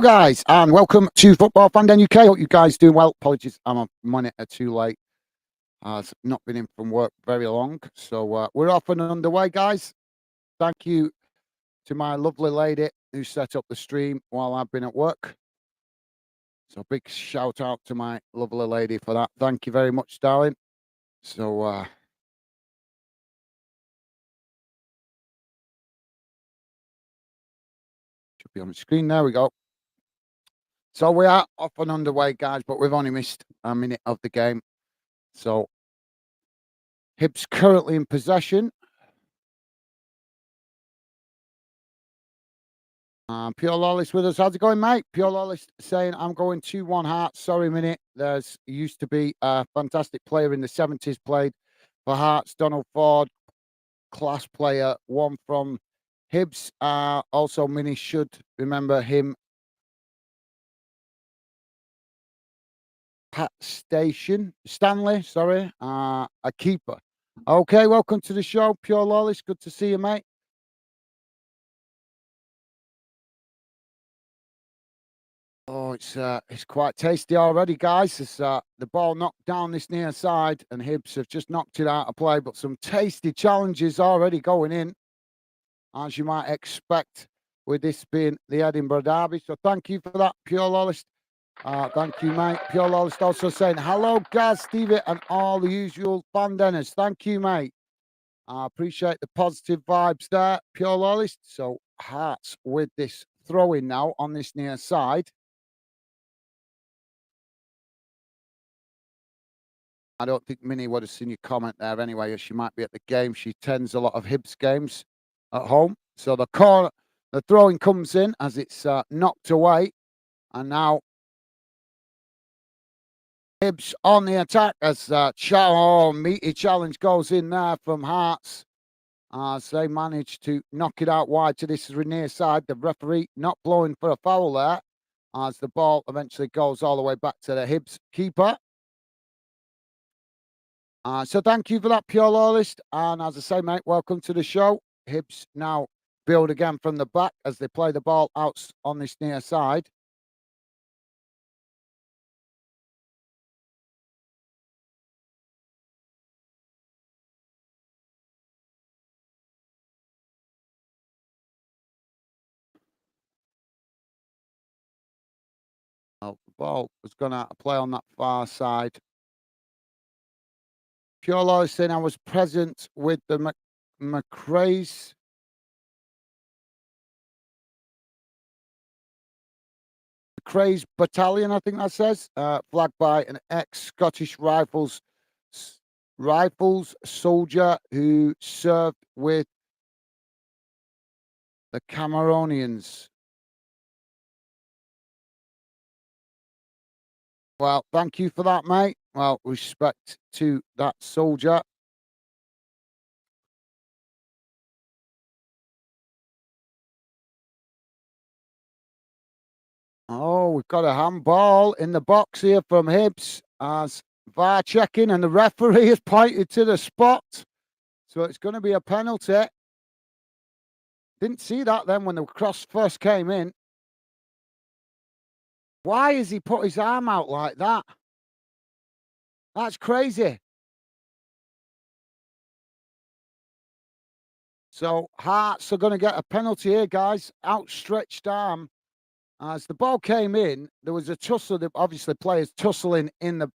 Guys, and welcome to Football Fan UK. Hope you guys doing well. Apologies, I'm a minute or two late. I've not been in from work very long, so we're off and underway, guys. Thank you to my lovely lady who set up the stream while I've been at work. So big shout out to my lovely lady for that. Thank you very much, darling. So should be on the screen. There we go. So we are off and underway, guys, but we've only missed a minute of the game. So Hibs currently in possession. Pure Lawless with us. How's it going, mate? Pure Lawless saying, I'm going 2-1 Hearts. Sorry, minute. There's used to be a fantastic player in the 70s, played for Hearts, Donald Ford, class player, one from Hibs. Also, Mini should remember him. Pat Stanley, sorry, a keeper. Okay, welcome to the show, Pure Lawless. Good to see you, mate. Oh, it's quite tasty already, guys. It's the ball knocked down this near side, and Hibs have just knocked it out of play. But some tasty challenges already going in, as you might expect, with this being the Edinburgh Derby. So thank you for that, Pure Lawless. Thank you, mate. Pure Lawless also saying hello, Gaz, Stevie, and all the usual fan dinners. Thank you, mate. I appreciate the positive vibes there, Pure Lawless. So Hearts with this throw-in now on this near side. I don't think Minnie would have seen your comment there anyway, as she might be at the game. She attends a lot of Hibs games at home. So the throwing comes in as it's knocked away. And now Hibs on the attack as meaty challenge goes in there from Hearts. As they manage to knock it out wide to this near side. The referee not blowing for a foul there, as the ball eventually goes all the way back to the Hibs keeper. So thank you for that, Pure Lawless. And as I say, mate, welcome to the show. Hibs now build again from the back as they play the ball out on this near side. Oh, the ball was going to play on that far side. Pure Lawless saying I was present with the McRae's. Craze Battalion, I think that says, flagged by an ex-Scottish Rifles soldier who served with the Cameronians. Well, thank you for that, mate. Well, respect to that soldier. Oh, we've got a handball in the box here from Hibs as VAR checking, and the referee has pointed to the spot. So it's going to be a penalty. Didn't see that then when the cross first came in. Why has he put his arm out like that? That's crazy. So Hearts are going to get a penalty here, guys. Outstretched arm. As the ball came in, there was a tussle. Obviously, players tussling in the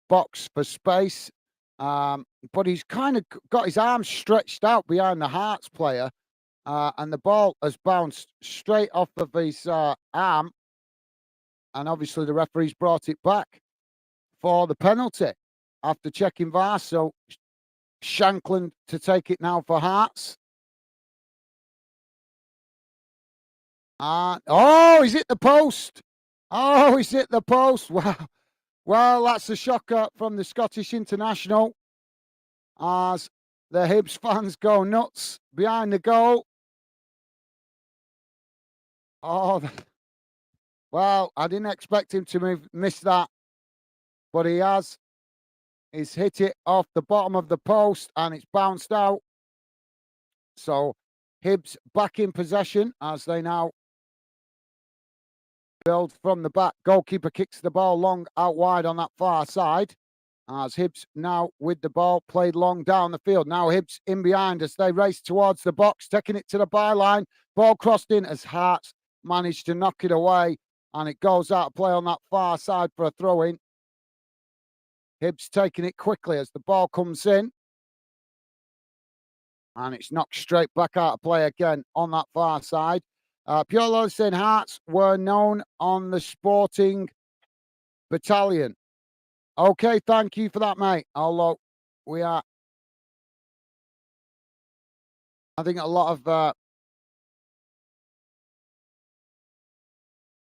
box for space. But he's kind of got his arm stretched out behind the Hearts player. And the ball has bounced straight off of his arm. And obviously, the referee's brought it back for the penalty after checking VAR. So Shankland to take it now for Hearts. Oh, he's hit the post. Oh, he's hit the post. Wow. Well, that's a shocker from the Scottish international as the Hibs fans go nuts behind the goal. Oh, well, I didn't expect him to miss that, but he has. He's hit it off the bottom of the post and it's bounced out. So Hibs back in possession as they now Build from the back. Goalkeeper kicks the ball long out wide on that far side. As Hibs now with the ball played long down the field. Now Hibs in behind as they race towards the box, taking it to the byline. Ball crossed in as Hearts managed to knock it away. And it goes out of play on that far side for a throw-in. Hibs taking it quickly as the ball comes in. And it's knocked straight back out of play again on that far side. Piolo saying Hearts were known on the Sporting Battalion. Okay, thank you for that, mate. Although we are, I think a lot of,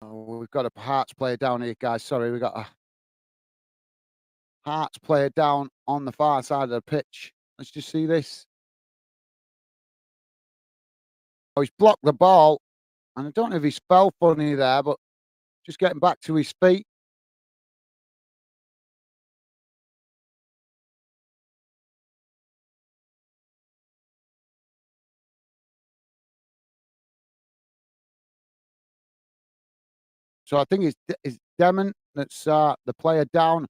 we've got a Hearts player down here, guys. Sorry, we've got a Hearts player down on the far side of the pitch. Let's just see this. Oh, he's blocked the ball. And I don't know if he fell funny there, but just getting back to his feet. So I think it's Demon that's the player down.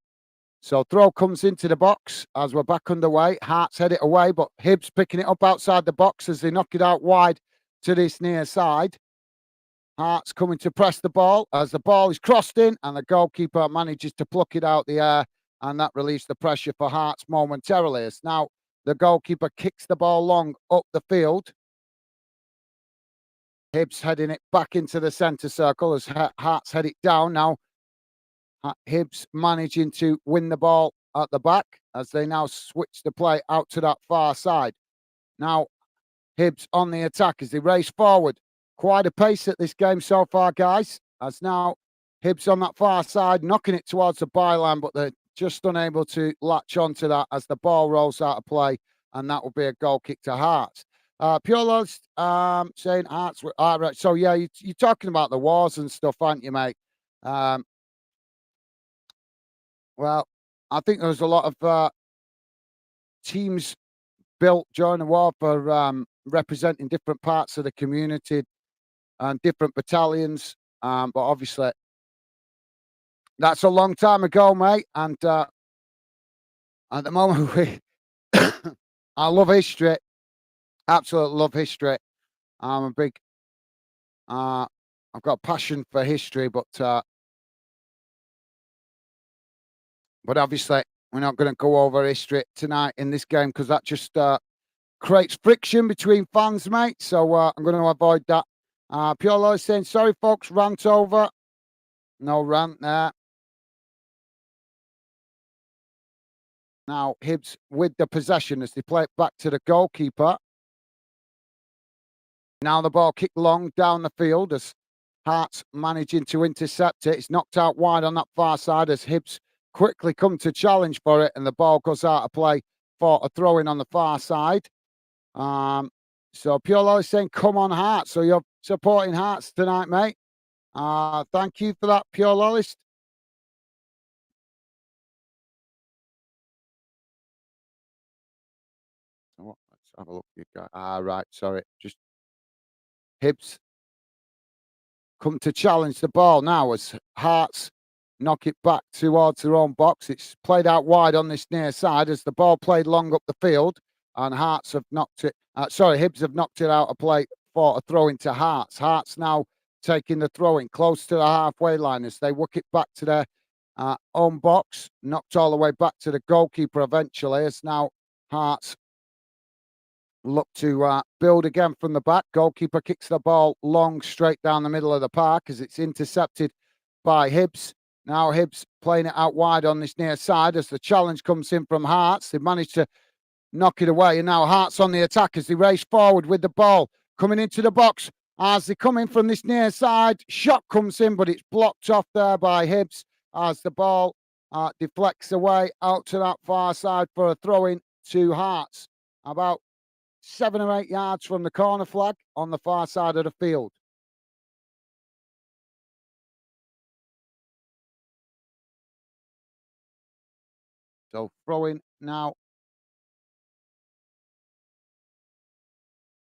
So throw comes into the box as we're back underway. Hearts head it away, but Hibs picking it up outside the box as they knock it out wide to this near side. Hearts coming to press the ball as the ball is crossed in and the goalkeeper manages to pluck it out the air, and that relieves the pressure for Hearts momentarily. As now the goalkeeper kicks the ball long up the field. Hibs heading it back into the centre circle as Hearts head it down. Now Hibs managing to win the ball at the back as they now switch the play out to that far side. Now Hibs on the attack as they race forward. Quite a pace at this game so far, guys. As now Hibs on that far side, knocking it towards the byline, but they're just unable to latch onto that as the ball rolls out of play, and that will be a goal kick to Hearts. Purelos saying Hearts were right. So yeah, you're talking about the wars and stuff, aren't you, mate? Well, I think there was a lot of teams built during the war for representing different parts of the community and different battalions. But obviously, that's a long time ago, mate. And at the moment, I love history. Absolutely love history. I'm a big. I've got a passion for history, but obviously, we're not going to go over history tonight in this game because that just creates friction between fans, mate. So I'm going to avoid that. Piolo is saying, sorry, folks, rant over. No rant there. Now, Hibs with the possession as they play it back to the goalkeeper. Now the ball kicked long down the field as Hearts managing to intercept it. It's knocked out wide on that far side as Hibs quickly come to challenge for it, and the ball goes out of play for a throw-in on the far side. So Piolo is saying, come on, Hearts. So you're supporting Hearts tonight, mate. Thank you for that, Piolo. So let's have a look. Right, sorry. Just Hibs come to challenge the ball now as Hearts knock it back towards their own box. It's played out wide on this near side as the ball played long up the field, and Hearts have knocked it. Hibs have knocked it out of play for a throw into Hearts. Hearts now taking the throw in close to the halfway line as they work it back to their own box, knocked all the way back to the goalkeeper eventually. As now Hearts look to build again from the back. Goalkeeper kicks the ball long straight down the middle of the park as it's intercepted by Hibs. Now Hibs playing it out wide on this near side as the challenge comes in from Hearts. They've managed to knock it away, and now Hearts on the attack as they race forward with the ball coming into the box. As they come in from this near side, shot comes in, but it's blocked off there by Hibs as the ball deflects away out to that far side for a throw-in to Hearts. About 7 or 8 yards from the corner flag on the far side of the field. So throwing now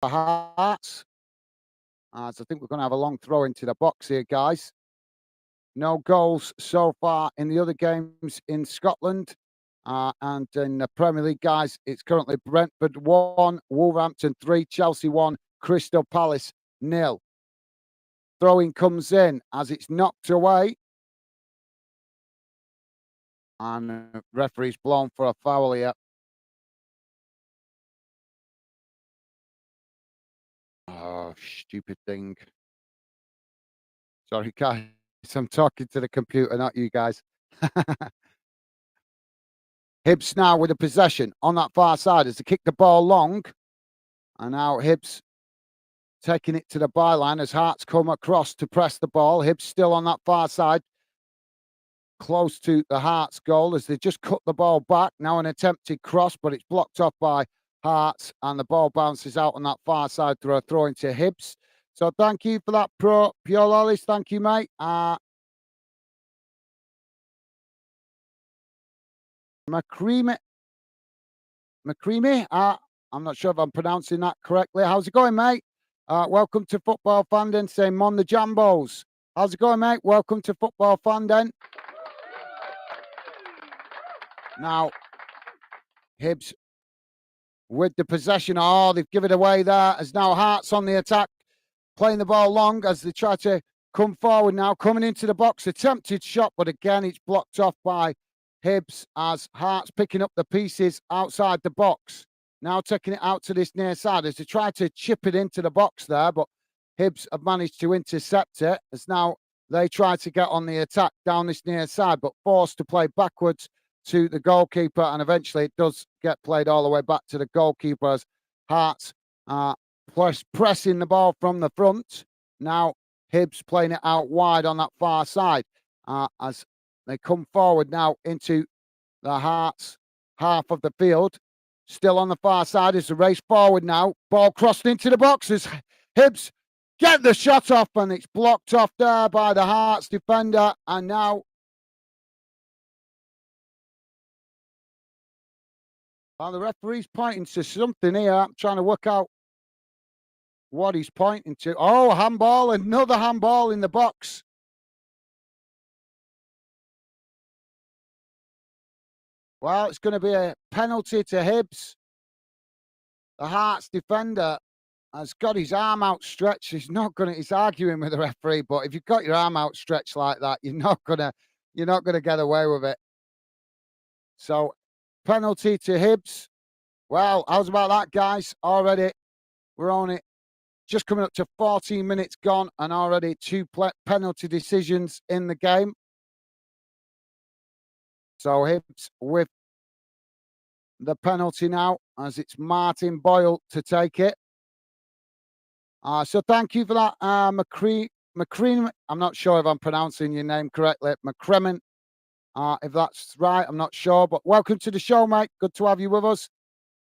for Hearts. As I think we're going to have a long throw into the box here, guys. No goals so far in the other games in Scotland. And in the Premier League, guys, it's currently Brentford 1, Wolverhampton 3, Chelsea 1, Crystal Palace 0. Throwing comes in as it's knocked away. And referee's blown for a foul here. Oh, stupid thing. Sorry, guys. I'm talking to the computer, not you guys. Hibs now with the possession on that far side as they kick the ball long. And now Hibs taking it to the byline as Hearts come across to press the ball. Hibs still on that far side, close to the Hearts goal as they just cut the ball back. Now an attempted cross, but it's blocked off by Hearts and the ball bounces out on that far side through a throw into Hibs. So thank you for that, Pure Lollies. Thank you, mate. McCreamy, I'm not sure if I'm pronouncing that correctly. How's it going, mate? Welcome to Football Fandom, saying Mon the Jambos. How's it going, mate? Welcome to Football Fandom. Now, Hibs with the possession. Oh, they've given it away there. As now Hearts on the attack, playing the ball long as they try to come forward now, coming into the box. Attempted shot, but again, it's blocked off by Hibs as Hearts picking up the pieces outside the box. Now taking it out to this near side as they try to chip it into the box there, but Hibs have managed to intercept it as now they try to get on the attack down this near side, but forced to play backwards to the goalkeeper, and eventually it does get played all the way back to the goalkeeper as Hearts pressing the ball from the front. Now Hibs playing it out wide on that far side as they come forward now into the Hearts half of the field. Still on the far side as the race forward now. Ball crossed into the boxes. Hibs get the shot off and it's blocked off there by the Hearts defender. And now the referee's pointing to something here. I'm trying to work out what he's pointing to. Oh, handball, another handball in the box. Well, it's going to be a penalty to Hibs. The Hearts defender has got his arm outstretched. He's arguing with the referee, but if you've got your arm outstretched like that, you're not gonna get away with it. So penalty to Hibs. Well, how's about that, guys? Already we're on it. Just coming up to 14 minutes gone and already two penalty decisions in the game. So Hibs with the penalty now as it's Martin Boyle to take it. So thank you for that, McCrean. I'm not sure if I'm pronouncing your name correctly. McCremen, if that's right, I'm not sure. But welcome to the show, mate. Good to have you with us.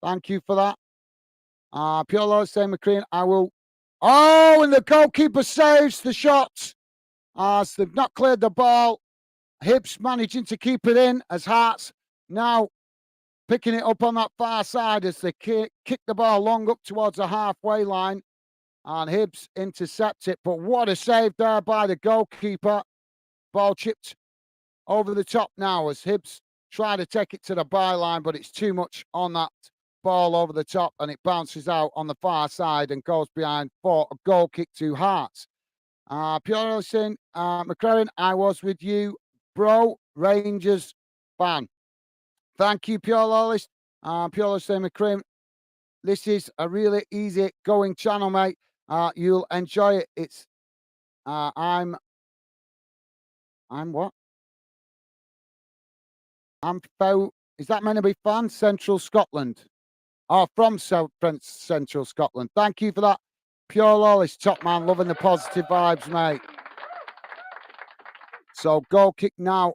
Thank you for that. Pure Lord saying McCrean, I will. Oh, and the goalkeeper saves the shot. As they've not cleared the ball. Hibs managing to keep it in as Hearts now picking it up on that far side as they kick the ball long up towards the halfway line. And Hibs intercept it. But what a save there by the goalkeeper. Ball chipped over the top now as Hibs try to take it to the byline, but it's too much on that ball over the top and it bounces out on the far side and goes behind for a goal kick to Hearts. Pure saying, McLaren, I was with you, bro. Rangers fan. Thank you, Pure Lawless. Pure saying, McCrean, this is a really easy going channel, mate. You'll enjoy it. It's I'm what? Is that meant to be fan? Central Scotland. Oh, from Central Scotland. Thank you for that. Pure Lawless, top man, loving the positive vibes, mate. So goal kick now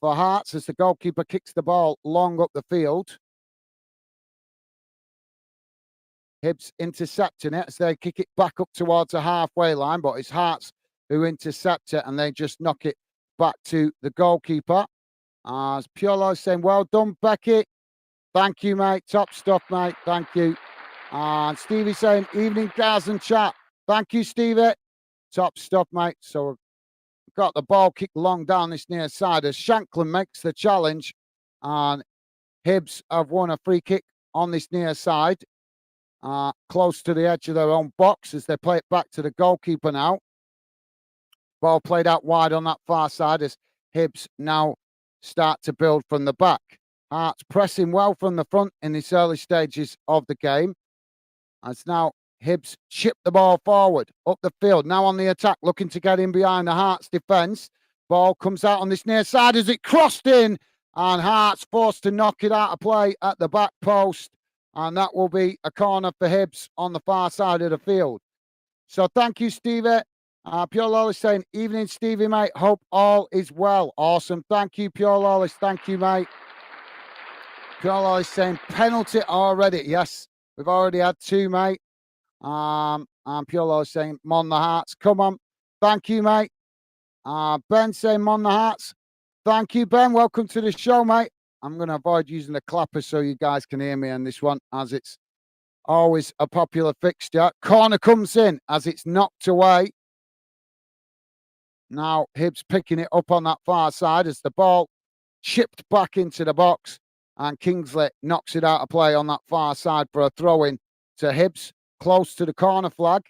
for Hearts as the goalkeeper kicks the ball long up the field. Hibs intercepting it as they kick it back up towards the halfway line, but it's Hearts who intercept it and they just knock it back to the goalkeeper. As Pure saying, well done, Becky. Thank you, mate. Top stuff, mate. Thank you. And Stevie saying, evening, guys and chat. Thank you, Stevie. Top stuff, mate. So got the ball kicked long down this near side as Shankland makes the challenge, and Hibs have won a free kick on this near side, close to the edge of their own box as they play it back to the goalkeeper now. Ball played out wide on that far side as Hibs now start to build from the back. Hearts pressing well from the front in these early stages of the game. As now Hibs chip the ball forward up the field. Now on the attack, looking to get in behind the Hearts defence. Ball comes out on this near side as it crossed in, and Hearts forced to knock it out of play at the back post. And that will be a corner for Hibs on the far side of the field. So thank you, Stevie. Pure Lawless saying, evening, Stevie, mate. Hope all is well. Awesome. Thank you, Pure Lawless. Thank you, mate. Pure Lawless saying, penalty already. Yes, we've already had two, mate. And Pure Lawless saying, Mon the Hearts. Come on. Thank you, mate. Ben saying, Mon the Hearts. Thank you, Ben. Welcome to the show, mate. I'm going to avoid using the clapper so you guys can hear me on this one, as it's always a popular fixture. Corner comes in as it's knocked away. Now Hibs picking it up on that far side as the ball chipped back into the box, and Kingsley knocks it out of play on that far side for a throw-in to Hibs, close to the corner flag.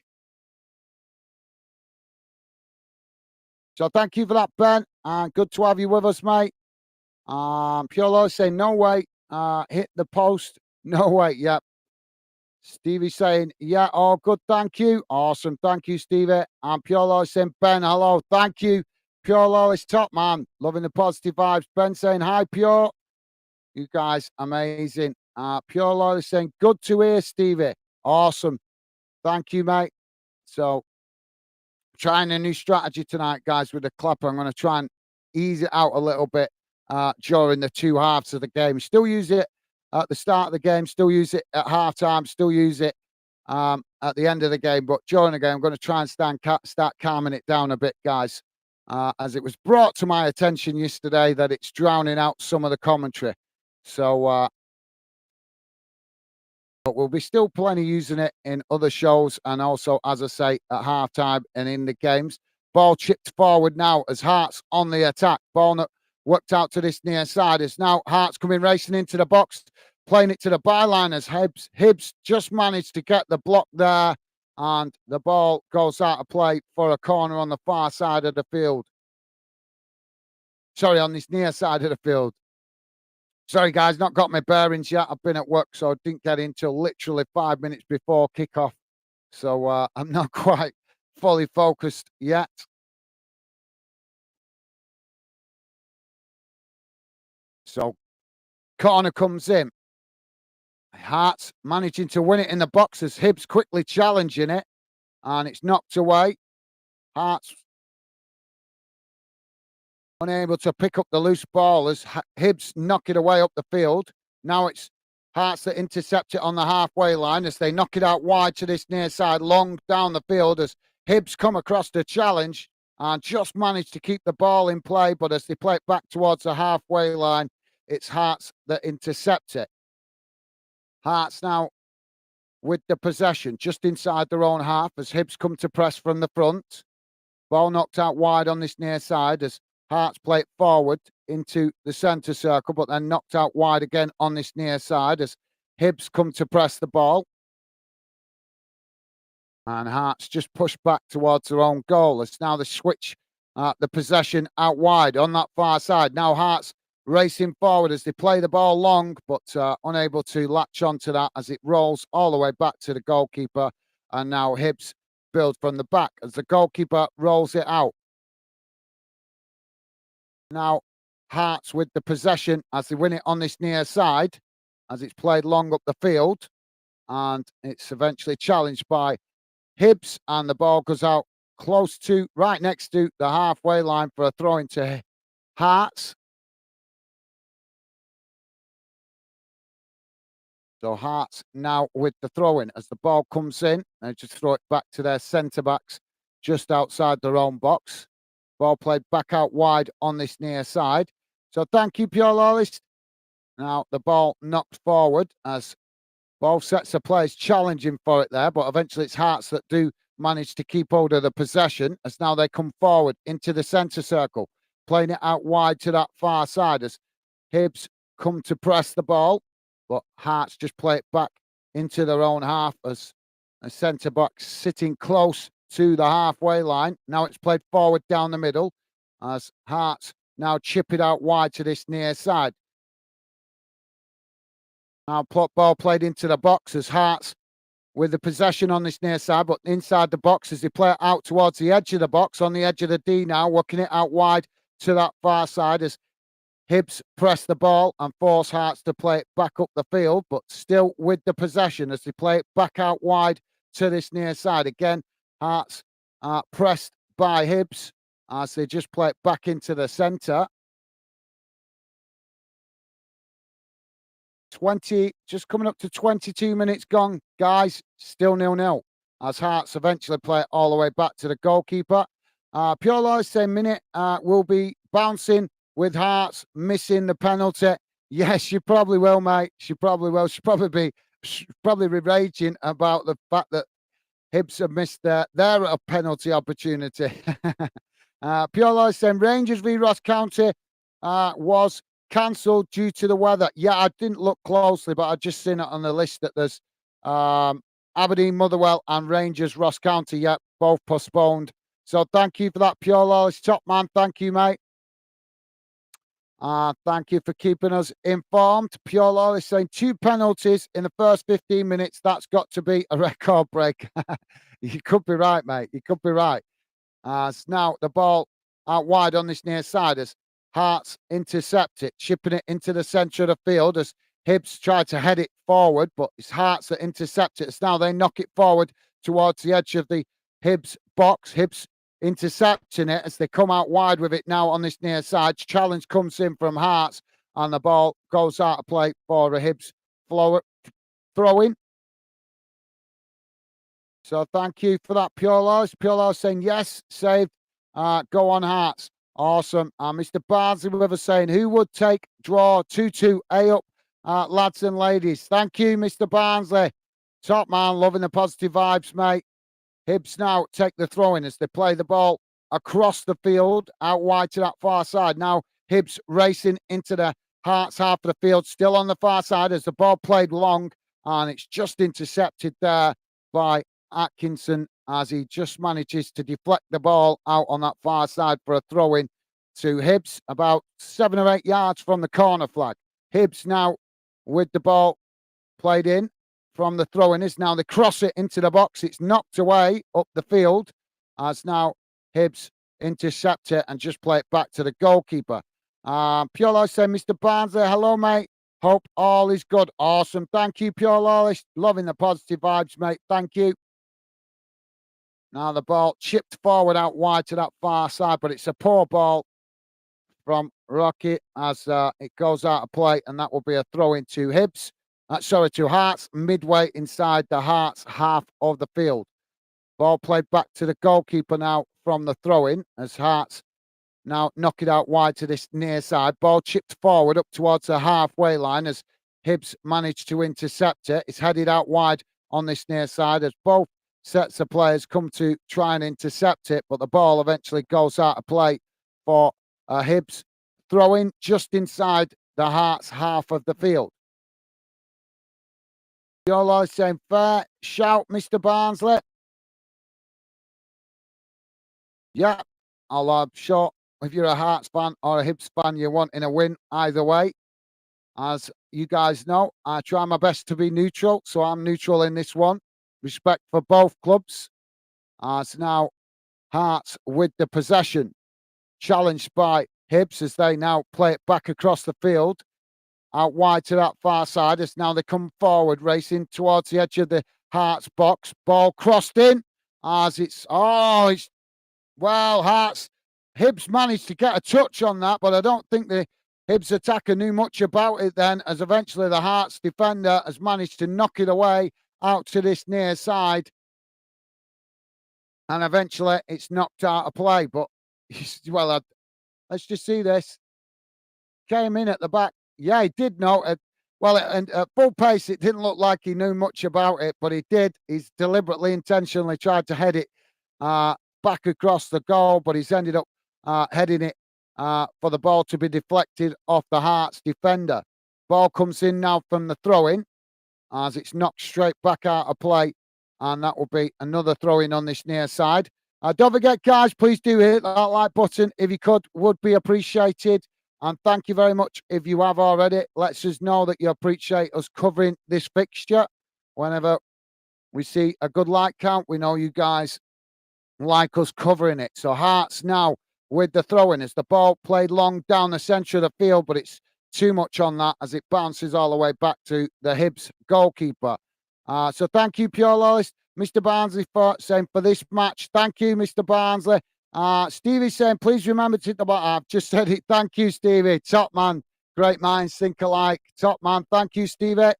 So thank you for that, Ben, and good to have you with us, mate. Pure Lawless saying, no way, hit the post. No way, yeah. Stevie saying, yeah, all good, thank you. Awesome, thank you, Stevie. And Pure Lawless saying, Ben, hello, thank you. Pure Lawless, top man, loving the positive vibes. Ben saying, hi, Pure. You guys, amazing. Pure Lawless saying, good to hear, Stevie. Awesome, thank you, mate. So, trying a new strategy tonight, guys, with the clapper. I'm going to try and ease it out a little bit during the two halves of the game. Still use it at the start of the game, still use it at halftime, still use it at the end of the game. But during the game, I'm going to try and start calming it down a bit, guys, as it was brought to my attention yesterday that it's drowning out some of the commentary. So, but we'll be still plenty using it in other shows and also, as I say, at halftime and in the games. Ball chipped forward now as Hearts on the attack. Ball not worked out to this near side. It's now Hearts coming racing into the box, playing it to the byline as Hibs just managed to get the block there, and the ball goes out of play for a corner on the far side of the field. Sorry, on this near side of the field. Sorry, guys, not got my bearings yet. I've been at work, so I didn't get in till literally 5 minutes before kickoff. So I'm not quite fully focused yet. So corner comes in. Hearts managing to win it in the box as Hibs quickly challenging it, and it's knocked away. Hearts unable to pick up the loose ball as Hibs knock it away up the field. Now it's Hearts that intercept it on the halfway line as they knock it out wide to this near side, long down the field as Hibs come across the challenge and just managed to keep the ball in play. But as they play it back towards the halfway line, it's Hearts that intercept it. Hearts now with the possession just inside their own half as Hibs come to press from the front. Ball knocked out wide on this near side as Hearts play it forward into the centre circle, but then knocked out wide again on this near side as Hibs come to press the ball. And Hearts just push back towards their own goal. It's now the switch, the possession out wide on that far side. Now Hearts racing forward as they play the ball long, but unable to latch onto that as it rolls all the way back to the goalkeeper. And now Hibs build from the back as the goalkeeper rolls it out. Now Hearts with the possession as they win it on this near side as it's played long up the field, and it's eventually challenged by Hibs, and the ball goes out close to, right next to the halfway line for a throw into Hearts. So Hearts now with the throw-in as the ball comes in. They just throw it back to their centre-backs just outside their own box. Ball played back out wide on this near side. So thank you, Pure Lawless. Now the ball knocked forward as both sets of players challenging for it there, but eventually it's Hearts that do managed to keep hold of the possession as now they come forward into the centre circle, playing it out wide to that far side as Hibs come to press the ball, but Hearts just play it back into their own half as a centre back sitting close to the halfway line. Now it's played forward down the middle as Hearts now chip it out wide to this near side. Now ball played into the box as Hearts with the possession on this near side, but inside the box as they play it out towards the edge of the box, on the edge of the D now, working it out wide to that far side as Hibs press the ball and force Hearts to play it back up the field, but still with the possession as they play it back out wide to this near side. Again, Hearts are pressed by Hibs as they just play it back into the centre. 20, just coming up to 22 minutes gone, guys. Still 0-0 as Hearts eventually play it all the way back to the goalkeeper. Pure Loyal saying minute will be bouncing with Hearts missing the penalty. Yes, she probably will, mate. She probably will. She'll probably be raging about the fact that Hibs have missed their penalty opportunity. Pure Loyal saying Rangers v Ross County was cancelled due to the weather. Yeah, I didn't look closely, but I just seen it on the list that there's Aberdeen, Motherwell, and Rangers, Ross County. Yep, both postponed. So thank you for that, Pure Loyal. Top man. Thank you, mate. Thank you for keeping us informed. Pure Loyal is saying 2 penalties in the first 15 minutes. That's got to be a record break. You could be right, mate. You could be right. So now the ball out wide on this near side as Hearts intercept it, chipping it into the centre of the field as Hibs try to head it forward, but it's Hearts that intercept it. So now they knock it forward towards the edge of the Hibs box. Hibs intercepting it as they come out wide with it now on this near side. Challenge comes in from Hearts and the ball goes out of play for a Hibs throw-in. So thank you for that, Pure Loyal. Pure Loyal saying yes, saved. Go on, Hearts. Awesome. Mr. Barnsley with us saying, who would take draw 2-2? Up, lads and ladies. Thank you, Mr. Barnsley. Top man, loving the positive vibes, mate. Hibs now take the throw-in as they play the ball across the field, out wide to that far side. Now Hibs racing into the Hearts half of the field, still on the far side as the ball played long, and it's just intercepted there by Atkinson as he just manages to deflect the ball out on that far side for a throw-in to Hibs, about 7 or 8 yards from the corner flag. Hibs now with the ball played in from the throw-in is now they cross it into the box. It's knocked away up the field as now Hibs intercept it and just play it back to the goalkeeper. Pure Loyal saying, Mr. Barnsley, hello, mate. Hope all is good. Awesome. Thank you, Pure Loyal. Loving the positive vibes, mate. Thank you. Now the ball chipped forward out wide to that far side, but it's a poor ball from Rocky as it goes out of play, and that will be a throw into Hibs. To Hearts, midway inside the Hearts half of the field. Ball played back to the goalkeeper now from the throw-in as Hearts now knock it out wide to this near side. Ball chipped forward up towards the halfway line as Hibs managed to intercept it. It's headed out wide on this near side as both sets of players come to try and intercept it, but the ball eventually goes out of play for Hibs throw-in just inside the Hearts half of the field. Pure Loyal saying fair shout, Mr. Barnsley. Yeah, I'm sure if you're a Hearts fan or a Hibs fan, you're wanting a win either way. As you guys know, I try my best to be neutral, so I'm neutral in this one. Respect for both clubs. As now Hearts with the possession, challenged by Hibs as they now play it back across the field, out wide to that far side as now they come forward, racing towards the edge of the Hearts box. Ball crossed in as Hearts. Hibs managed to get a touch on that, but I don't think the Hibs attacker knew much about it then, as eventually the Hearts defender has managed to knock it away out to this near side. And eventually it's knocked out of play. But, let's just see this. Came in at the back. Yeah, he did know it. Well, and at full pace, it didn't look like he knew much about it, but he did. He's deliberately, intentionally tried to head it back across the goal, but he's ended up heading it for the ball to be deflected off the Hearts defender. Ball comes in now from the throw-in as it's knocked straight back out of play, and that will be another throw-in on this near side. Don't forget, guys, please do hit that like button if you could, would be appreciated. And thank you very much if you have already. Lets us know that you appreciate us covering this fixture. Whenever we see a good like count, we know you guys like us covering it. So Hearts now with the throw-in as the ball played long down the centre of the field, but it's too much on that as it bounces all the way back to the Hibs goalkeeper. So thank you, Pure Loyalist. Mr. Barnsley for saying for this match. Thank you, Mr. Barnsley. Stevie's saying, please remember to hit the button. I've just said it. Thank you, Stevie. Top man. Great minds think alike. Top man. Thank you, Stevie.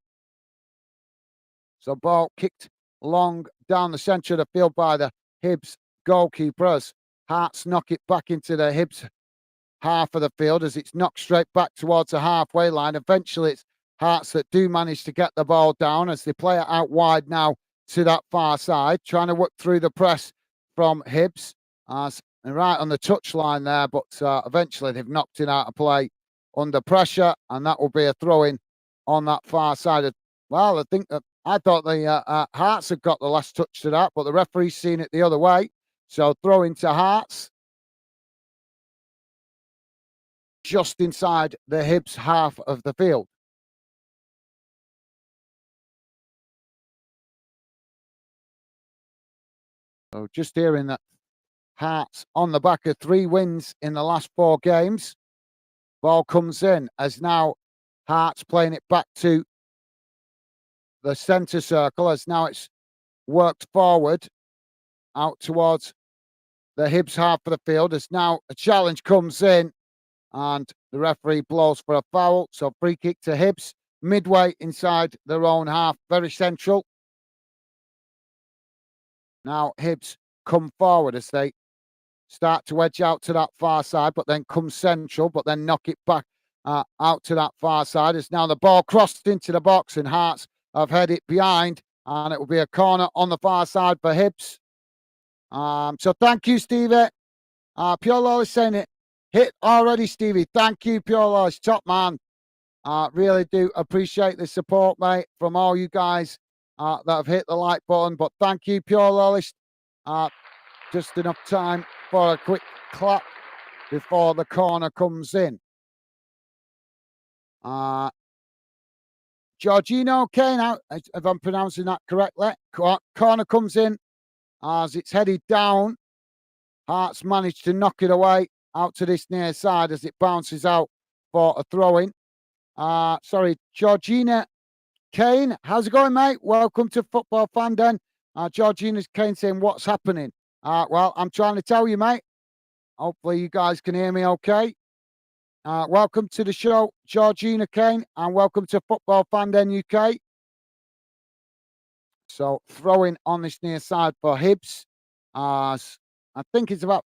So ball kicked long down the centre of the field by the Hibs goalkeepers. Hearts knock it back into the Hibs half of the field as it's knocked straight back towards the halfway line. Eventually, it's Hearts that do manage to get the ball down as they play it out wide now to that far side, trying to work through the press from Hibs. Right on the touchline there, but eventually they've knocked it out of play under pressure, and that will be a throw-in on that far side. Well, I thought the Hearts had got the last touch to that, but the referee's seen it the other way. So throw into Hearts. Just inside the Hibs half of the field. So just hearing that Hearts on the back of 3 wins in the last 4 games. Ball comes in as now Hearts playing it back to the centre circle as now it's worked forward out towards the Hibs half of the field as now a challenge comes in and the referee blows for a foul. So free kick to Hibs midway inside their own half, very central. Now Hibs come forward as they start to edge out to that far side, but then come central, but then knock it back out to that far side. As now the ball crossed into the box and Hearts have had it behind, and it will be a corner on the far side for Hibs. So thank you, Stevie. Pure Lawless saying it. Hit already, Stevie. Thank you, Pure Lawless. Top man. Really do appreciate the support, mate, from all you guys that have hit the like button. But thank you, Pure Lawless. Just enough time for a quick clap before the corner comes in. Georgino Kane, if I'm pronouncing that correctly. Corner comes in as it's headed down. Hearts managed to knock it away out to this near side as it bounces out for a throw-in. Sorry, Georgina Kane. How's it going, mate? Welcome to Football Fan Den. Georgina Kane saying, what's happening? Well, I'm trying to tell you, mate. Hopefully you guys can hear me okay. Welcome to the show, Georgina Kane, and welcome to Football Fan Den UK. So throwing on this near side for Hibs. I think it's about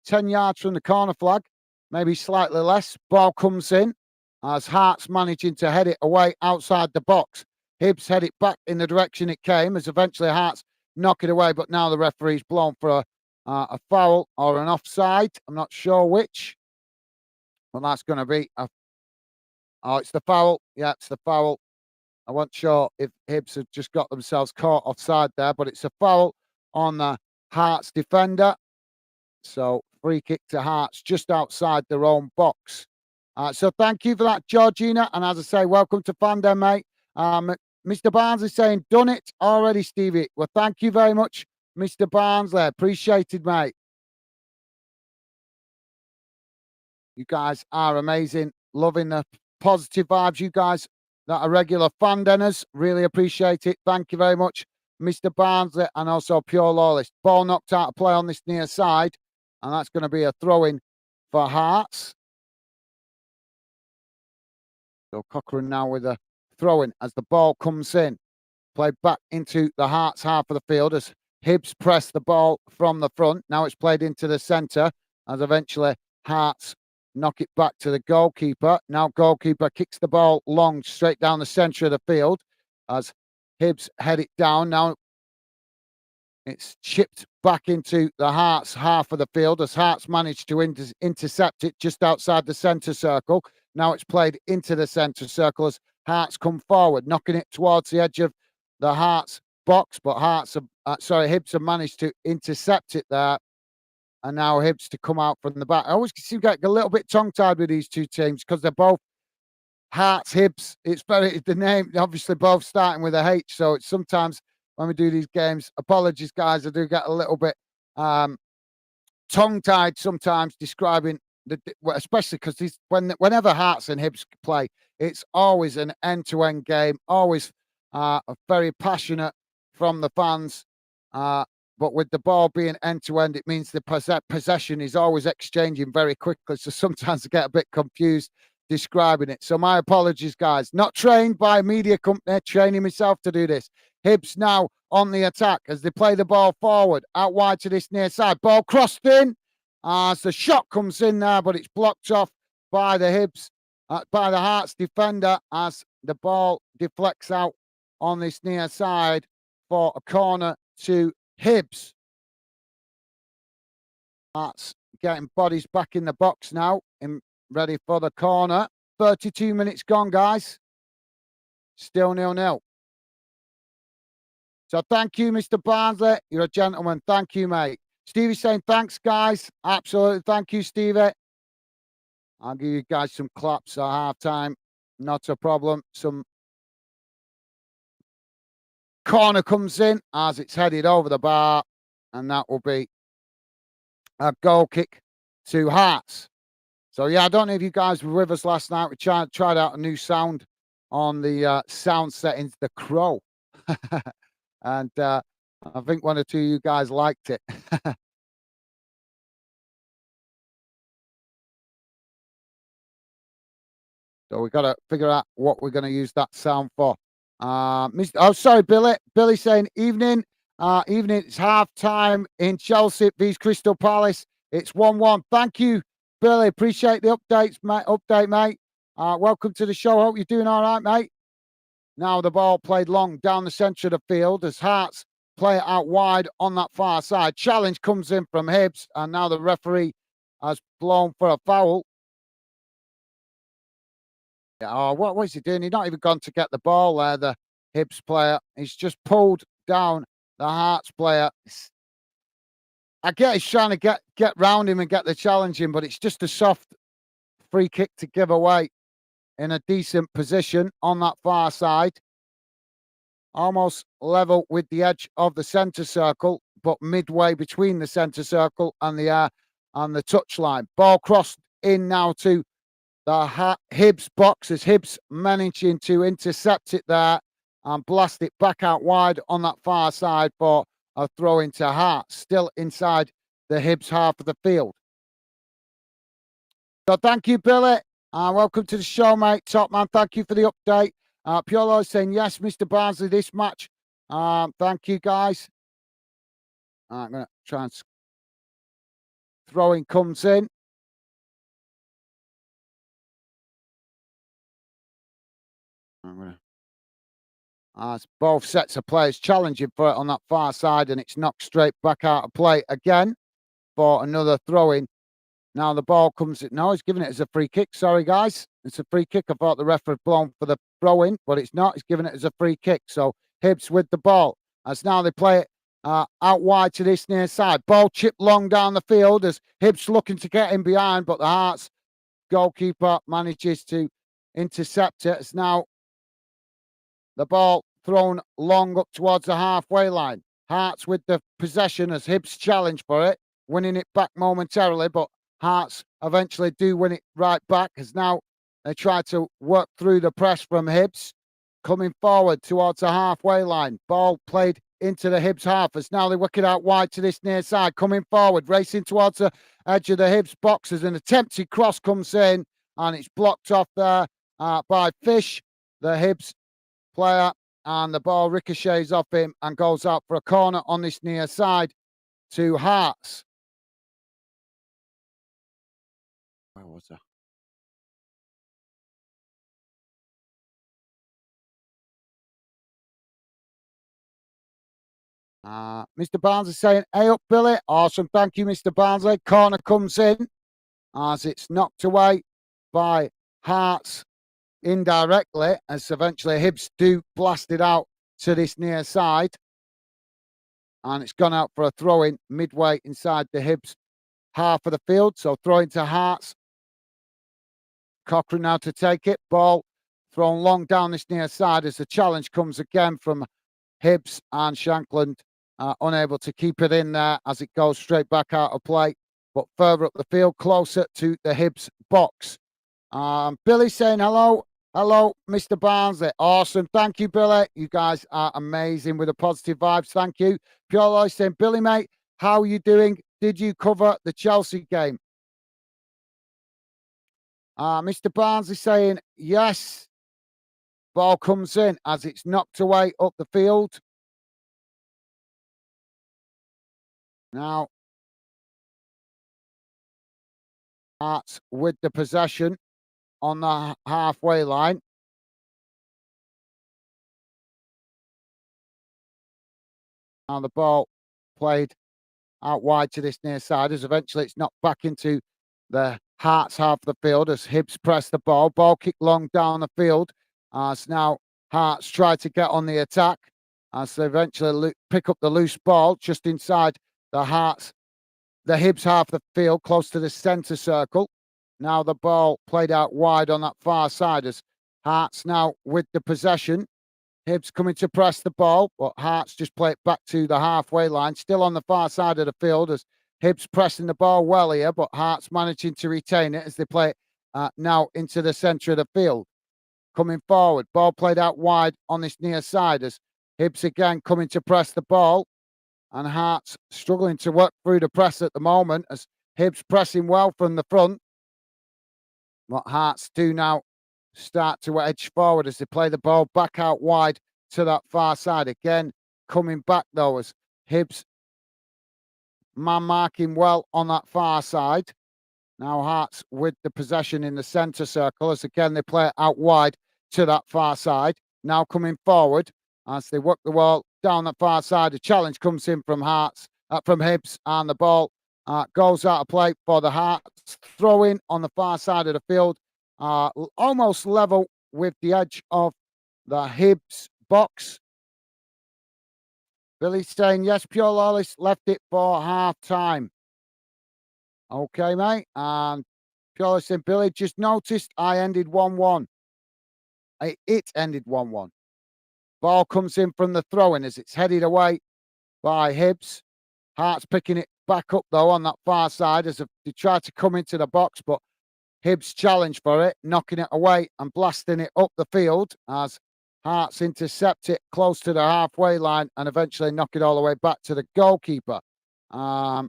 10 yards from the corner flag, maybe slightly less. Ball comes in as Hearts managing to head it away outside the box. Hibs head it back in the direction it came as eventually Hearts knock it away, but now the referee's blown for a foul or an offside. I'm not sure which, but that's going to be oh, it's the foul. Yeah, it's the foul. I wasn't sure if Hibs had just got themselves caught offside there, but it's a foul on the Hearts defender. So free kick to Hearts just outside their own box. So thank you for that, Georgina. And as I say, welcome to Fan Den, mate. Mr. Barnes is saying, done it already, Stevie. Well, thank you very much, Mr. Barnsley. Appreciated, mate. You guys are amazing. Loving the positive vibes. You guys that are regular Fan Denners, really appreciate it. Thank you very much, Mr. Barnsley, and also Pure Lawless. Ball knocked out of play on this near side, and that's going to be a throw-in for Hearts. So Cochrane now with a throw-in as the ball comes in. Played back into the Hearts half of the field as Hibs press the ball from the front. Now it's played into the centre as eventually Hearts knock it back to the goalkeeper. Now goalkeeper kicks the ball long straight down the centre of the field as Hibs head it down. Now it's chipped back into the Hearts half of the field as Hearts managed to intercept it just outside the centre circle. Now it's played into the centre circle as Hearts come forward, knocking it towards the edge of the Hearts box, but Hibs have managed to intercept it there. And now Hibs to come out from the back. I always seem to get a little bit tongue-tied with these two teams because they're both Hearts, Hibs. The name obviously both starting with a H. So it's sometimes when we do these games, apologies guys, I do get a little bit tongue-tied sometimes describing especially because whenever Hearts and Hibs play, it's always an end-to-end game, always very passionate from the fans. But with the ball being end-to-end, it means the possession is always exchanging very quickly. So sometimes I get a bit confused describing it. So my apologies, guys. Not trained by a media company, training myself to do this. Hibs now on the attack as they play the ball forward, out wide to this near side. Ball crossed in as the shot comes in there, but it's blocked off by the Hibs, by the Hearts defender as the ball deflects out on this near side for a corner to Hibs. That's getting bodies back in the box now, ready for the corner. 32 minutes gone, guys. Still 0-0. So thank you, Mr. Barnsley. You're a gentleman. Thank you, mate. Stevie saying thanks, guys. Absolutely. Thank you, Stevie. I'll give you guys some claps at half-time. Not a problem. Some corner comes in as it's headed over the bar, and that will be a goal kick to Hearts. So, yeah, I don't know if you guys were with us last night. We tried out a new sound on the sound settings, the Crow. And I think one or two of you guys liked it. So we've got to figure out what we're going to use that sound for. Sorry, Billy. Billy saying evening. Evening, it's half time in Chelsea vs Crystal Palace. It's 1-1. Thank you, Billy. Appreciate the updates, mate. Welcome to the show. Hope you're doing all right, mate. Now the ball played long down the centre of the field as Hearts play it out wide on that far side. Challenge comes in from Hibs, and now the referee has blown for a foul. Oh, what was he doing? He's not even gone to get the ball there, the Hibs player. He's just pulled down the Hearts player. I get he's trying to get round him and get the challenge in, but it's just a soft free kick to give away in a decent position on that far side. Almost level with the edge of the centre circle, but midway between the centre circle and the touchline. Ball crossed in now to the Hibs box as Hibs managing to intercept it there and blast it back out wide on that far side for a throw into Hearts, still inside the Hibs half of the field. So thank you, Billy. Welcome to the show, mate. Top man, thank you for the update. Piolo saying, yes, Mr. Barnsley, this match. Thank you, guys. I'm going to try and throwing comes in. As both sets of players challenging for it on that far side, and it's knocked straight back out of play again for another throw-in. Now the ball comes. No, he's giving it as a free kick. Sorry, guys. It's a free kick. I thought the ref had blown for the throw-in, but it's not. He's giving it as a free kick. So Hibs with the ball. As now they play it out wide to this near side. Ball chipped long down the field as Hibs looking to get in behind, but the Hearts goalkeeper manages to intercept it. It's now the ball thrown long up towards the halfway line. Hearts with the possession as Hibs challenge for it, winning it back momentarily, but Hearts eventually do win it right back as now they try to work through the press from Hibs, coming forward towards the halfway line. Ball played into the Hibs half as now they work it out wide to this near side, coming forward, racing towards the edge of the Hibs box as an attempted cross comes in and it's blocked off there by Fish, the Hibs player, and the ball ricochets off him and goes out for a corner on this near side to Hearts. Where was that? Mr. Barnes is saying, "Hey up, Billy." Awesome. Thank you, Mr. Barnsley. Corner comes in as it's knocked away by Hearts indirectly, as eventually Hibs do blast it out to this near side. And it's gone out for a throw in midway inside the Hibs half of the field. So throw into Hearts. Cochrane now to take it. Ball thrown long down this near side as the challenge comes again from Hibs, and Shankland unable to keep it in there as it goes straight back out of play, but further up the field, closer to the Hibs box. Billy saying hello. Hello, Mr. Barnsley. Awesome. Thank you, Billy. You guys are amazing with the positive vibes. Thank you. Pure Loy saying, Billy, mate, how are you doing? Did you cover the Chelsea game? Mr. Barnsley saying, yes. Ball comes in as it's knocked away up the field. Now, Hearts with the possession on the halfway line. Now the ball played out wide to this near side as eventually it's knocked back into the Hearts half of the field as Hibs press the ball. Ball kicked long down the field as now Hearts try to get on the attack as they eventually pick up the loose ball just inside the Hibs half of the field, close to the centre circle. Now the ball played out wide on that far side as Hearts now with the possession. Hibs coming to press the ball, but Hearts just play it back to the halfway line, still on the far side of the field as Hibs pressing the ball well here, but Hearts managing to retain it as they play it now into the centre of the field. Coming forward, ball played out wide on this near side as Hibs again coming to press the ball, and Hearts struggling to work through the press at the moment as Hibs pressing well from the front. What Hearts do now start to edge forward as they play the ball back out wide to that far side. Again, coming back though as Hibs man marking well on that far side. Now Hearts with the possession in the centre circle as again they play it out wide to that far side. Now coming forward as they work the ball down the far side. A challenge comes in from from Hibs, and the ball goes out of play for the Hearts. Throw in on the far side of the field, almost level with the edge of the Hibs box. Billy saying, yes, Pure Lawless left it for half time. Okay, mate. And Pure Lawless saying, Billy, just noticed I ended 1-1. It ended 1-1. Ball comes in from the throw-in as it's headed away by Hibs. Hearts picking it back up, though, on that far side as they try to come into the box, but Hibs challenge for it, knocking it away and blasting it up the field as Hearts intercept it close to the halfway line and eventually knock it all the way back to the goalkeeper. So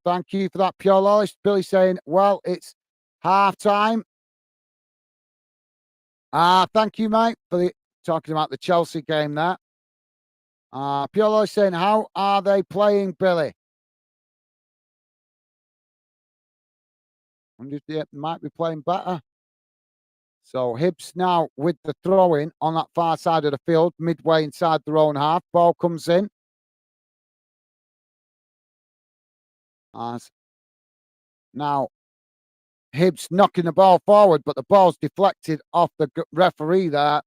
thank you for that, Pure Lawless. Billy saying, well, it's half time. Thank you, mate, for talking about the Chelsea game there. Pure Lawless saying, how are they playing, Billy? I wonder if they might be playing better. So Hibs now with the throw-in on that far side of the field, midway inside their own half. Ball comes in. As now Hibs knocking the ball forward, but the ball's deflected off the referee there.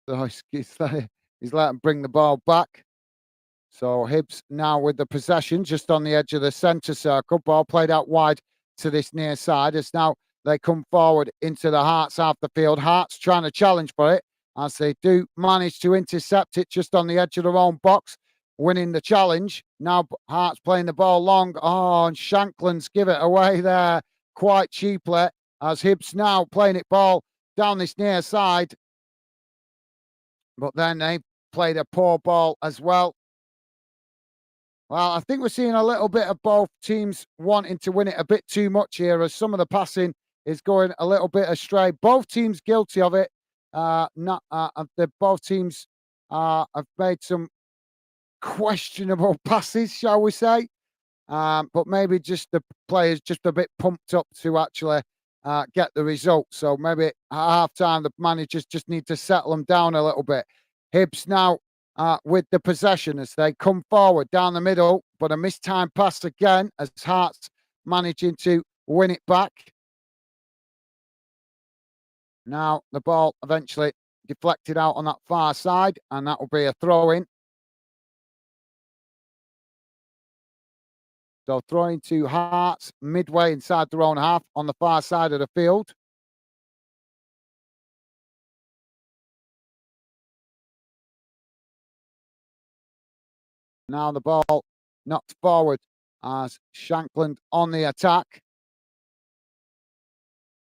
So he's letting him bring the ball back. So Hibs now with the possession just on the edge of the centre circle. Ball played out wide to this near side as now they come forward into the Hearts half the field. Hearts trying to challenge for it as they do manage to intercept it just on the edge of their own box, winning the challenge. Now Hearts playing the ball long. Oh, and Shankland's give it away there quite cheaply as Hibs now playing it ball down this near side. But then they played a poor ball as well. Well, I think we're seeing a little bit of both teams wanting to win it a bit too much here as some of the passing is going a little bit astray. Both teams guilty of it. Both teams have made some questionable passes, shall we say. But maybe just the players just a bit pumped up to actually get the result. So maybe at half time, the managers just need to settle them down a little bit. Hibs now with the possession as they come forward down the middle, but a mistimed pass again as Hearts managing to win it back. Now the ball eventually deflected out on that far side, and that will be a throw in. So throwing to Hearts midway inside their own half on the far side of the field. Now the ball knocked forward as Shankland on the attack.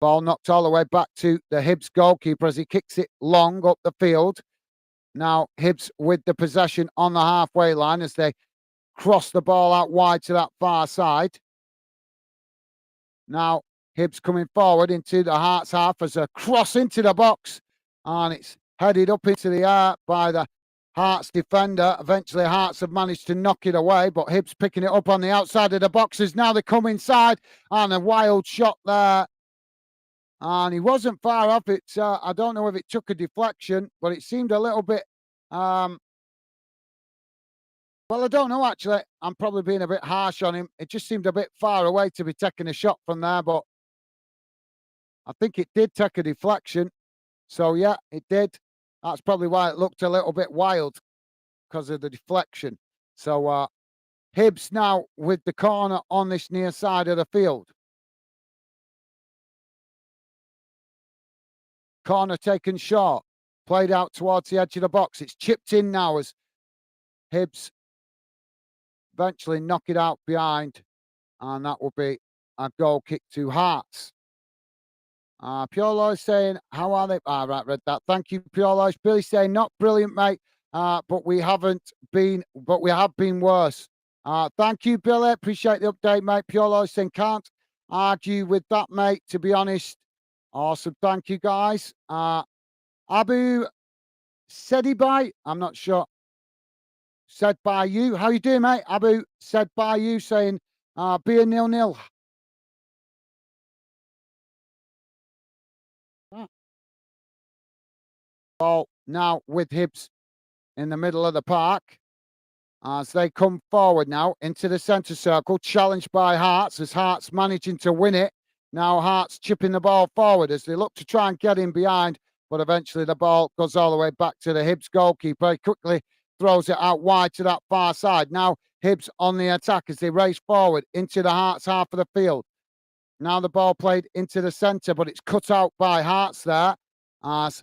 Ball knocked all the way back to the Hibs goalkeeper as he kicks it long up the field. Now Hibs with the possession on the halfway line as they cross the ball out wide to that far side. Now Hibs coming forward into the Hearts half as a cross into the box, and it's headed up into the air by the Hearts defender. Eventually Hearts have managed to knock it away, but Hibs picking it up on the outside of the boxes. Now they come inside, and a wild shot there. And he wasn't far off it. I don't know if it took a deflection, but it seemed a little bit well, I don't know, actually. I'm probably being a bit harsh on him. It just seemed a bit far away to be taking a shot from there, but I think it did take a deflection. So, yeah, it did. That's probably why it looked a little bit wild, because of the deflection. So, Hibs now with the corner on this near side of the field. Corner taken short. Played out towards the edge of the box. It's chipped in now as Hibs eventually knock it out behind, and that will be a goal kick to Hearts. Pure saying, how are they? Right, read that. Thank you, Pure. Billy saying, not brilliant, mate, but we have been worse. Thank you, Billy. Appreciate the update, mate. Pure saying, can't argue with that, mate, to be honest. Awesome. Thank you, guys. Abu Sedibai, I'm not sure. Said by you. How you doing, mate? Abu said by you saying, be a 0-0. Ball now with Hibs in the middle of the park as they come forward now into the centre circle, challenged by Hearts as Hearts managing to win it. Now Hearts chipping the ball forward as they look to try and get in behind, but eventually the ball goes all the way back to the Hibs goalkeeper. He quickly throws it out wide to that far side. Now Hibs on the attack as they race forward into the Hearts half of the field. Now the ball played into the centre, but it's cut out by Hearts there as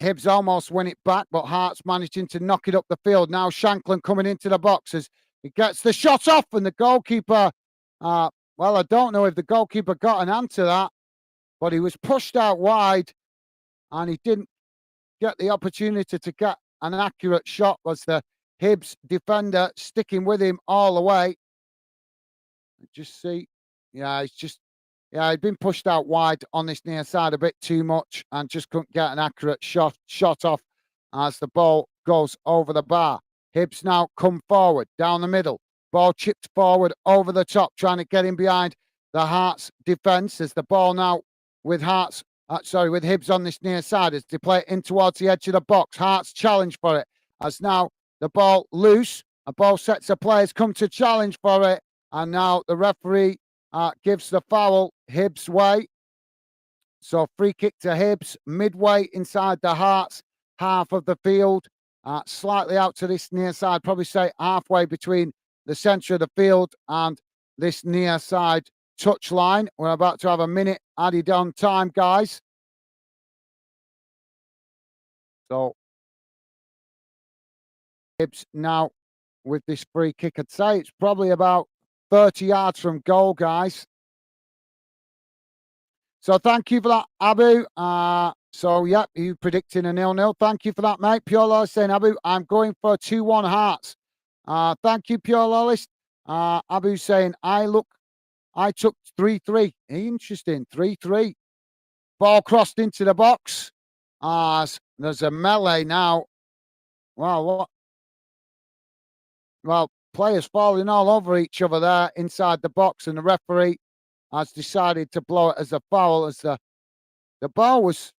Hibs almost win it back, but Hearts managing to knock it up the field. Now Shankland coming into the box as he gets the shot off, and the goalkeeper, well, I don't know if the goalkeeper got an hand to that, but he was pushed out wide, and he didn't get the opportunity to get an accurate shot. Was the Hibs defender sticking with him all the way? Just see, yeah, he'd been pushed out wide on this near side a bit too much and just couldn't get an accurate shot off as the ball goes over the bar. Hibs now come forward down the middle. Ball chipped forward over the top, trying to get in behind the Hearts defence as the ball now with with Hibs on this near side as they play it in towards the edge of the box. Hearts challenge for it as now the ball loose. A ball sets of players come to challenge for it, and now the referee gives the foul Hibs way. So free kick to Hibs midway inside the Hearts half of the field, slightly out to this near side, probably say halfway between the centre of the field and this near side touchline. We're about to have a minute added on time, guys. So Hibs now with this free kick. I'd say it's probably about 30 yards from goal, guys. So thank you for that, Abu. So, yeah, you predicting a 0-0. Thank you for that, mate. Pure Loyalist saying, Abu, I'm going for 2-1 Hearts. Thank you, Pure Loyalist. Abu saying, I took 3-3. Interesting, 3-3. Ball crossed into the box. There's a melee now. Well, what? Well, players falling all over each other there inside the box, and the referee has decided to blow it as a foul, as the ball was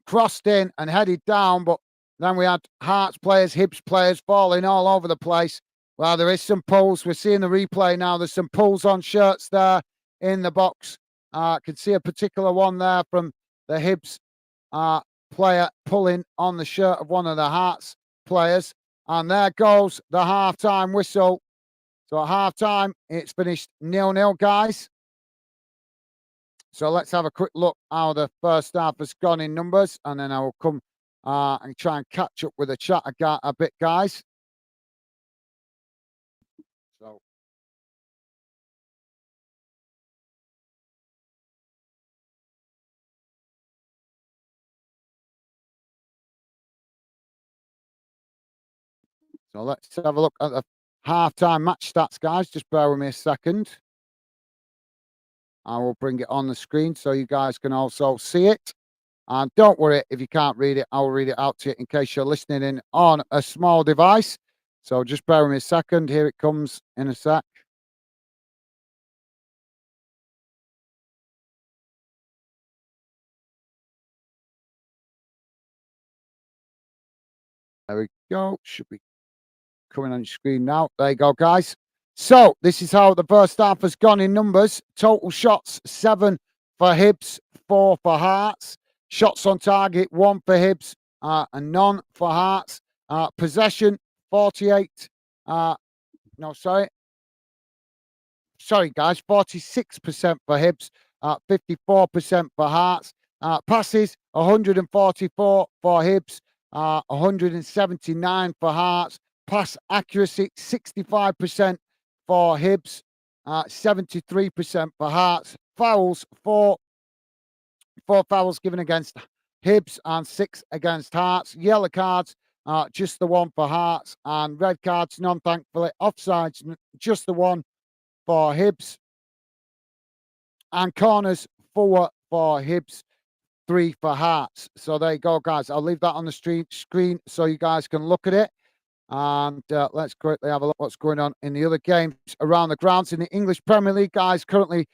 crossed in and headed down, but then we had Hearts players, Hibs players falling all over the place. Well, there is some pulls. We're seeing the replay now. There's some pulls on shirts there in the box. I can see a particular one there from the Hibs player pulling on the shirt of one of the Hearts players. And there goes the half-time whistle. So at half-time, it's finished 0-0, guys. So let's have a quick look how the first half has gone in numbers, and then I will come and try and catch up with the chat a bit, guys. So let's have a look at the half-time match stats, guys. Just bear with me a second. I will bring it on the screen so you guys can also see it. And don't worry if you can't read it, I'll read it out to you in case you're listening in on a small device. So just bear with me a second. Here it comes in a sec. There we go. Should be coming on your screen now. There you go, guys. So this is how the first half has gone in numbers. Total shots, 7 for Hibs, 4 for Hearts. Shots on target, 1 for Hibs and none for Hearts. Possession, 48. Sorry, guys, 46% for Hibs, 54% for Hearts. Passes, 144 for Hibs, 179 for Hearts. Pass accuracy, 65% for Hibs, 73% for Hearts. Fouls, 4 fouls given against Hibs and 6 against Hearts. Yellow cards, just the 1 for Hearts, and red cards, none, thankfully. Offsides, just the 1 for Hibs. And corners, 4 for Hibs, 3 for Hearts. So there you go, guys. I'll leave that on the screen so you guys can look at it. And let's quickly have a look what's going on in the other games around the grounds in the English Premier League, guys. Currently,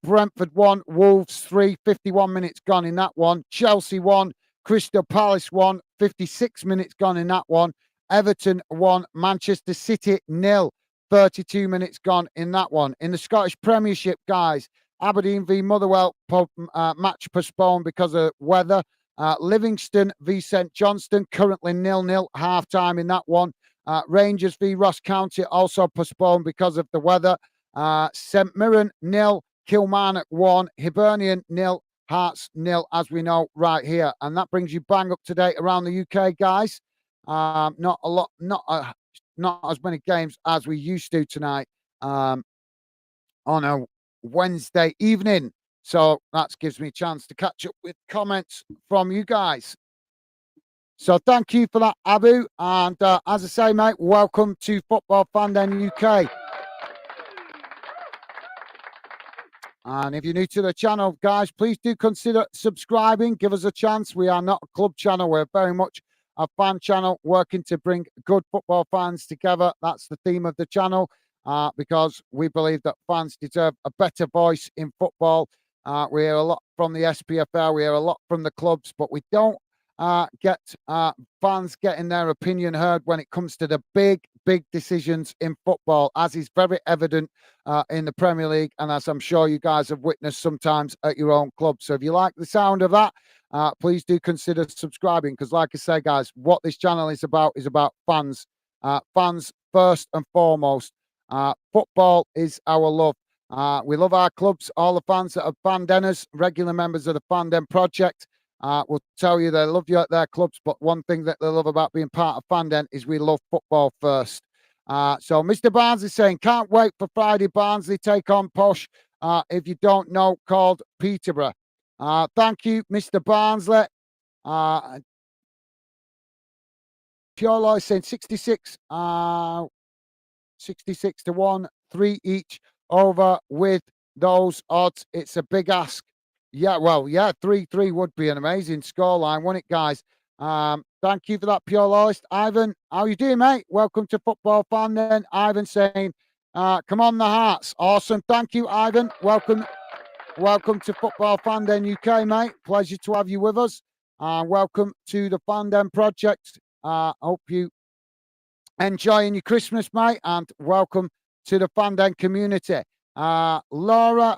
Brentford 1, Wolves 3, 51 minutes gone in that one. Chelsea 1, Crystal Palace 1, 56 minutes gone in that one. Everton 1, Manchester City 0, 32 minutes gone in that one. In the Scottish Premiership, guys, Aberdeen v Motherwell match postponed because of weather. Livingston v St Johnstone, currently 0-0, half-time in that one. Rangers v Ross County, also postponed because of the weather. St Mirren 0, Kilmarnock 1, Hibernian 0, Hearts 0, as we know right here. And that brings you bang up to date around the UK, guys. Not a lot, not as many games as we used to tonight on a Wednesday evening. So that gives me a chance to catch up with comments from you guys. So thank you for that, Abu. And as I say, mate, welcome to Football Fan Den UK. And if you're new to the channel, guys, please do consider subscribing. Give us a chance. We are not a club channel. We're very much a fan channel working to bring good football fans together. That's the theme of the channel because we believe that fans deserve a better voice in football. We hear a lot from the SPFL, we hear a lot from the clubs, but we don't get fans getting their opinion heard when it comes to the big decisions in football, as is very evident in the Premier League, and as I'm sure you guys have witnessed sometimes at your own club. So if you like the sound of that, please do consider subscribing, because like I say, guys, what this channel is about fans. Fans first and foremost. Football is our love. We love our clubs. All the fans that are Fan Denners, regular members of the Fan Den Project, will tell you they love you at their clubs, but one thing that they love about being part of Fan Den is we love football first. So Mr. Barnsley saying, can't wait for Friday. Barnsley take on Posh, if you don't know, called Peterborough. Thank you, Mr. Barnsley. Pure Loy saying 66 to 1, 3 each. Over with those odds. It's a big ask. Yeah, well, yeah, 3-3 would be an amazing scoreline, wouldn't it, guys? Thank you for that, Pure Loyalist. Ivan, how you doing, mate? Welcome to Football Fan Den. Ivan saying, come on, the Hearts. Awesome. Thank you, Ivan. Welcome welcome to Football Fandom UK, mate. Pleasure to have you with us. Welcome to the Fandom Project. Hope you enjoying your Christmas, mate, and welcome to the Fandom community. Laura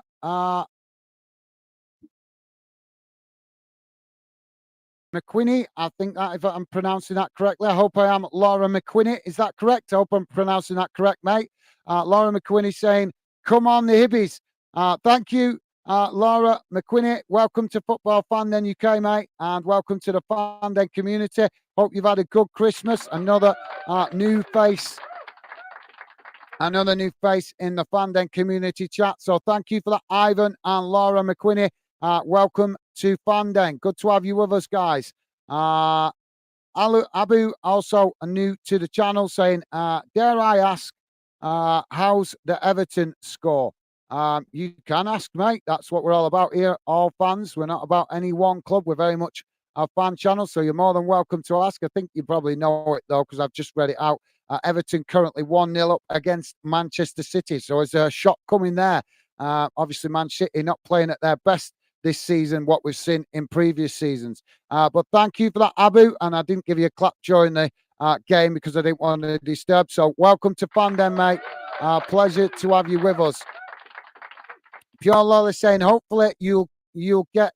McQuinney, I think that if I'm pronouncing that correctly, I hope I am. Laura McQuinney, is that correct? I hope I'm pronouncing that correct, mate. Laura McQuinney saying, "Come on, the Hibbies." Thank you, Laura McQuinney. Welcome to Football Fandom UK, mate, and welcome to the Fandom community. Hope you've had a good Christmas. Another new face in the Fandom community chat. So thank you for that, Ivan and Laura McQuinney. Welcome to Fandom. Good to have you with us, guys. Abu, also new to the channel, saying, dare I ask, how's the Everton score? You can ask, mate. That's what we're all about here, all fans. We're not about any one club. We're very much a fan channel, so you're more than welcome to ask. I think you probably know it, though, because I've just read it out. Everton currently 1-0 up against Manchester City. So is there a shot coming there? Obviously, Man City not playing at their best this season, what we've seen in previous seasons. But thank you for that, Abu. And I didn't give you a clap during the game because I didn't want to disturb. So welcome to Fandom, mate. Pleasure to have you with us. Pure Lola saying, hopefully you'll get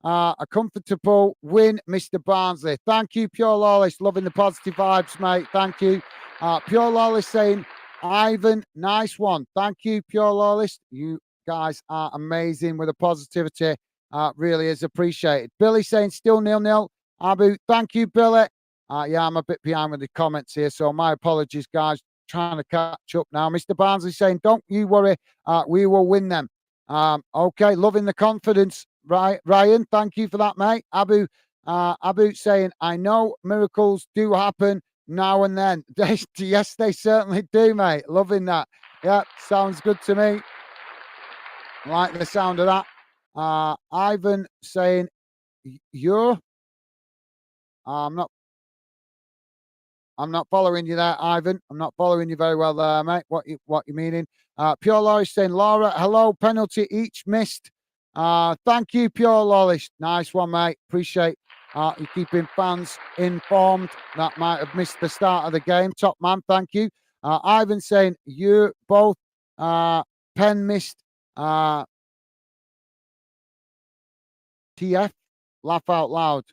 a comfortable win, Mr. Barnsley. Thank you, Pure Lawless. Loving the positive vibes, mate. Thank you. Pure Lawless saying, Ivan, nice one. Thank you, Pure Lawless. You guys are amazing with the positivity. Really is appreciated. Billy saying, still 0-0. Abu, thank you, Billy. Yeah, I'm a bit behind with the comments here, so my apologies, guys. Trying to catch up now. Mr. Barnsley saying, don't you worry. We will win them. Okay, loving the confidence. Right, Ryan, thank you for that, mate. Abu saying, I know miracles do happen now and then. Yes, they certainly do, mate. Loving that. Yeah, sounds good to me. Like the sound of that. Ivan saying, you're. I'm not following you there, Ivan. I'm not following you very well there, mate. What you meaning? Pure Loris saying, Laura, hello, penalty each missed. Thank you, Pure Loris. Nice one, mate. Appreciate you keeping fans informed that might have missed the start of the game. Top man, thank you. Ivan saying, you both pen missed TF. Laugh out loud.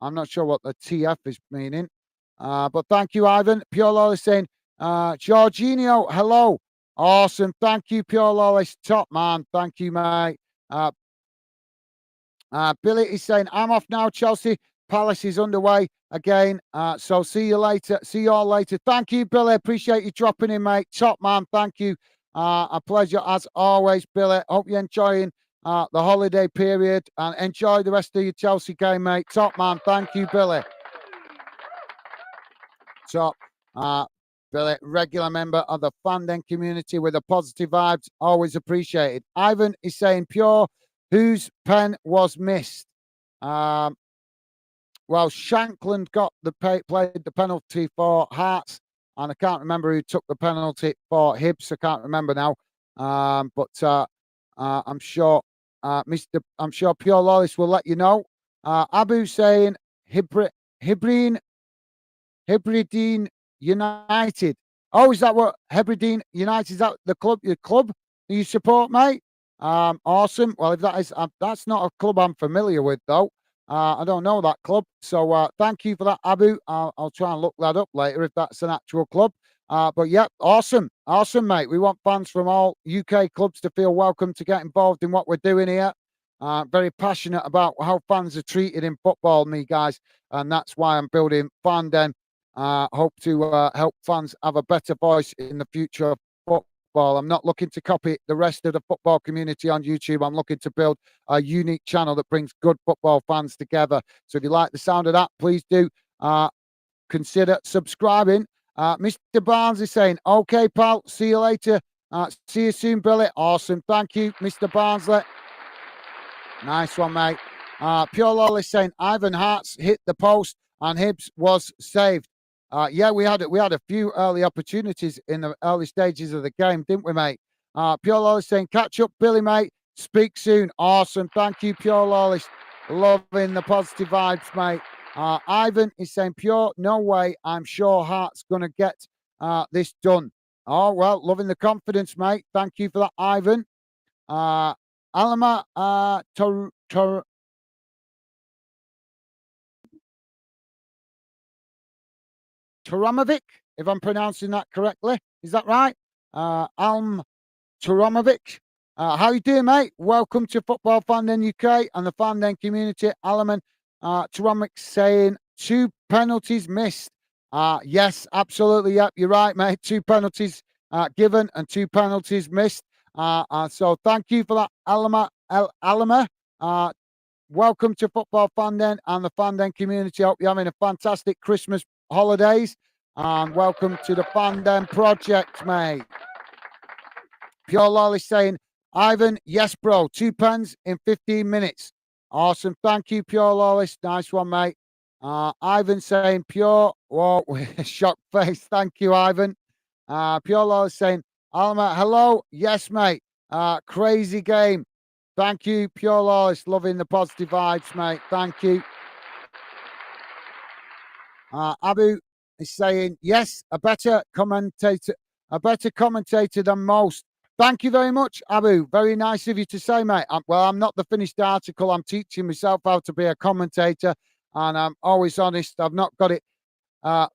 I'm not sure what the TF is meaning. But thank you, Ivan. Pure Lolis saying, Jorginho, hello. Awesome. Thank you, Pure Lolis. Top man. Thank you, mate. Billy is saying, I'm off now, Chelsea. Palace is underway again. So see you later. See you all later. Thank you, Billy. Appreciate you dropping in, mate. Top man. Thank you. A pleasure as always, Billy. Hope you're enjoying the holiday period and enjoy the rest of your Chelsea game, mate. Top man. Thank you, Billy. Top. Billy, regular member of the Fandom community with the positive vibes, always appreciated. Ivan is saying, Pure, whose pen was missed? Well, Shankland played the penalty for Hearts, and I can't remember who took the penalty for Hibs. I can't remember now, but I'm sure Pure Lawless will let you know. Abu saying Hibernian United. Oh, is that what Hebridean United? Is that the club? Your club you support, mate? Awesome. Well, if that is, that's not a club I'm familiar with, though. I don't know that club. So thank you for that, Abu. I'll try and look that up later if that's an actual club. But yeah, awesome, mate. We want fans from all UK clubs to feel welcome to get involved in what we're doing here. Very passionate about how fans are treated in football, me guys, and that's why I'm building Fandom. Hope to help fans have a better voice in the future of football. I'm not looking to copy the rest of the football community on YouTube. I'm looking to build a unique channel that brings good football fans together. So if you like the sound of that, please do consider subscribing. Mr. Barnes is saying, okay, pal, see you later. See you soon, Billy. Awesome. Thank you, Mr. Barnsley. Nice one, mate. Pure Lawless saying, Ivan Hart's hit the post and Hibs was saved. Yeah, we had a few early opportunities in the early stages of the game, didn't we, mate? Pure Lawless saying, catch up, Billy, mate. Speak soon. Awesome. Thank you, Pure Lawless. Loving the positive vibes, mate. Ivan is saying, Pure, no way. I'm sure Heart's going to get this done. Oh, well, loving the confidence, mate. Thank you for that, Ivan. Alama Turamovic, if I'm pronouncing that correctly. Is that right? Alm Turamovic. How you doing, mate? Welcome to Football Fandom UK and the Fandom community. Alaman Turamovic saying 2 penalties missed. Yes, absolutely. Yep, you're right, mate. 2 penalties given and 2 penalties missed. So thank you for that, Alama. Welcome to Football Fandom and the Fandom community. Hope you're having a fantastic Christmas holidays. And welcome to the Fandom project, mate. Pure Lolly saying, Ivan, yes, bro. 2 pens in 15 minutes. Awesome. Thank you, Pure Lawless. Nice one, mate. Ivan saying, Pure, whoa, shock face. Thank you, Ivan. Pure Lawless saying, Alma, hello. Yes, mate. Crazy game. Thank you, Pure Lawless. Loving the positive vibes, mate. Thank you. Abu is saying, yes, a better commentator than most. Thank you very much, Abu. Very nice of you to say, mate. I'm not the finished article. I'm teaching myself how to be a commentator, and I'm always honest. I've not got it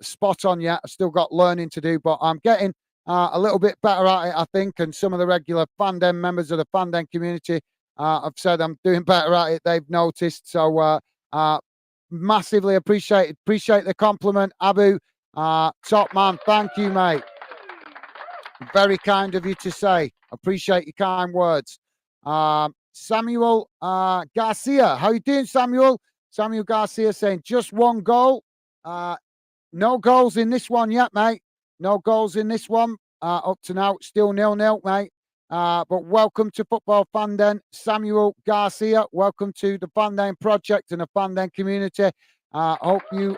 spot on yet. I've still got learning to do, but I'm getting a little bit better at it, I think. And some of the regular Fandom members of the Fandom community have said I'm doing better at it. They've noticed. So massively appreciate the compliment, Abu. Top man. Thank you, mate. Very kind of you to say. Appreciate your kind words. Samuel Garcia. How you doing, Samuel? Samuel Garcia saying just 1 goal. No goals in this one yet, mate. No goals in this one. Up to now, still 0-0, mate. But welcome to Football Fandom, Samuel Garcia. Welcome to the Fandom project and the Fandom community. Hope you're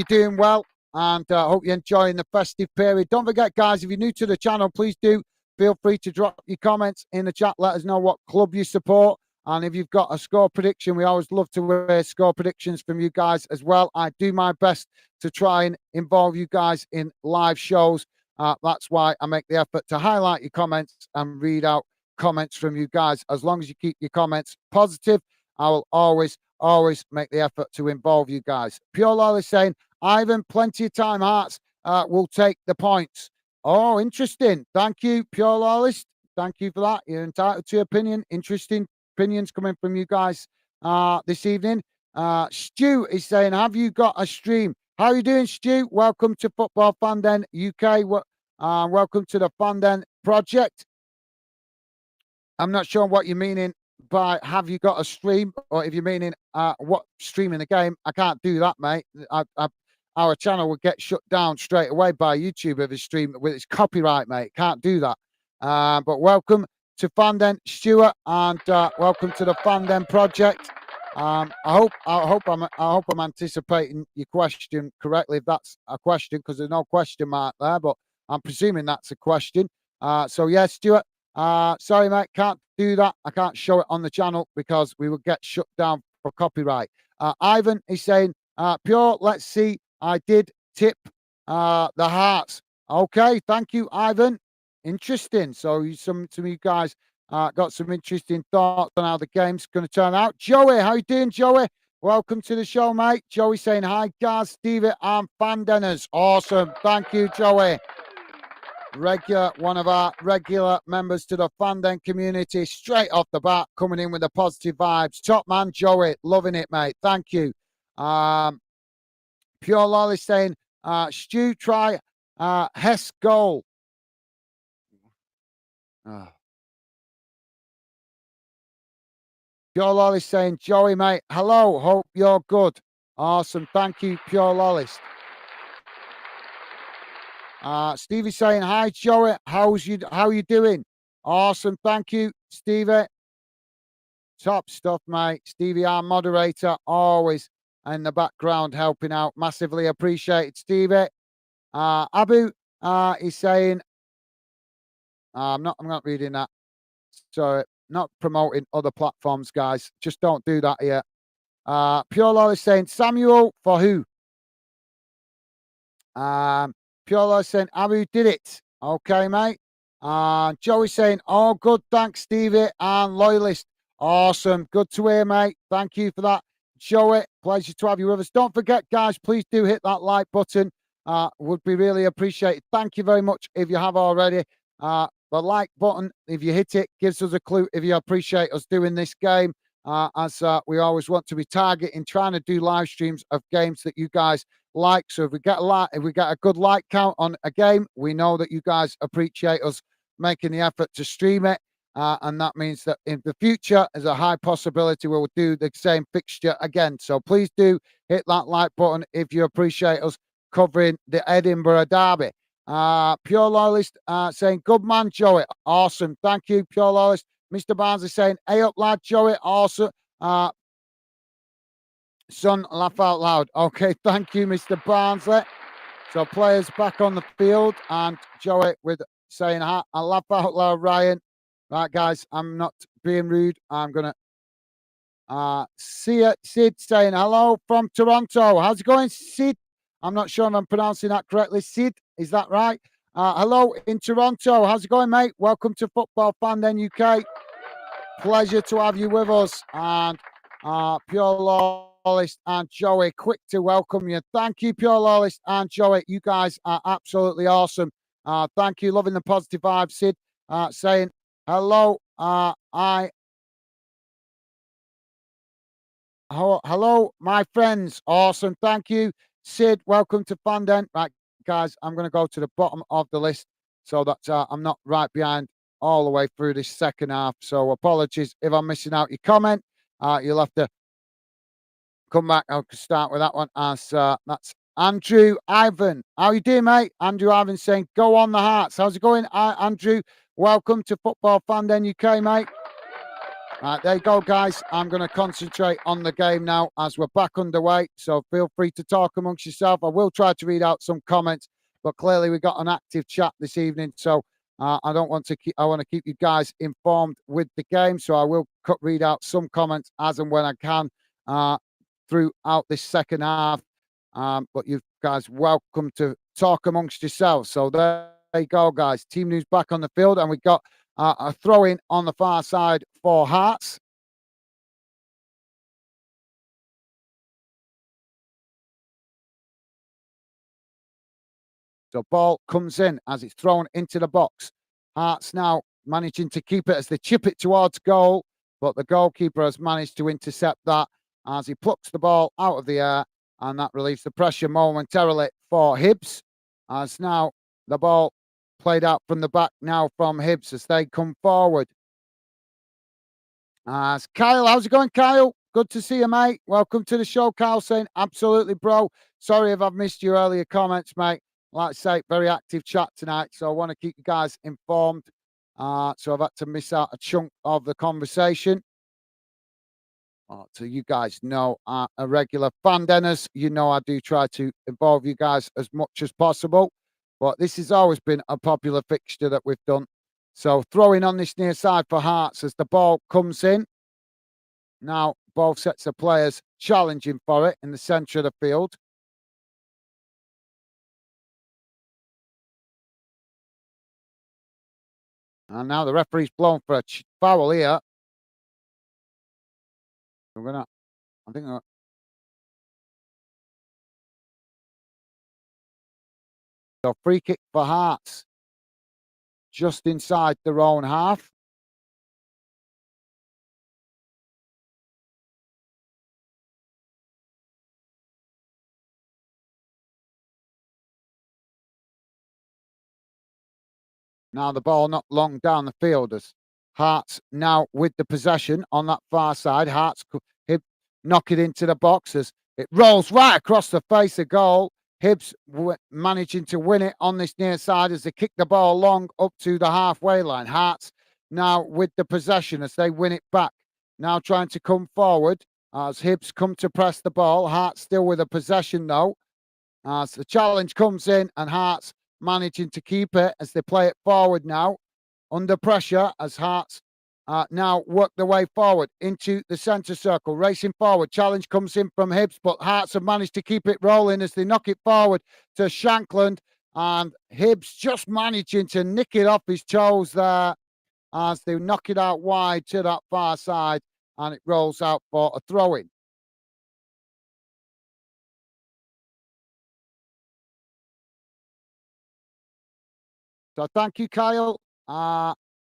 doing well. And hope you're enjoying the festive period. Don't forget, guys, if you're new to the channel, please do feel free to drop your comments in the chat. Let us know what club you support. And if you've got a score prediction, we always love to hear score predictions from you guys as well. I do my best to try and involve you guys in live shows. That's why I make the effort to highlight your comments and read out comments from you guys. As long as you keep your comments positive, I will always make the effort to involve you guys. Pure Lolly saying, Ivan, plenty of time, Hearts will take the points. Oh, interesting. Thank you, Pure Lawless. Thank you for that. You're entitled to your opinion. Interesting opinions coming from you guys this evening. Stu is saying, have you got a stream? How are you doing, Stu? Welcome to Football Fandom UK. Welcome to the Fandom project. I'm not sure what you're meaning by have you got a stream, or if you're meaning what streaming the game. I can't do that, mate. Our channel would get shut down straight away by YouTube if it's streamed with its copyright, mate. Can't do that. But welcome to Fandom, Stuart, and welcome to the Fandom project. I hope I'm anticipating your question correctly, if that's a question, because there's no question mark there, but I'm presuming that's a question. So yeah, Stuart. Sorry, mate, can't do that. I can't show it on the channel because we will get shut down for copyright. Ivan is saying, Pure, let's see. I did tip the Hearts. Okay, thank you, Ivan. Interesting. So some of you guys got some interesting thoughts on how the game's going to turn out. Joey, how you doing, Joey? Welcome to the show, mate. Joey saying, hi, guys, Stevie, and Fandenners. Awesome. Thank you, Joey. One of our regular members to the Fandom community, straight off the bat, coming in with the positive vibes. Top man, Joey, loving it, mate. Thank you. Pure Lolly saying, Stu, try Hess goal. Pure Lolly saying, Joey, mate, hello, hope you're good. Awesome, thank you, Pure Lolly. Stevie saying, hi, Joey, how you doing? Awesome, thank you, Stevie. Top stuff, mate. Stevie, our moderator, always in the background helping out. Massively appreciated, Stevie. Abu is saying, I'm not reading that. So not promoting other platforms, guys. Just don't do that here. Pure Law is saying Samuel for who? Pure Law is saying Abu did it. Okay, mate. Joey saying, oh, good. Thanks, Stevie and Loyalist. Awesome. Good to hear, mate. Thank you for that. Joey, pleasure to have you with us. Don't forget, guys, please do hit that like button. Would be really appreciated. Thank you very much if you have already. The like button, if you hit it, gives us a clue if you appreciate us doing this game. As we always want to be targeting, trying to do live streams of games that you guys like. So if we get a good like count on a game, we know that you guys appreciate us making the effort to stream it. And that means that in the future, there's a high possibility we'll do the same fixture again. So please do hit that like button if you appreciate us covering the Edinburgh Derby. Pure Loyalist saying, good man, Joey. Awesome. Thank you, Pure Loyalist. Mr. Barnes is saying, hey up, lad, Joey. Awesome. Son, laugh out loud. Okay, thank you, Mr. Barnsley. So players back on the field, and Joey with saying, I laugh out loud, Ryan. Right, guys, I'm not being rude. I'm going to see it. Sid saying, hello from Toronto. How's it going, Sid? I'm not sure if I'm pronouncing that correctly. Sid, is that right? Hello in Toronto. How's it going, mate? Welcome to Football Fan Den UK. Pleasure to have you with us. And Pure Lawless and Joey, quick to welcome you. Thank you, Pure Lawless and Joey. You guys are absolutely awesome. Thank you. Loving the positive vibes. Sid saying, hello. Hello, my friends. Awesome. Thank you, Sid. Welcome to Fanden. Right, guys, I'm going to go to the bottom of the list so that I'm not right behind all the way through this second half. So apologies if I'm missing out your comment. You'll have to come back. I'll start with that one. As that's Andrew Ivan. How you doing, mate? Andrew Ivan saying, go on the Hearts. How's it going, Andrew? Welcome to Football Fan Den UK, mate. Right, there you go, guys. I'm going to concentrate on the game now as we're back underway. So feel free to talk amongst yourself. I will try to read out some comments, but clearly we got an active chat this evening. So I don't want to keep. I want to keep you guys informed with the game. So I will read out some comments as and when I can throughout this second half. But you guys welcome to talk amongst yourselves. So there you go, guys. Team news back on the field, and we got a throw-in on the far side for Hearts. So ball comes in as it's thrown into the box. Hearts now managing to keep it as they chip it towards goal, but the goalkeeper has managed to intercept that as he plucks the ball out of the air, and that relieves the pressure momentarily for Hibs. As now the ball played out from the back now from Hibs as they come forward. As Kyle, how's it going, Kyle? Good to see you, mate. Welcome to the show, Kyle saying, absolutely, bro. Sorry if I've missed your earlier comments, mate. Like I say, very active chat tonight, so I want to keep you guys informed. So I've had to miss out a chunk of the conversation. So you guys know, a regular fan denners, you know I do try to involve you guys as much as possible. But this has always been a popular fixture that we've done. So throwing on this near side for Hearts as the ball comes in. Now both sets of players challenging for it in the centre of the field. And now the referee's blown for a foul here. I think so. Free kick for Hearts. Just inside their own half. Now the ball not long down the field as Hearts now with the possession on that far side. Hearts knock it into the box as it rolls right across the face of goal. Hibs managing to win it on this near side as they kick the ball long up to the halfway line. Hearts now with the possession as they win it back. Now trying to come forward as Hibs come to press the ball. Hearts still with a possession though. As the challenge comes in and Hearts managing to keep it as they play it forward now. under pressure as Hearts now work their way forward into the centre circle, racing forward. Challenge comes in from Hibs, but Hearts have managed to keep it rolling as they knock it forward to Shankland. And Hibs just managing to nick it off his toes there as they knock it out wide to that far side, and it rolls out for a throw-in. So thank you, Kyle.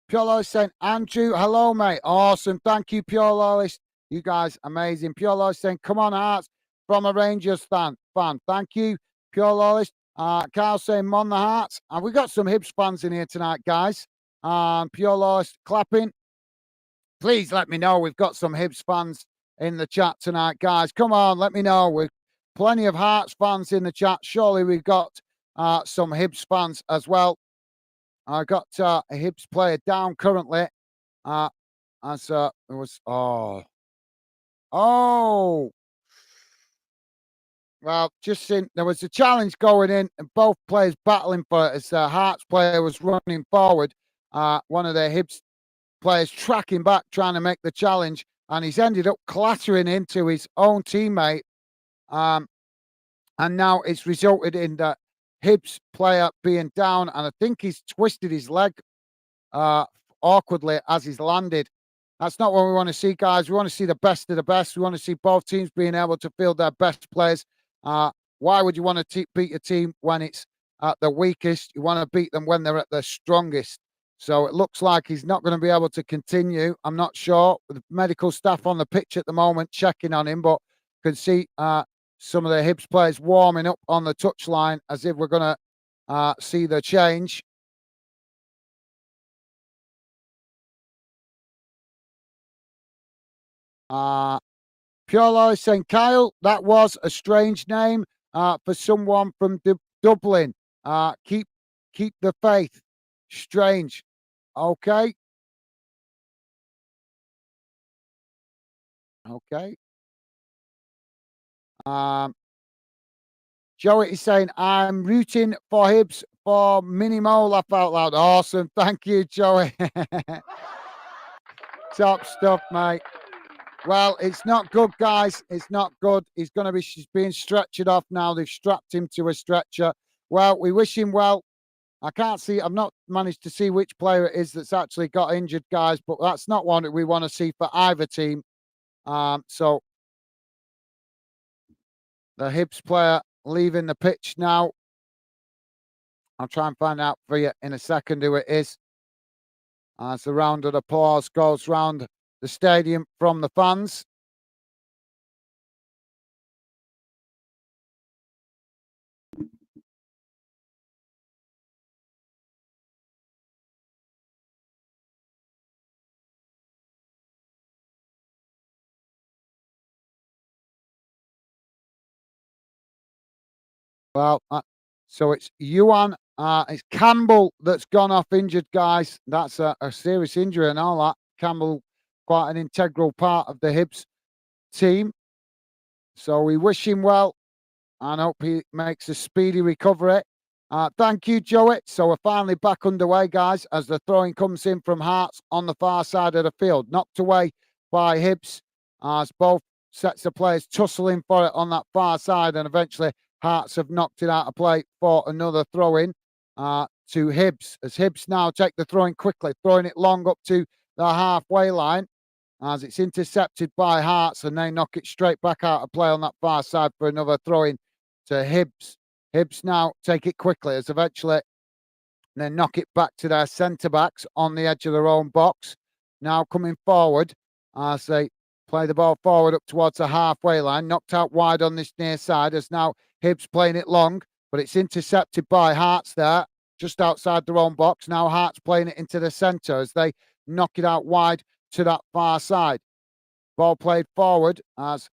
Pure Loyalist saying, Andrew, hello, mate. Awesome. Thank you, Pure Loyalist. You guys, amazing. Pure Loyalist saying, come on, Hearts, from a Rangers fan. Thank you, Pure Loyalist. Kyle saying, mon the Hearts. And we got some Hibs fans in here tonight, guys. Pure Loyalist clapping. Please let me know. We've got some Hibs fans in the chat tonight, guys. Come on, let me know. We've plenty of Hearts fans in the chat. Surely we've got some Hibs fans as well. I got a Hibs player down currently. As it was well, just seen there was a challenge going in, and both players battling for it as the Hearts player was running forward. One of their Hibs players tracking back, trying to make the challenge, and he's ended up clattering into his own teammate. And now it's resulted in the Hibs player being down, and I think he's twisted his leg awkwardly as he's landed. That's not what we want to see, guys. We want to see the best of the best. We want to see both teams being able to field their best players. Why would you want to beat a team when it's at the weakest? You want to beat them when they're at their strongest. So it looks like he's not going to be able to continue. I'm not sure. The medical staff on the pitch at the moment checking on him, but can see some of the Hibs players warming up on the touchline as if we're going to see the change. Pure Loyalist saying, Kyle, that was a strange name for someone from Dublin. Keep the faith. Strange. Okay. Okay. Joey is saying, I'm rooting for Hibs for Minimo. Laugh out loud. Awesome. Thank you, Joey. Top stuff, mate. Well, it's not good, guys. It's not good. He's going to be being stretchered off now. They've strapped him to a stretcher. Well, we wish him well. I can't see. I've not managed to see which player it is that's actually got injured, guys, but that's not one that we want to see for either team. So the Hibs player leaving the pitch now. I'll try and find out for you in a second who it is. As the round of applause goes round the stadium from the fans. Well, so it's Yuan, it's Campbell that's gone off injured, guys. That's a serious injury and all that. Campbell, quite an integral part of the Hibs team. So we wish him well and hope he makes a speedy recovery. Thank you, Joey. So we're finally back underway, guys, as the throwing comes in from Hearts on the far side of the field. Knocked away by Hibs as both sets of players tussling for it on that far side, and eventually Hearts have knocked it out of play for another throw-in to Hibs. As Hibs now take the throw-in quickly, throwing it long up to the halfway line as it's intercepted by Hearts, and they knock it straight back out of play on that far side for another throw-in to Hibs. Hibs now take it quickly as eventually they knock it back to their centre-backs on the edge of their own box. Now coming forward as they play the ball forward up towards the halfway line. Knocked out wide on this near side as now Hibs playing it long, but it's intercepted by Hearts there, just outside their own box. Now Hearts playing it into the centre as they knock it out wide to that far side. Ball played forward as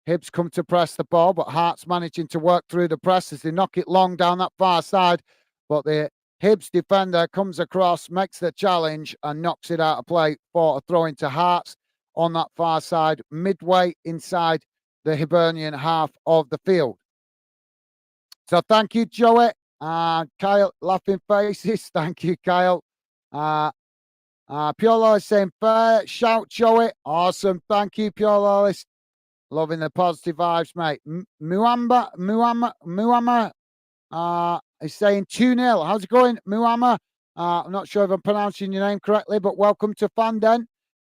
Hibs come to press the ball, but Hearts managing to work through the press as they knock it long down that far side. But the Hibs defender comes across, makes the challenge and knocks it out of play for a throw into Hearts on that far side, midway inside the Hibernian half of the field. So thank you, Joey. Kyle, laughing faces. Thank you, Kyle. Pure Lolis saying fair. Shout, Joey. Awesome. Thank you, Pure Lolis. Loving the positive vibes, mate. Muamma is saying 2-0. How's it going, Muamma? I'm not sure if I'm pronouncing your name correctly, but welcome to Fanden.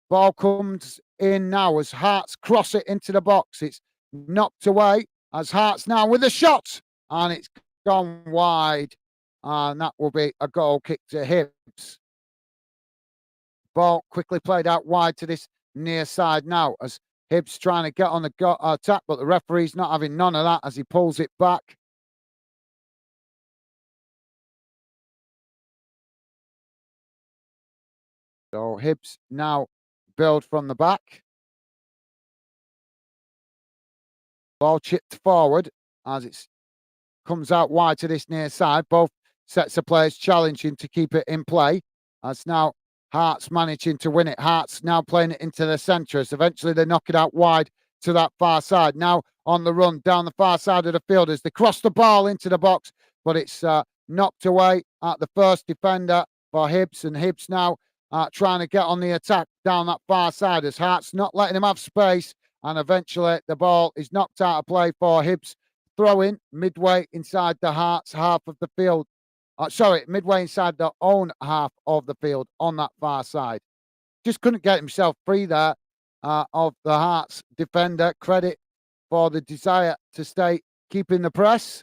Ball comes in now as Hearts cross it into the box. It's knocked away as Hearts now with a shot, and it's gone wide. And that will be a goal kick to Hibs. Ball quickly played out wide to this near side now as Hibs trying to get on the attack, but the referee's not having none of that as he pulls it back. So Hibs now build from the back. Ball chipped forward as it comes out wide to this near side. Both sets of players challenging to keep it in play. As now Hearts managing to win it. Hearts now playing it into the centre as eventually they knock it out wide to that far side. Now on the run down the far side of the field as they cross the ball into the box, but it's knocked away at the first defender for Hibs, and Hibs now trying to get on the attack down that far side as Hearts not letting them have space, and eventually the ball is knocked out of play for Hibs. Throw-in midway inside the Hearts half of the field. Midway inside their own half of the field on that far side. Just couldn't get himself free there of the Hearts defender. Credit for the desire to stay keeping the press.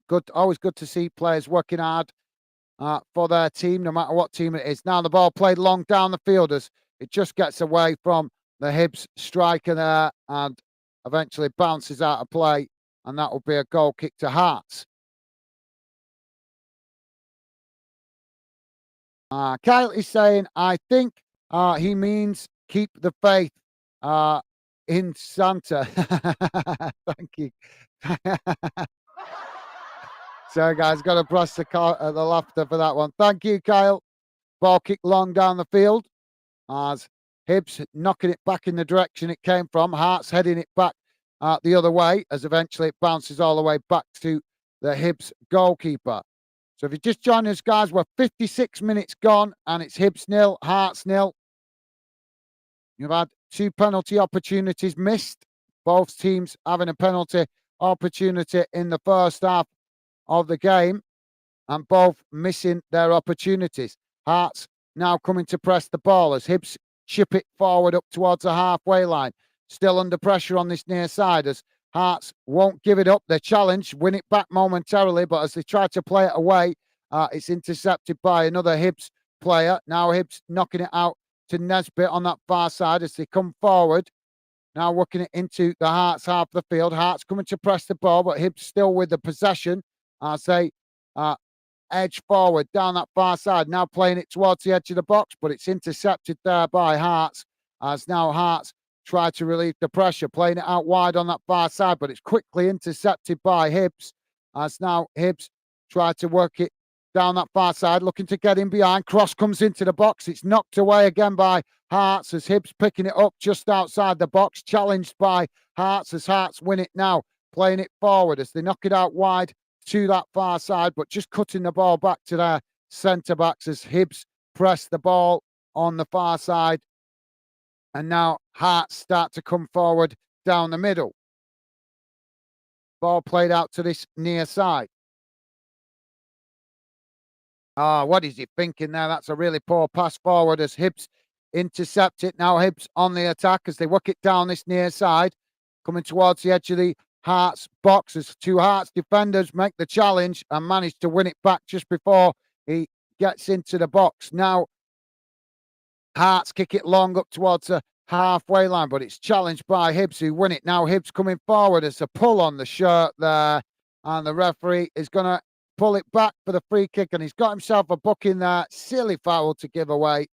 Good, always good to see players working hard for their team, no matter what team it is. Now the ball played long down the field as it just gets away from the Hibs striker there and eventually bounces out of play, and that will be a goal kick to Hearts. Kyle is saying, I think he means keep the faith in Santa. Thank you. Sorry, guys, got to brush the laughter for that one. Thank you, Kyle. Ball kicked long down the field as Hibs knocking it back in the direction it came from. Hearts heading it back the other way as eventually it bounces all the way back to the Hibs goalkeeper. So if you just joined us, guys, we're 56 minutes gone and it's Hibs 0, Hearts 0. You've had 2 penalty opportunities missed. Both teams having a penalty opportunity in the first half of the game and both missing their opportunities. Hearts now coming to press the ball as Hibs chip it forward up towards the halfway line. Still under pressure on this near side as Hearts won't give it up. They challenge, win it back momentarily, but as they try to play it away, it's intercepted by another Hibs player. Now Hibs knocking it out to Nesbitt on that far side as they come forward. Now working it into the Hearts half of the field. Hearts coming to press the ball, but Hibs still with the possession as they edge forward down that far side. Now playing it towards the edge of the box, but it's intercepted there by Hearts as now Hearts try to relieve the pressure, playing it out wide on that far side, but it's quickly intercepted by Hibs as now Hibs try to work it down that far side, looking to get in behind. Cross comes into the box. It's knocked away again by Hearts as Hibs picking it up just outside the box, challenged by Hearts as Hearts win it now, playing it forward as they knock it out wide to that far side, but just cutting the ball back to their centre-backs as Hibs press the ball on the far side. And now Hearts start to come forward down the middle. Ball played out to this near side. What is he thinking there? That's a really poor pass forward as Hibs intercept it. Now Hibs on the attack as they work it down this near side, coming towards the edge of the Hearts box as 2 Hearts defenders make the challenge and manage to win it back just before he gets into the box. Now Hearts kick it long up towards the halfway line, but it's challenged by Hibs who win it. Now Hibs coming forward as a pull on the shirt there, and the referee is going to pull it back for the free kick, and he's got himself a booking there. Silly foul to give away.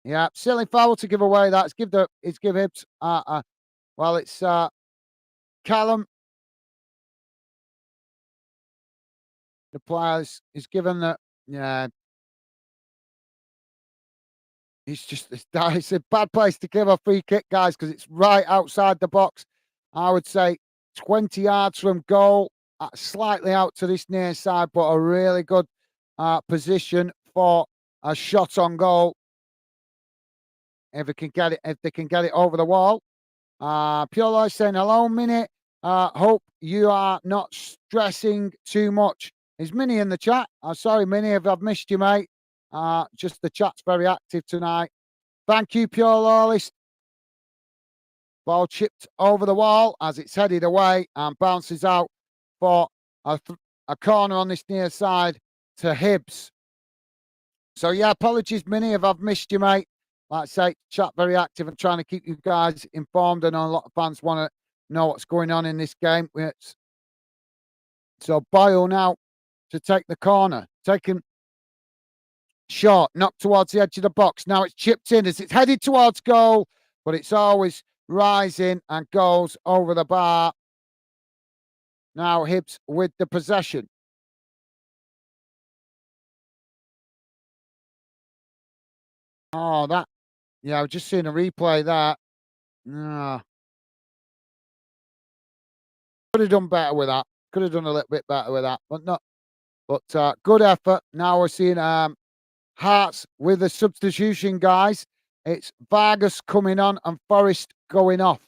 Yeah, silly foul to give away. That's give Hibs. Well, it's Callum. The player is given the it's a bad place to give a free kick, guys, because it's right outside the box. I would say 20 yards from goal. slightly out to this near side, but a really good position for a shot on goal. If they can get it over the wall. Pure saying hello, Minnie. Hope you are not stressing too much. Is Minnie in the chat? Sorry, Minnie, if I've missed you, mate. Just the chat's very active tonight. Thank you, Pure Lawless. Ball chipped over the wall as it's headed away and bounces out for a corner on this near side to Hibs. So, yeah, apologies, Minnie, if I've missed you, mate. Like I say, chat very active and trying to keep you guys informed. I know a lot of fans want to know what's going on in this game. So, Boyle now to take the corner. Taken short, knocked towards the edge of the box. Now it's chipped in as it's headed towards goal, but it's always rising and goes over the bar. Now Hibs with the possession. Oh, that. Yeah, I've just seen a replay that. Could have done better with that. Could have done a little bit better with that, but not. But good effort. Now we're seeing Hearts with the substitution, guys. It's Vargas coming on and Forrest going off.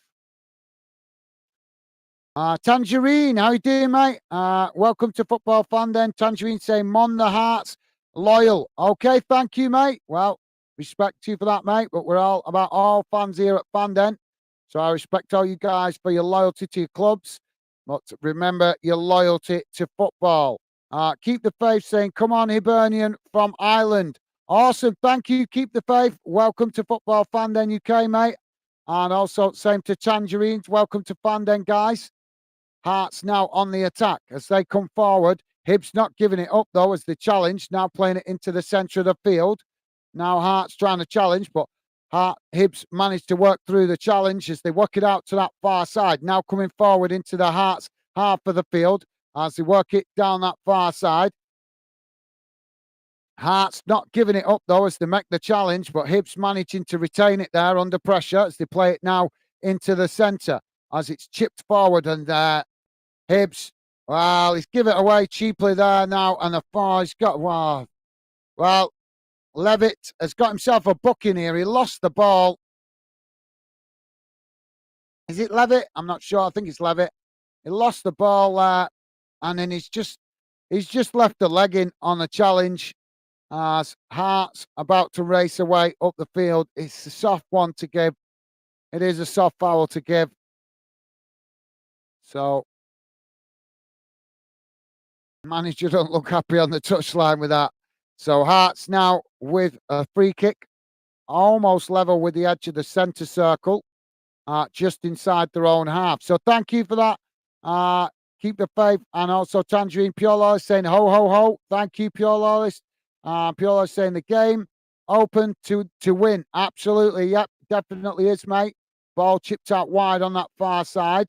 Tangerine, how you doing, mate? Welcome to Football Fan then. Tangerine saying, Mon the Hearts, loyal. Okay, thank you, mate. Well, respect you for that, mate. But we're all about all fans here at Fanden. So I respect all you guys for your loyalty to your clubs. But remember your loyalty to football. Keep the faith saying, come on, Hibernian from Ireland. Awesome. Thank you. Keep the faith. Welcome to Football Fanden UK, mate. And also same to Tangerines. Welcome to Fanden, guys. Hearts now on the attack as they come forward. Hibs not giving it up, though, as the challenge. Now playing it into the centre of the field. Now Hearts trying to challenge, but Hibs managed to work through the challenge as they work it out to that far side. Now coming forward into the Hearts half of the field as they work it down that far side. Hearts not giving it up, though, as they make the challenge, but Hibs managing to retain it there under pressure as they play it now into the centre as it's chipped forward. And Hibs, well, he's given it away cheaply there now. And the far, he's got, wow. Well, Levitt has got himself a booking here. He lost the ball. Is it Levitt? I'm not sure. I think it's Levitt. He lost the ball there. And then he's just left the leg in on the challenge. As Hearts about to race away up the field. It's a soft one to give. It is a soft foul to give. So, manager don't look happy on the touchline with that. So, Hearts now with a free kick, almost level with the edge of the centre circle, just inside their own half. So, thank you for that. Keep the faith. And also, Tangerine Pure Lawless saying, ho, ho, ho. Thank you, Pure Lawless. Pure saying the game open to win. Absolutely. Yep, definitely is, mate. Ball chipped out wide on that far side.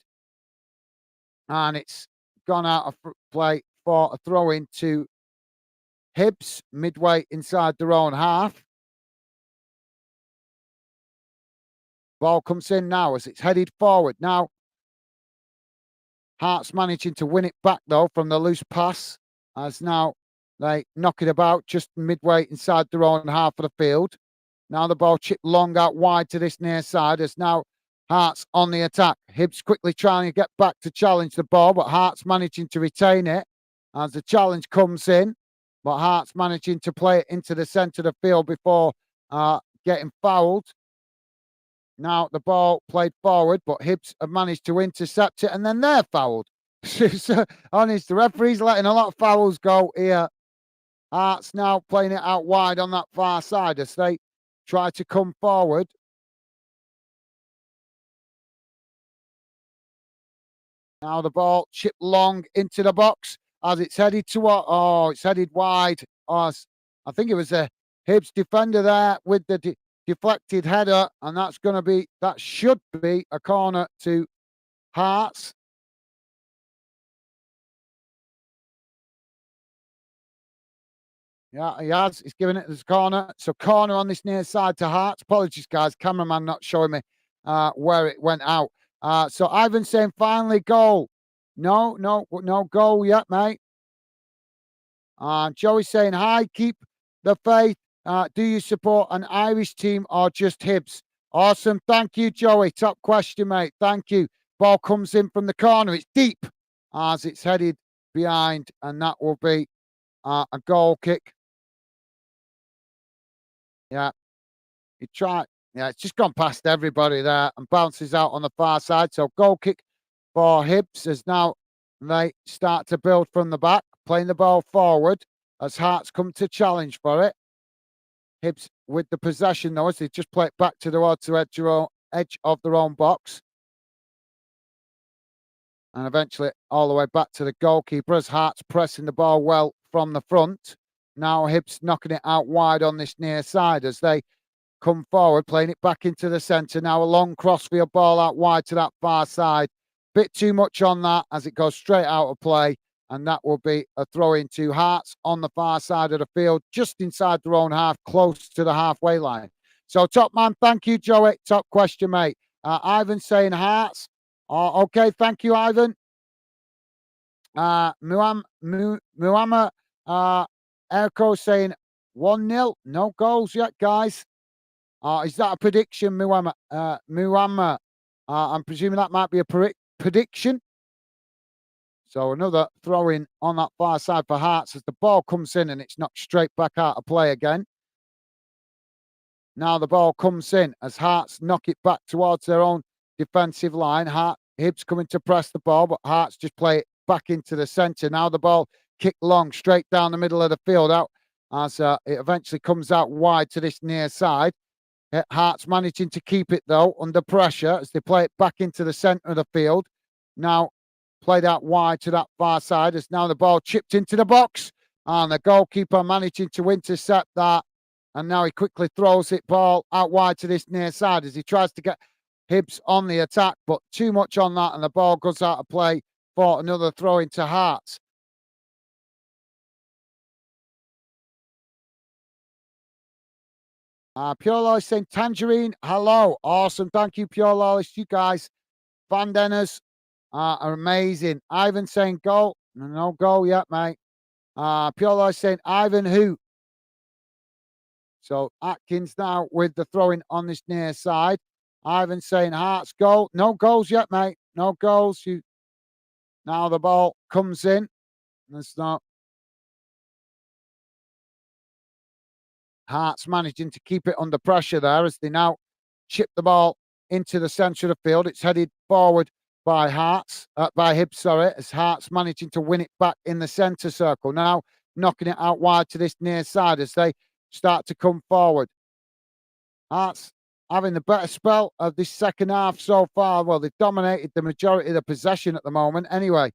And it's gone out of play for a throw in to Hibs midway inside their own half. Ball comes in now as it's headed forward. Now, Hearts managing to win it back, though, from the loose pass. As now they knock it about just midway inside their own half of the field. Now the ball chipped long out wide to this near side as now Hearts on the attack. Hibs quickly trying to get back to challenge the ball, but Hearts managing to retain it as the challenge comes in. But Hearts managing to play it into the centre of the field before getting fouled. Now the ball played forward, but Hibs have managed to intercept it, and then they're fouled. Honest, the referee's letting a lot of fouls go here. Hearts now playing it out wide on that far side as they try to come forward. Now the ball chipped long into the box as it's headed to it's headed wide. I think it was a Hibs defender there with the deflected header, and that should be a corner to Hearts. Yeah, he has. He's giving it this corner. So corner on this near side to Hearts. Apologies, guys. Cameraman not showing me where it went out. So Ivan saying finally goal. No goal yet, mate. Joey saying, hi, keep the faith. Do you support an Irish team or just Hibs? Awesome. Thank you, Joey. Top question, mate. Thank you. Ball comes in from the corner. It's deep as it's headed behind, and that will be a goal kick. Yeah, he tried. Yeah, it's just gone past everybody there and bounces out on the far side. So goal kick for Hibs as now they start to build from the back, playing the ball forward as Hearts come to challenge for it. Hibs with the possession though, as they just play it back to the edge of their own box. And eventually all the way back to the goalkeeper as Hearts pressing the ball well from the front. Now Hibs knocking it out wide on this near side as they come forward, playing it back into the centre. Now a long crossfield ball out wide to that far side. Bit too much on that as it goes straight out of play. And that will be a throw into Hearts on the far side of the field, just inside their own half, close to the halfway line. So, top man, thank you, Joey. Top question, mate. Ivan saying Hearts. Okay, thank you, Ivan. Muamma Erko saying 1-0. No goals yet, guys. Is that a prediction, Muamma? Muamma, I'm presuming that might be a prediction. So another throw in on that far side for Hearts as the ball comes in and it's knocked straight back out of play again. Now the ball comes in as Hearts knock it back towards their own defensive line. Hibs coming to press the ball, but Hearts just play it back into the centre. Now the ball kicked long straight down the middle of the field out as it eventually comes out wide to this near side. Hearts managing to keep it though under pressure as they play it back into the centre of the field. Now played out wide to that far side as now the ball chipped into the box and the goalkeeper managing to intercept that. And now he quickly throws it ball out wide to this near side as he tries to get Hibs on the attack, but too much on that and the ball goes out of play for another throw into Hearts. Pure Loyalist saying Tangerine, hello. Awesome. Thank you, Pure Loyalist. You guys, Van Denners, are amazing. Ivan saying goal. No goal yet, mate. Pure Loyalist saying Ivan who? So Atkins now with the throwing on this near side. Ivan saying Hearts goal. No goals yet, mate. No goals. Now the ball comes in. There's not Hearts managing to keep it under pressure there as they now chip the ball into the centre of the field. It's headed forward by Hibs, sorry, as Hearts managing to win it back in the centre circle. Now knocking it out wide to this near side as they start to come forward. Hearts having the better spell of this second half so far. Well, they've dominated the majority of the possession at the moment. Anyway,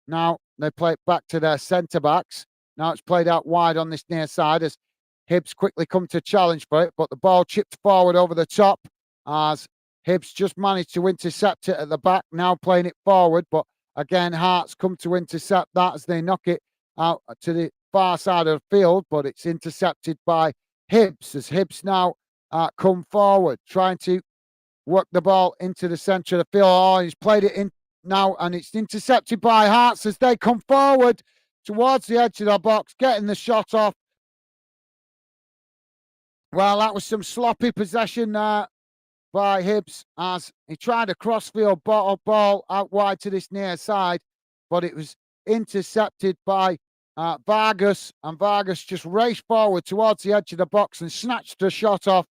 now they play it back to their centre backs. Now it's played out wide on this near side as Hibs quickly come to challenge for it, but the ball chipped forward over the top as Hibs just managed to intercept it at the back. Now playing it forward, but again, Hearts come to intercept that as they knock it out to the far side of the field, but it's intercepted by Hibs as Hibs now come forward, trying to work the ball into the centre of the field. Oh, he's played it in now, and it's intercepted by Hearts as they come forward towards the edge of the box, getting the shot off. Well, that was some sloppy possession by Hibs as he tried a crossfield ball out wide to this near side, but it was intercepted by Vargas, and Vargas just raced forward towards the edge of the box and snatched the shot off,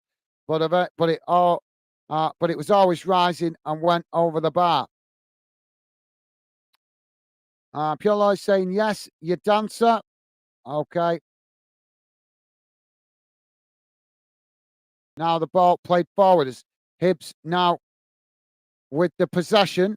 but it was always rising and went over the bar. Pure Lloyd saying yes, you dancer. Okay. Now the ball played forward as Hibs now with the possession,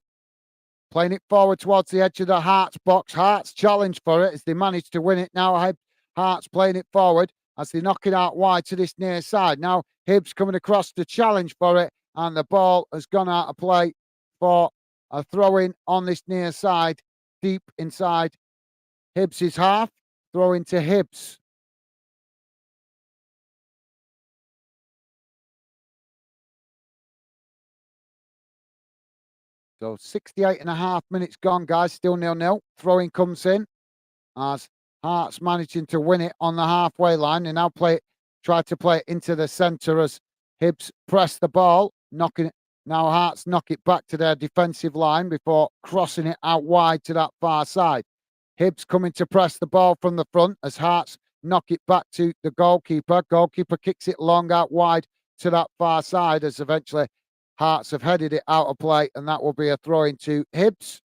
playing it forward towards the edge of the Hearts box. Hearts challenge for it as they manage to win it. Now Hearts playing it forward as they knock it out wide to this near side. Now Hibs coming across to challenge for it, and the ball has gone out of play for a throw-in on this near side, deep inside Hibs' half. Throw into Hibs. So 68.5 minutes gone, guys. Still 0-0. Throwing comes in as Hearts managing to win it on the halfway line. They now try to play it into the centre as Hibs press the ball, knocking it. Now Hearts knock it back to their defensive line before crossing it out wide to that far side. Hibs coming to press the ball from the front as Hearts knock it back to the goalkeeper. Goalkeeper kicks it long out wide to that far side as eventually Hearts have headed it out of play, and that will be a throw into Hibs.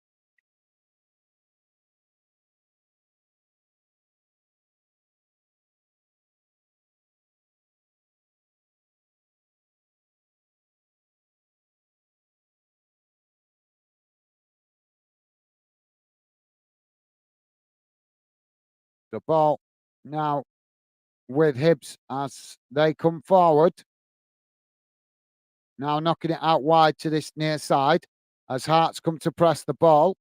The ball now with Hibs as they come forward. Now knocking it out wide to this near side as Hearts come to press the ball.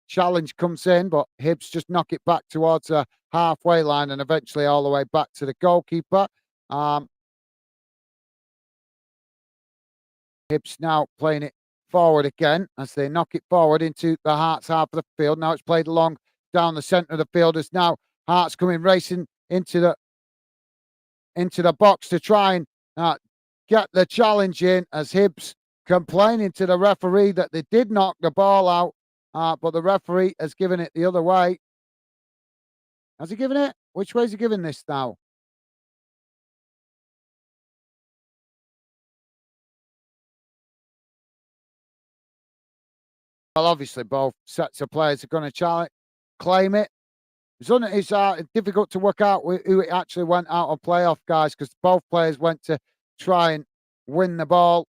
Challenge comes in, but Hibs just knock it back towards the halfway line and eventually all the way back to the goalkeeper. Hibs now playing it forward again as they knock it forward into the Hearts half of the field. Now it's played along down the centre of the field as now Hearts coming racing into the box to try and get the challenge in as Hibs complaining to the referee that they did knock the ball out, but the referee has given it the other way. Has he given it? Which way is he giving this now? Well, obviously, both sets of players are going to claim it. It's difficult to work out who it actually went out of playoff, guys, because both players went to try and win the ball.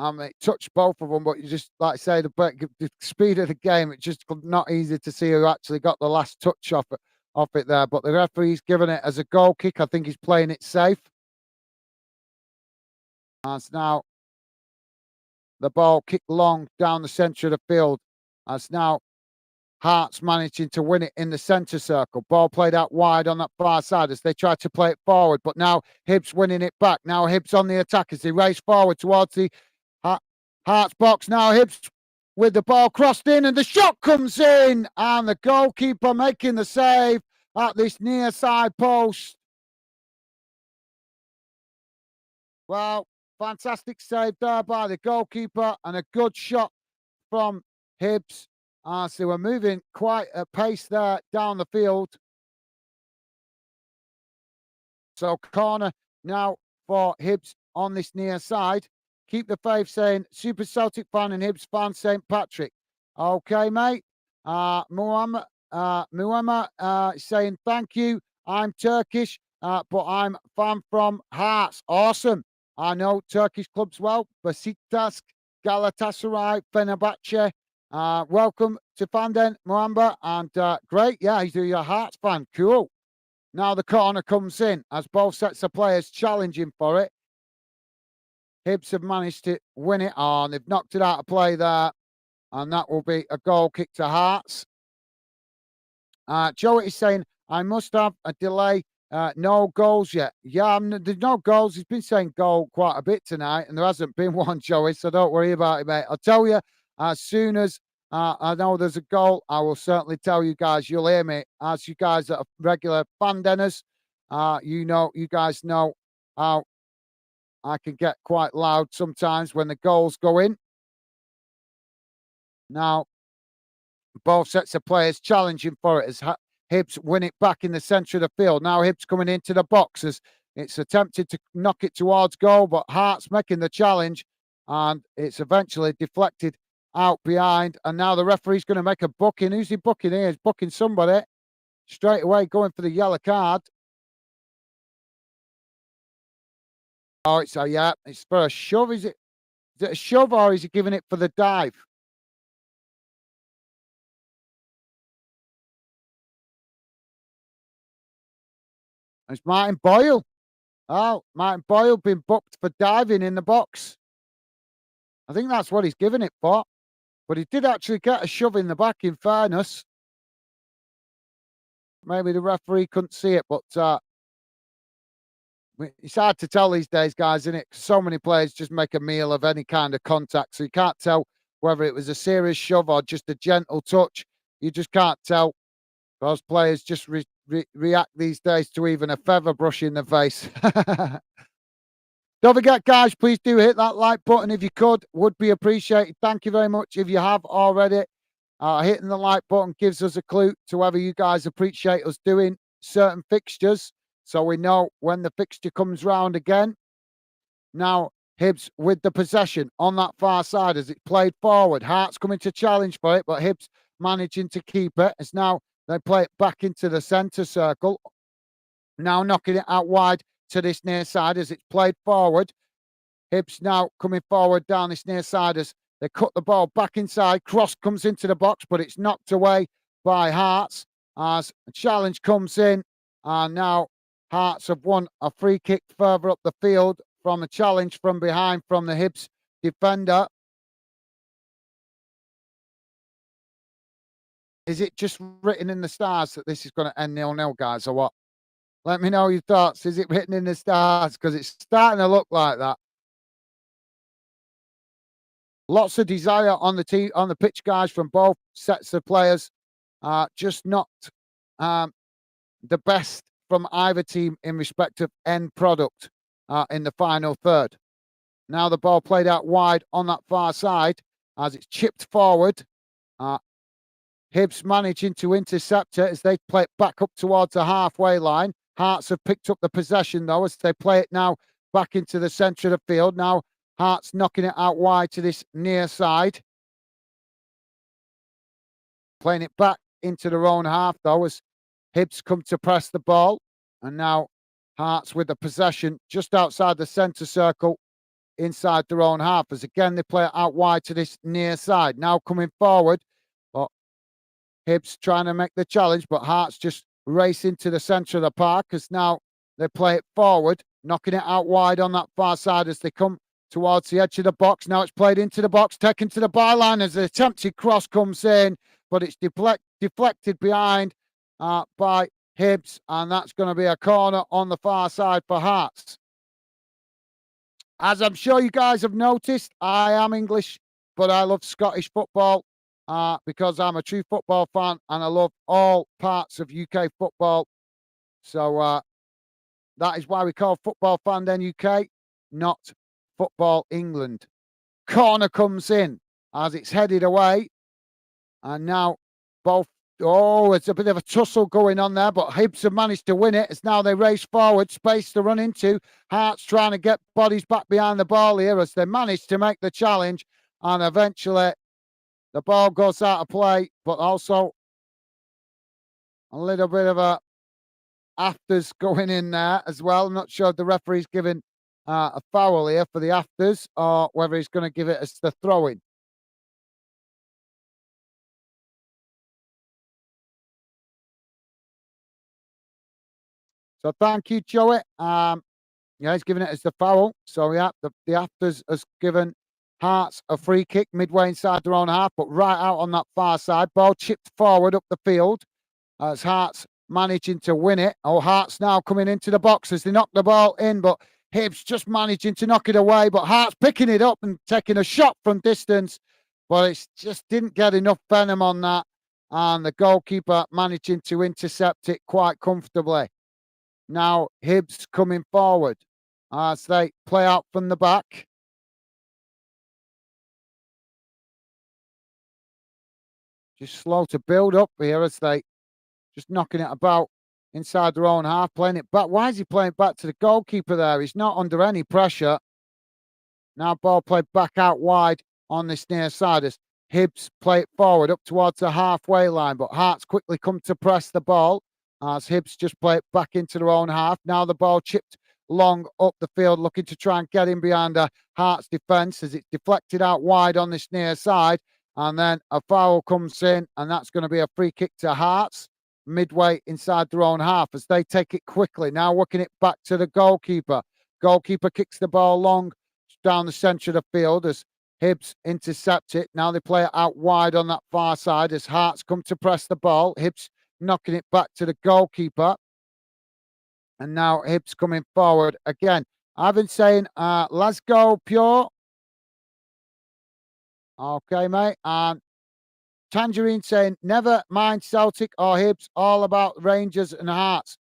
It touched both of them, but you just, like I say, the speed of the game, it's just not easy to see who actually got the last touch off it there. But the referee's given it as a goal kick. I think he's playing it safe. As now the ball kicked long down the centre of the field. As now Hearts managing to win it in the centre circle. Ball played out wide on that far side as they try to play it forward. But now Hibs winning it back. Now Hibs on the attack as they race forward towards the Hearts box. Now Hibs with the ball crossed in and the shot comes in. And the goalkeeper making the save at this near side post. Well, fantastic save there by the goalkeeper and a good shot from Hibs. So we're moving quite a pace there down the field. So corner now for Hibs on this near side. Keep the faith saying Super Celtic fan and Hibs fan St. Patrick. Okay, mate. Muhammad saying thank you. I'm Turkish, but I'm fan from Hearts. Awesome. I know Turkish clubs well. Besiktas, Galatasaray, Fenerbahce. Welcome to Fanden, Muamba, and great. Yeah, he's a Hearts fan. Cool. Now the corner comes in as both sets of players challenging for it. Hibs have managed to win it on. They've knocked it out of play there, and that will be a goal kick to Hearts. Joe is saying, I must have a delay. No goals yet. Yeah, there's no goals. He's been saying goal quite a bit tonight, and there hasn't been one, Joey, so don't worry about it, mate. I'll tell you as soon as I know there's a goal, I will certainly tell you guys. You'll hear me. As you guys that are regular Fandenners, you guys know how I can get quite loud sometimes when the goals go in. Now, both sets of players challenging for it as Hibs win it back in the centre of the field. Now Hibs coming into the box as it's attempted to knock it towards goal, but Hearts making the challenge, and it's eventually deflected out behind. And now the referee's going to make a booking. Who's he booking here? He's booking somebody straight away, going for the yellow card. Oh, it's for a shove. Is it a shove or is he giving it for the dive? It's Martin Boyle. Oh, Martin Boyle been booked for diving in the box. I think that's what he's giving it for. But he did actually get a shove in the back, in fairness. Maybe the referee couldn't see it, but It's hard to tell these days, guys, isn't it? So many players just make a meal of any kind of contact, so you can't tell whether it was a serious shove or just a gentle touch. You just can't tell. Those players just react these days to even a feather brush in the face. Don't forget, guys, please do hit that like button if you could. Would be appreciated. Thank you very much if you have already. Hitting the like button gives us a clue to whether you guys appreciate us doing certain fixtures, so we know when the fixture comes round again. Now, Hibs with the possession on that far side as it's played forward. Hearts coming to challenge for it, but Hibs managing to keep it. As now they play it back into the centre circle. Now knocking it out wide to this near side as it's played forward. Hibs now coming forward down this near side as they cut the ball back inside. Cross comes into the box, but it's knocked away by Hearts as a challenge comes in. And now Hearts have won a free kick further up the field from a challenge from behind from the Hibs defender. Is it just written in the stars that this is going to end 0-0, guys, or what? Let me know your thoughts. Is it written in the stars? Because it's starting to look like that. Lots of desire on the team, on the pitch, guys, from both sets of players. Just not the best from either team in respect of end product in the final third. Now the ball played out wide on that far side as it's chipped forward. Hibs managing to intercept it as they play it back up towards the halfway line. Hearts have picked up the possession, though, as they play it now back into the centre of the field. Now Hearts knocking it out wide to this near side. Playing it back into their own half, though, as Hibs come to press the ball. And now Hearts with the possession just outside the centre circle, inside their own half. As again, they play it out wide to this near side. Now coming forward, but Hibs trying to make the challenge, but Hearts just race into the centre of the park as now they play it forward, knocking it out wide on that far side as they come towards the edge of the box. Now it's played into the box, taken to the byline as the attempted cross comes in, but it's deflected behind by Hibs, and that's going to be a corner on the far side for Hearts. As I'm sure you guys have noticed, I am English, but I love Scottish football because I'm a true football fan and I love all parts of UK football. So that is why we call Football Fan Den UK, not Football England. Corner comes in as it's headed away. And now both, it's a bit of a tussle going on there, but Hibs have managed to win it. As now they race forward, space to run into. Hearts trying to get bodies back behind the ball here as they manage to make the challenge. And eventually the ball goes out of play, but also a little bit of a afters going in there as well. I'm not sure if the referee's giving a foul here for the afters or whether he's going to give it as the throw-in. So thank you, Joey. Yeah, he's giving it as the foul. So yeah, the afters has given Hearts a free kick midway inside their own half, but right out on that far side. Ball chipped forward up the field as Hearts managing to win it. Oh, Hearts now coming into the box as they knock the ball in, but Hibs just managing to knock it away. But Hearts picking it up and taking a shot from distance, but it just didn't get enough venom on that. And the goalkeeper managing to intercept it quite comfortably. Now Hibs coming forward as they play out from the back. Just slow to build up here as they just knocking it about inside their own half, playing it back. Why is he playing back to the goalkeeper there? He's not under any pressure. Now ball played back out wide on this near side as Hibs play it forward up towards the halfway line, but Hearts quickly come to press the ball as Hibs just play it back into their own half. Now the ball chipped long up the field, looking to try and get in behind the Hearts defence as it's deflected out wide on this near side. And then a foul comes in, and that's going to be a free kick to Hearts midway inside their own half as they take it quickly. Now working it back to the goalkeeper. Goalkeeper kicks the ball long down the centre of the field as Hibs intercept it. Now they play it out wide on that far side as Hearts come to press the ball. Hibs knocking it back to the goalkeeper. And now Hibs coming forward again. I've been saying, let's go pure. Okay, mate. And Tangerine saying, never mind Celtic or Hibs, all about Rangers and Hearts.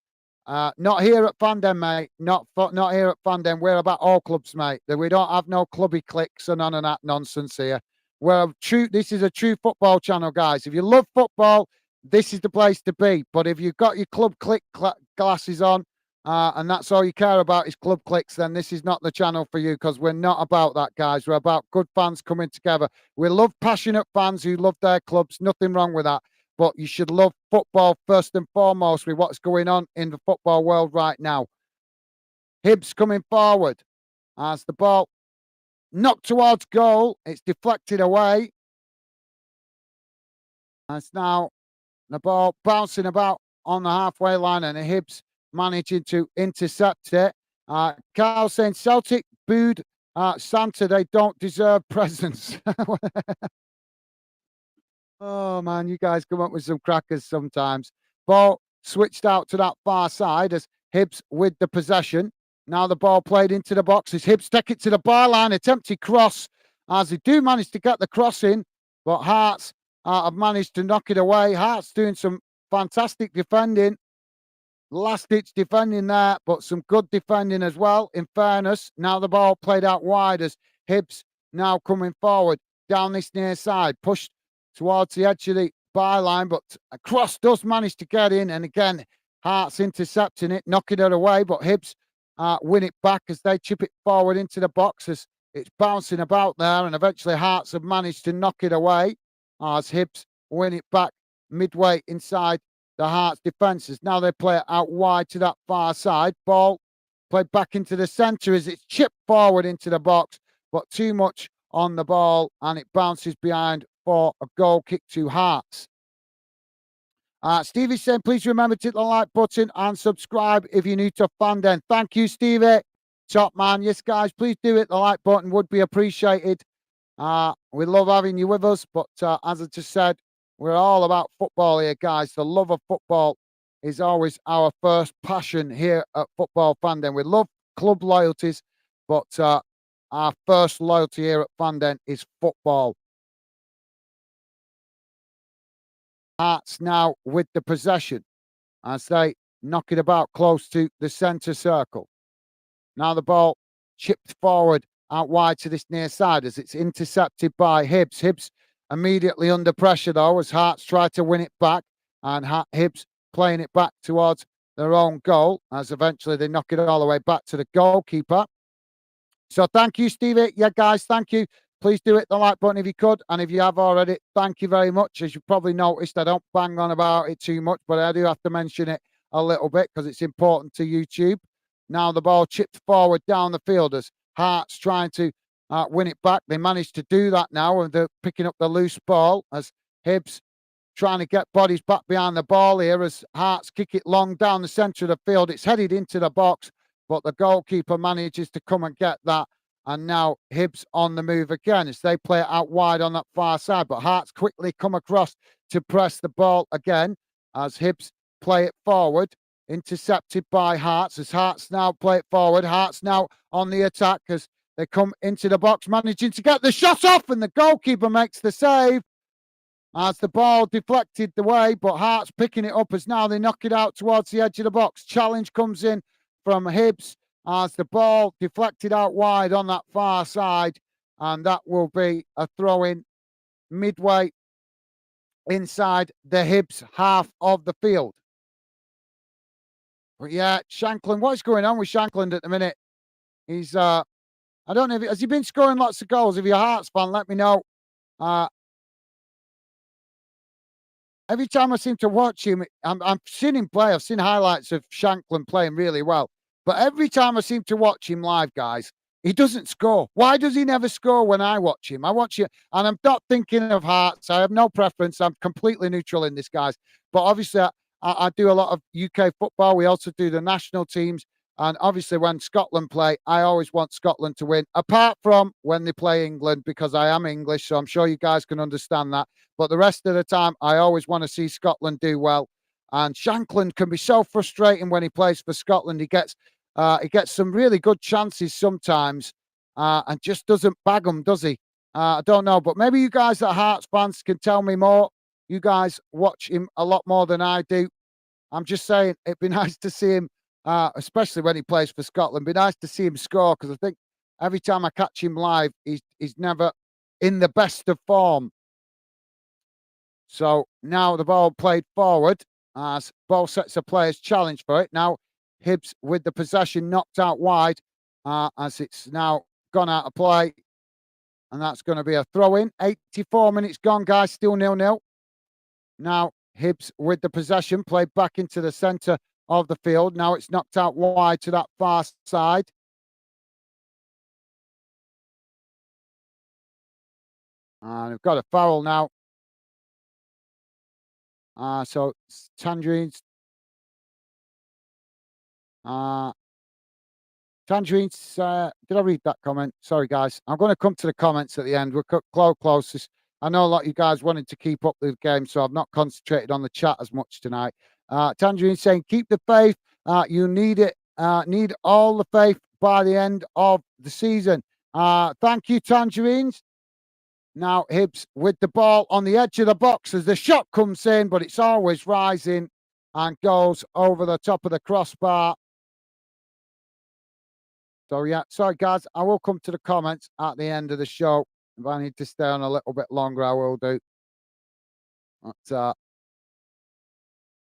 Not here at Fandom, mate. Not here at Fandom. We're about all clubs, mate. We don't have no clubby clicks and none of that nonsense here. This is a true football channel, guys. If you love football, this is the place to be. But if you've got your club click glasses on, and that's all you care about is club clicks, then this is not the channel for you, because we're not about that, guys. We're about good fans coming together. We love passionate fans who love their clubs. Nothing wrong with that. But you should love football first and foremost with what's going on in the football world right now. Hibs coming forward as the ball knocked towards goal. It's deflected away. And it's now the ball bouncing about on the halfway line, and the Hibs managing to intercept it. Carl saying Celtic booed Santa. They don't deserve presents. Oh, man, you guys come up with some crackers sometimes. Ball switched out to that far side as Hibs with the possession. Now the ball played into the box as Hibs take it to the byline. Attempted cross as they do manage to get the cross in, but Hearts have managed to knock it away. Hearts doing some fantastic defending. Last-ditch defending there, but some good defending as well, in fairness. Now the ball played out wide as Hibs now coming forward down this near side. Pushed towards the edge of the byline, but a cross does manage to get in, and again, Hearts intercepting it, knocking it away, but Hibs win it back as they chip it forward into the box as it's bouncing about there, and eventually Hearts have managed to knock it away as Hibs win it back midway inside the Hearts defences. Now they play it out wide to that far side. Ball played back into the centre as it's chipped forward into the box, but too much on the ball, and it bounces behind for a goal kick to Hearts. Stevie's saying, please remember to hit the like button and subscribe if you're new to Fandom. Thank you, Stevie. Top man. Yes, guys, please do hit the like button. Would be appreciated. We love having you with us, but as I just said, we're all about football here, guys. The love of football is always our first passion here at Football Fandom. We love club loyalties, but our first loyalty here at Fandom is football. Hearts now with the possession as they knock it about close to the centre circle. Now the ball chipped forward out wide to this near side as it's intercepted by Hibs. Hibs immediately under pressure though as Hearts try to win it back, and Hibs playing it back towards their own goal as eventually they knock it all the way back to the goalkeeper. So thank you, Stevie. Yeah, guys, thank you. Please do hit the like button if you could. And if you have already, thank you very much. As you probably noticed, I don't bang on about it too much, but I do have to mention it a little bit because it's important to YouTube. Now the ball chipped forward down the field as Hearts trying to win it back. They managed to do that now, and they're picking up the loose ball as Hibs trying to get bodies back behind the ball here as Hearts kick it long down the centre of the field. It's headed into the box, but the goalkeeper manages to come and get that. And now Hibs on the move again as they play it out wide on that far side. But Hearts quickly come across to press the ball again as Hibs play it forward. Intercepted by Hearts as Hearts now play it forward. Hearts now on the attack as they come into the box, managing to get the shot off, and the goalkeeper makes the save as the ball deflected the way. But Hearts picking it up as now they knock it out towards the edge of the box. Challenge comes in from Hibs as the ball deflected out wide on that far side, and that will be a throw-in midway inside the Hibs half of the field. But yeah, Shankland, what's going on with Shankland at the minute? He's, I don't know, has he been scoring lots of goals? If you're a Hearts fan, let me know. Every time I seem to watch him, I've seen him play. I've seen highlights of Shankland playing really well. But every time I seem to watch him live, guys, he doesn't score. Why does he never score when I watch him? I watch it, and I'm not thinking of Hearts. I have no preference. I'm completely neutral in this, guys. But obviously, I do a lot of UK football. We also do the national teams. And obviously, when Scotland play, I always want Scotland to win, apart from when they play England, because I am English. So I'm sure you guys can understand that. But the rest of the time, I always want to see Scotland do well. And Shankland can be so frustrating when he plays for Scotland. He gets some really good chances sometimes, and just doesn't bag them, does he? I don't know, but maybe you guys that are Hearts fans can tell me more. You guys watch him a lot more than I do. I'm just saying it'd be nice to see him, especially when he plays for Scotland. Be nice to see him score because I think every time I catch him live, he's never in the best of form. So now the ball played forward as both sets of players challenge for it. Now Hibs with the possession knocked out wide as it's now gone out of play. And that's going to be a throw in. 84 minutes gone, guys. Still 0-0. Now Hibs with the possession played back into the centre of the field. Now it's knocked out wide to that far side. And we've got a foul now. So Tangerines. Tangerines, did I read that comment? Sorry, guys. I'm going to come to the comments at the end. We're closest. I know a lot of you guys wanted to keep up with the game, so I've not concentrated on the chat as much tonight. Tangerine saying, keep the faith. You need it. Need all the faith by the end of the season. Thank you, Tangerines. Now Hibs with the ball on the edge of the box as the shot comes in, but it's always rising and goes over the top of the crossbar. So, yeah, sorry, guys. I will come to the comments at the end of the show. If I need to stay on a little bit longer, I will do. But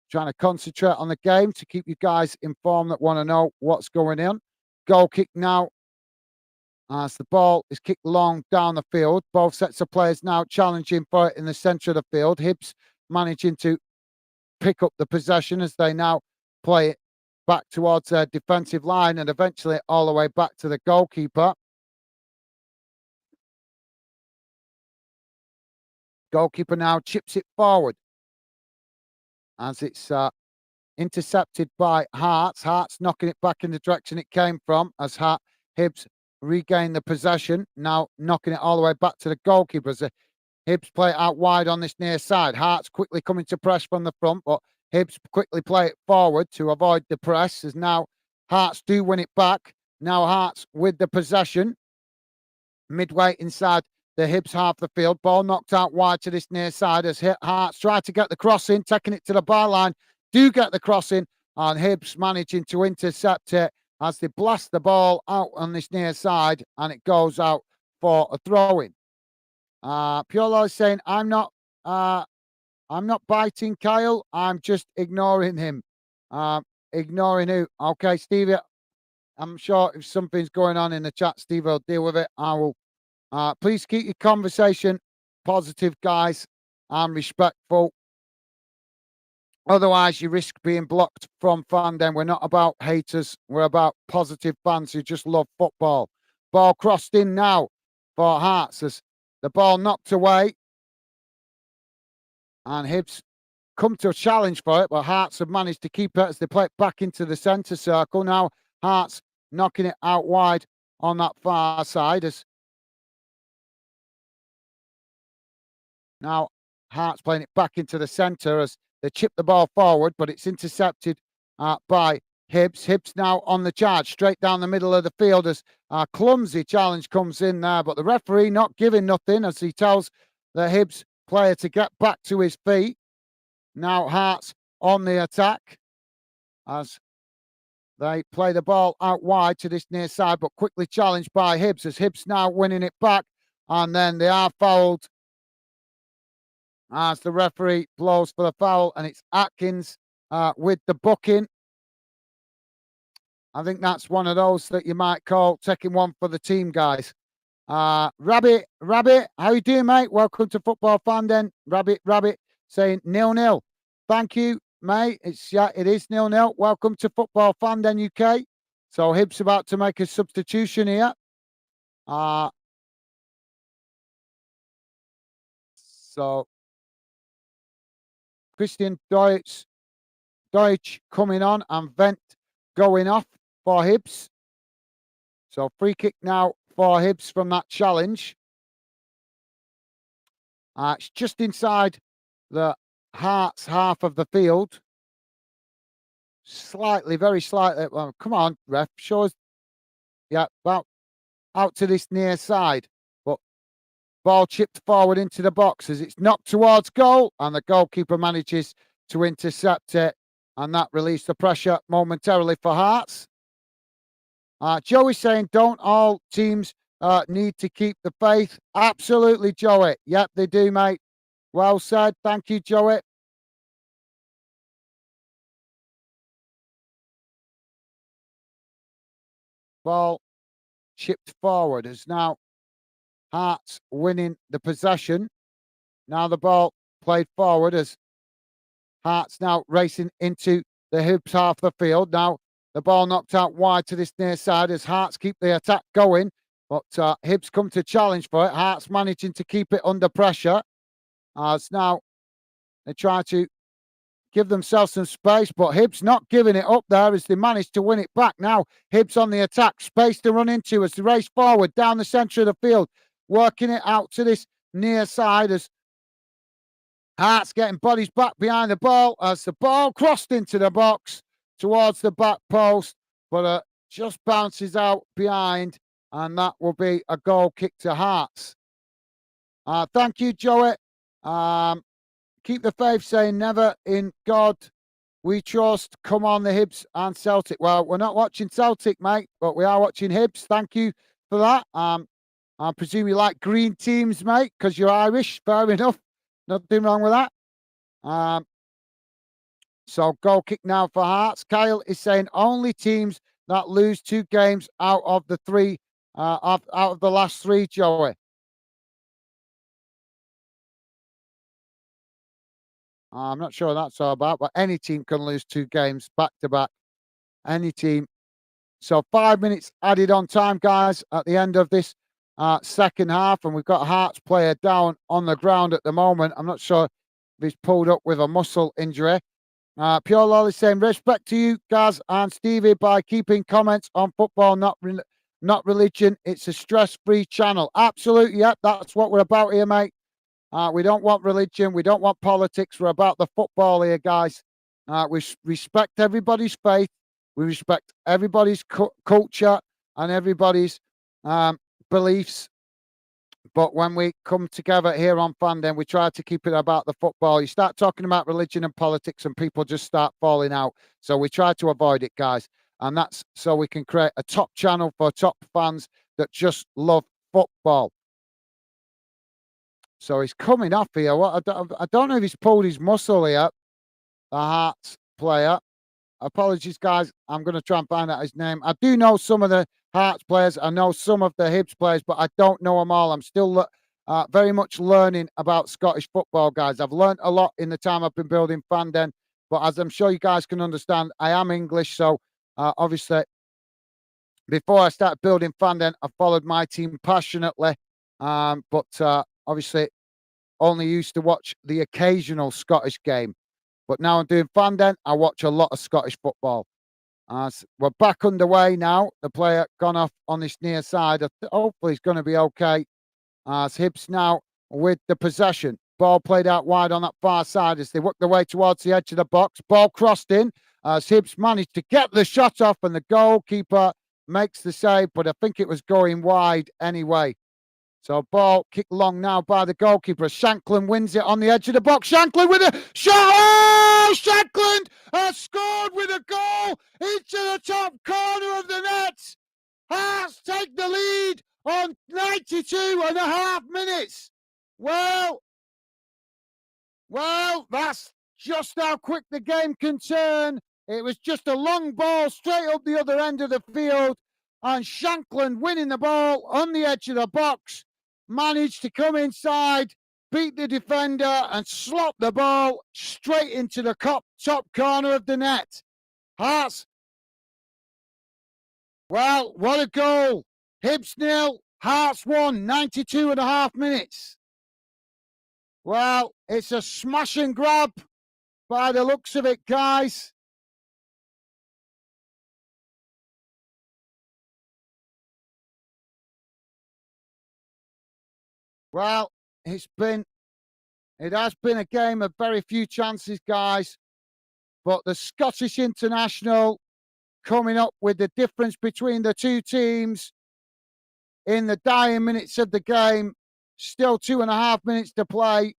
trying to concentrate on the game to keep you guys informed that want to know what's going on. Goal kick now as the ball is kicked long down the field. Both sets of players now challenging for it in the centre of the field. Hibs managing to pick up the possession as they now play it back towards their defensive line and eventually all the way back to the goalkeeper. Goalkeeper now chips it forward as it's intercepted by Hearts. Hearts knocking it back in the direction it came from as Hibs regain the possession. Now knocking it all the way back to the goalkeeper as the Hibs play it out wide on this near side. Hearts quickly coming to press from the front, but Hibs quickly play it forward to avoid the press as now Hearts do win it back. Now Hearts with the possession. Midway inside the Hibs half the field. Ball knocked out wide to this near side as Hearts try to get the cross in, taking it to the byline. Do get the cross in, and Hibs managing to intercept it as they blast the ball out on this near side, and it goes out for a throw-in. Piolo is saying, I'm not biting Kyle. I'm just ignoring him. Ignoring who? Okay, Stevie. I'm sure if something's going on in the chat, Steve will deal with it. I will. Please keep your conversation positive, guys, and respectful. Otherwise, you risk being blocked from fandom. We're not about haters. We're about positive fans who just love football. Ball crossed in now for Hearts as the ball knocked away. And Hibs come to a challenge for it, but Hearts have managed to keep it as they play it back into the centre circle. Now Hearts knocking it out wide on that far side as now Hearts playing it back into the centre as they chip the ball forward, but it's intercepted by Hibs. Hibs now on the charge, straight down the middle of the field as a clumsy challenge comes in there, but the referee not giving nothing as he tells the Hibs player to get back to his feet. Now Hearts on the attack as they play the ball out wide to this near side, but quickly challenged by Hibs as Hibs now winning it back, and then they are fouled as the referee blows for the foul, and it's Atkins with the booking. I think that's one of those that you might call taking one for the team, guys. Rabbit, how you doing, mate? Welcome to Football Fan Den. Rabbit saying 0-0. Thank you, mate. It is 0-0. Welcome to Football Fan Den UK. So Hibs about to make a substitution here. So Christian Deutsch coming on and Vent going off for Hibs. So free kick now for Hibs from that challenge. It's just inside the Hearts half of the field. slightly, very slightly. Well, come on, ref, show us. Yeah, about out to this near side, but ball chipped forward into the box as it's knocked towards goal, and the goalkeeper manages to intercept it, and that released the pressure momentarily for Hearts. Joey's saying, don't all teams need to keep the faith? Absolutely, Joey. Yep, they do, mate. Well said. Thank you, Joey. Ball chipped forward as now Hearts winning the possession. Now the ball played forward as Hearts now racing into the Hibs half of the field. Now the ball knocked out wide to this near side as Hearts keep the attack going. But Hibs come to challenge for it. Hearts managing to keep it under pressure. As now they try to give themselves some space, but Hibs not giving it up there as they manage to win it back. Now Hibs on the attack, space to run into as they race forward down the centre of the field, working it out to this near side as Hearts getting bodies back behind the ball as the ball crossed into the box towards the back post, but just bounces out behind, and that will be a goal kick to Hearts. Thank you, Joey. Keep the faith, saying never in God we trust. Come on, the Hibs and Celtic. Well, we're not watching Celtic, mate, but we are watching Hibs. Thank you for that. I presume you like green teams, mate, because you're Irish. Fair enough. Nothing wrong with that. So goal kick now for Hearts. Kyle is saying only teams that lose 2 games out of the 3, out of the last 3, Joey. I'm not sure what that's all about, but any team can lose 2 games back to back. Any team. So 5 minutes added on time, guys, at the end of this second half, and we've got a Hearts player down on the ground at the moment. I'm not sure if he's pulled up with a muscle injury. Pure Lolly saying respect to you, Gaz and Stevie, by keeping comments on football, not religion. It's a stress-free channel. Absolutely, yep, that's what we're about here, mate. We don't want religion. We don't want politics. We're about the football here, guys. We respect everybody's faith. We respect everybody's culture and everybody's beliefs. But when we come together here on Fandom, we try to keep it about the football. You start talking about religion and politics and people just start falling out. So we try to avoid it, guys. And that's so we can create a top channel for top fans that just love football. So he's coming off here. What I don't know if he's pulled his muscle here, the Hearts player. Apologies, guys. I'm going to try and find out his name. I do know some of the Hearts players. I know some of the Hibs players, but I don't know them all. I'm still very much learning about Scottish football, guys. I've learned a lot in the time I've been building Fandom, but as I'm sure you guys can understand, I am English. So obviously, before I started building Fandom, I followed my team passionately. But obviously, only used to watch the occasional Scottish game. But now I'm doing Fandom. I watch a lot of Scottish football. We're back underway now. The player gone off on this near side. Hopefully, he's going to be okay. Hibs now with the possession. Ball played out wide on that far side as they work their way towards the edge of the box. Ball crossed in as Hibs managed to get the shot off, and the goalkeeper makes the save, but I think it was going wide anyway. So ball kicked long now by the goalkeeper. Shankland wins it on the edge of the box. Shankland with a shot. Oh, Shankland has scored with a goal into the top corner of the net. Hearts take the lead on 92 and a half minutes. Well, that's just how quick the game can turn. It was just a long ball straight up the other end of the field, and Shankland winning the ball on the edge of the box. Managed to come inside, beat the defender, and slot the ball straight into the top corner of the net. Hearts. Well, what a goal. Hibs 0, Hearts 1, 92 and a half minutes. Well, it's a smash and grab by the looks of it, guys. Well, it has been a game of very few chances, guys. But the Scottish international coming up with the difference between the two teams in the dying minutes of the game. Still 2.5 minutes to play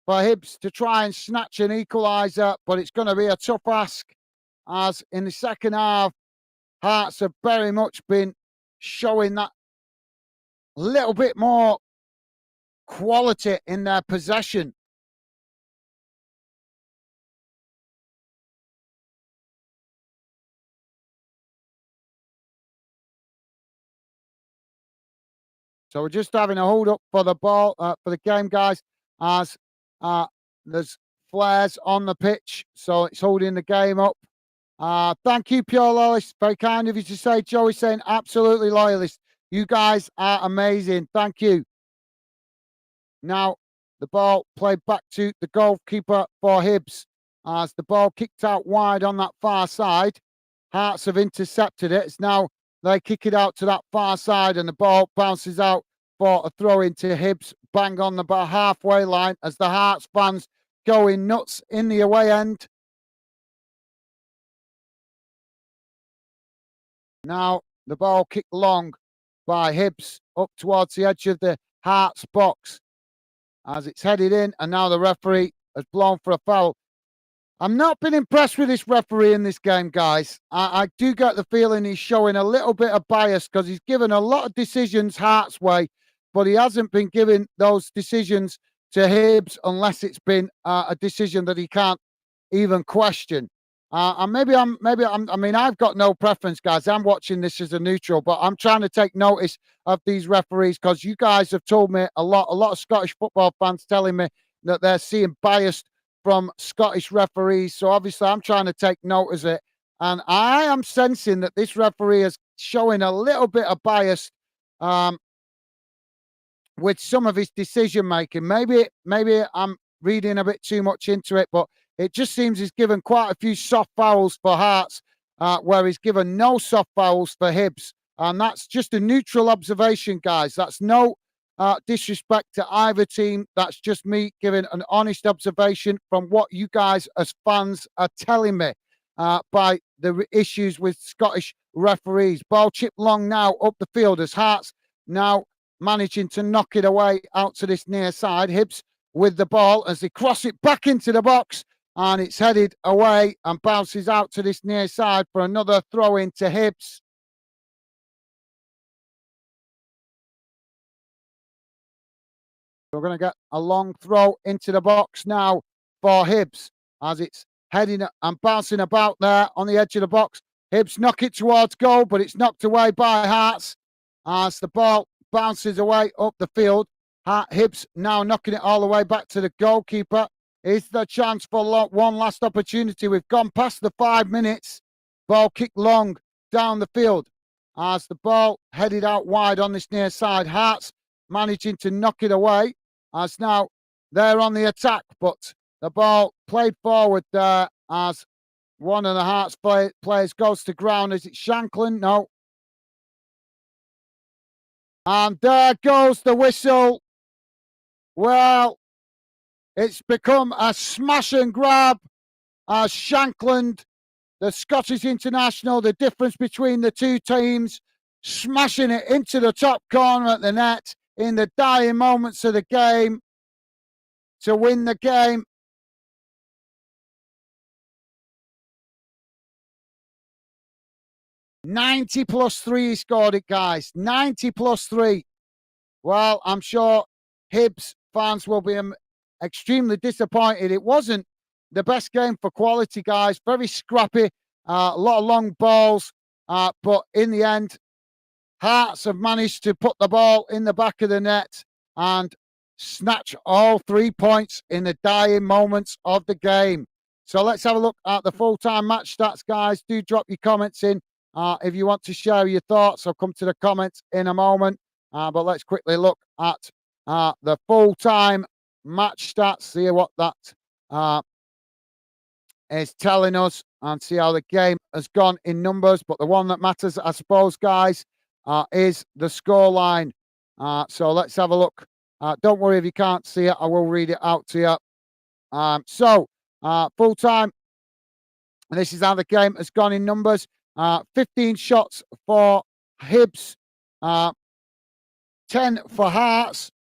for Hibs to try and snatch an equaliser, but it's going to be a tough ask, as in the second half, Hearts have very much been showing that little bit more quality in their possession. So we're just having a hold up for the ball, for the game, guys, as there's flares on the pitch, so it's holding the game up. Thank you, Pure Loyalist. Very kind of you to say. Joey saying absolutely loyalist. You guys are amazing. Thank you. Now the ball played back to the goalkeeper for Hibs, as the ball kicked out wide on that far side. Hearts have intercepted it. It's now they kick it out to that far side, and the ball bounces out for a throw into Hibs, bang on the halfway line, as the Hearts fans going nuts in the away end. Now the ball kicked long by Hibs up towards the edge of the Hearts box, as it's headed in, and now the referee has blown for a foul. I'm not been impressed with this referee in this game, guys. I do get the feeling he's showing a little bit of bias, because he's given a lot of decisions Hearts way, but he hasn't been giving those decisions to Hibs unless it's been a decision that he can't even question. And maybe I mean, I've got no preference, guys. I'm watching this as a neutral, but I'm trying to take notice of these referees, because you guys have told me a lot of Scottish football fans telling me that they're seeing biased from Scottish referees. So obviously I'm trying to take notice of it. And I am sensing that this referee is showing a little bit of bias with some of his decision making. Maybe I'm reading a bit too much into it, but it just seems he's given quite a few soft fouls for Hearts, where he's given no soft fouls for Hibs. And that's just a neutral observation, guys. That's no disrespect to either team. That's just me giving an honest observation from what you guys as fans are telling me by the issues with Scottish referees. Ball chipped long now up the field, as Hearts now managing to knock it away out to this near side. Hibs with the ball as they cross it back into the box, and it's headed away and bounces out to this near side for another throw in to Hibs. We're going to get a long throw into the box now for Hibs, as it's heading and bouncing about there on the edge of the box. Hibs knock it towards goal, but it's knocked away by Hearts as the ball bounces away up the field. Hibs now knocking it all the way back to the goalkeeper. Is the chance for one last opportunity? We've gone past the 5 minutes. Ball kicked long down the field as the ball headed out wide on this near side. Hearts managing to knock it away, as now they're on the attack, but the ball played forward there as one of the Hearts players goes to ground. Is it Shankland? No. And there goes the whistle. Well, it's become a smash and grab as Shankland, the Scottish international, the difference between the two teams, smashing it into the top corner at the net in the dying moments of the game to win the game. +90 he scored it, guys. 90 +3. Well, I'm sure Hibs fans will be extremely disappointed. It wasn't the best game for quality, guys. Very scrappy, a lot of long balls, but in the end, Hearts have managed to put the ball in the back of the net and snatch all 3 points in the dying moments of the game. So let's have a look at the full-time match stats, guys. Do drop your comments in if you want to share your thoughts. I'll come to the comments in a moment, but let's quickly look at the full-time match stats, see what that is telling us, and see how the game has gone in numbers. But the one that matters, I suppose, guys, is the scoreline. So let's have a look. Don't worry if you can't see it, I will read it out to you. So full-time And this is how the game has gone in numbers. 15 shots for Hibs, 10 for Hearts.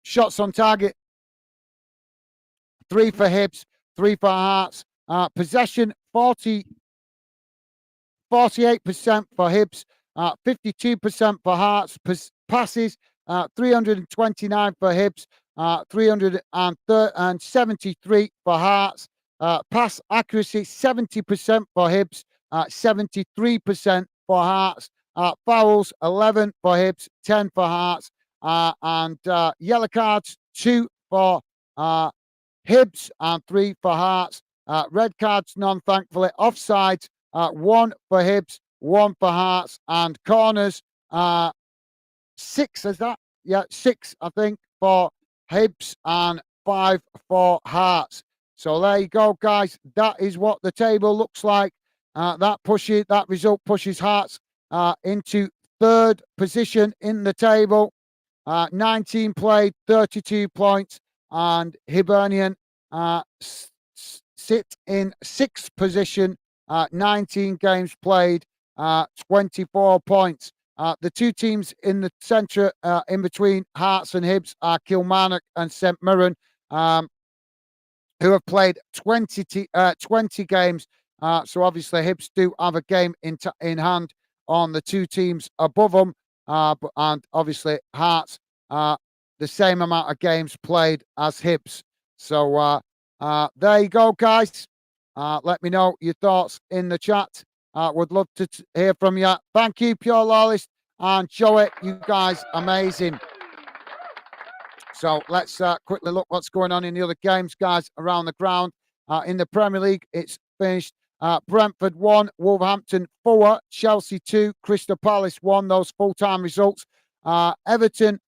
Shots on target, 3 for Hibs, 3 for Hearts. Possession, 48% for Hibs, 52% for Hearts. Passes, 329 for Hibs, 373 for Hearts. Pass accuracy, 70% for Hibs, 73% for Hearts. Fouls, 11 for Hibs, 10 for Hearts. And yellow cards, 2 for Hibs and 3 for Hearts. Red cards, none, thankfully. Offsides, 1 for Hibs, 1 for Hearts. And corners, 6, is that? Yeah, 6, I think, for Hibs and 5 for Hearts. So there you go, guys. That is what the table looks like. That result pushes Hearts into 3rd position in the table. 19 played, 32 points, and Hibernian sit in 6th position, 19 games played, 24 points. The two teams in the centre, in between Hearts and Hibs, are Kilmarnock and St Mirren, who have played 20 games. So obviously Hibs do have a game in hand on the two teams above them, and obviously Hearts the same amount of games played as Hibs. So there you go, guys. Let me know your thoughts in the chat. Would love to hear from you. Thank you, Pure Lawless and Joey. You guys, amazing. So let's quickly look what's going on in the other games, guys, around the ground. In the Premier League, it's finished. Brentford 1, Wolverhampton 4, Chelsea 2, Crystal Palace 1. Those full-time results. Everton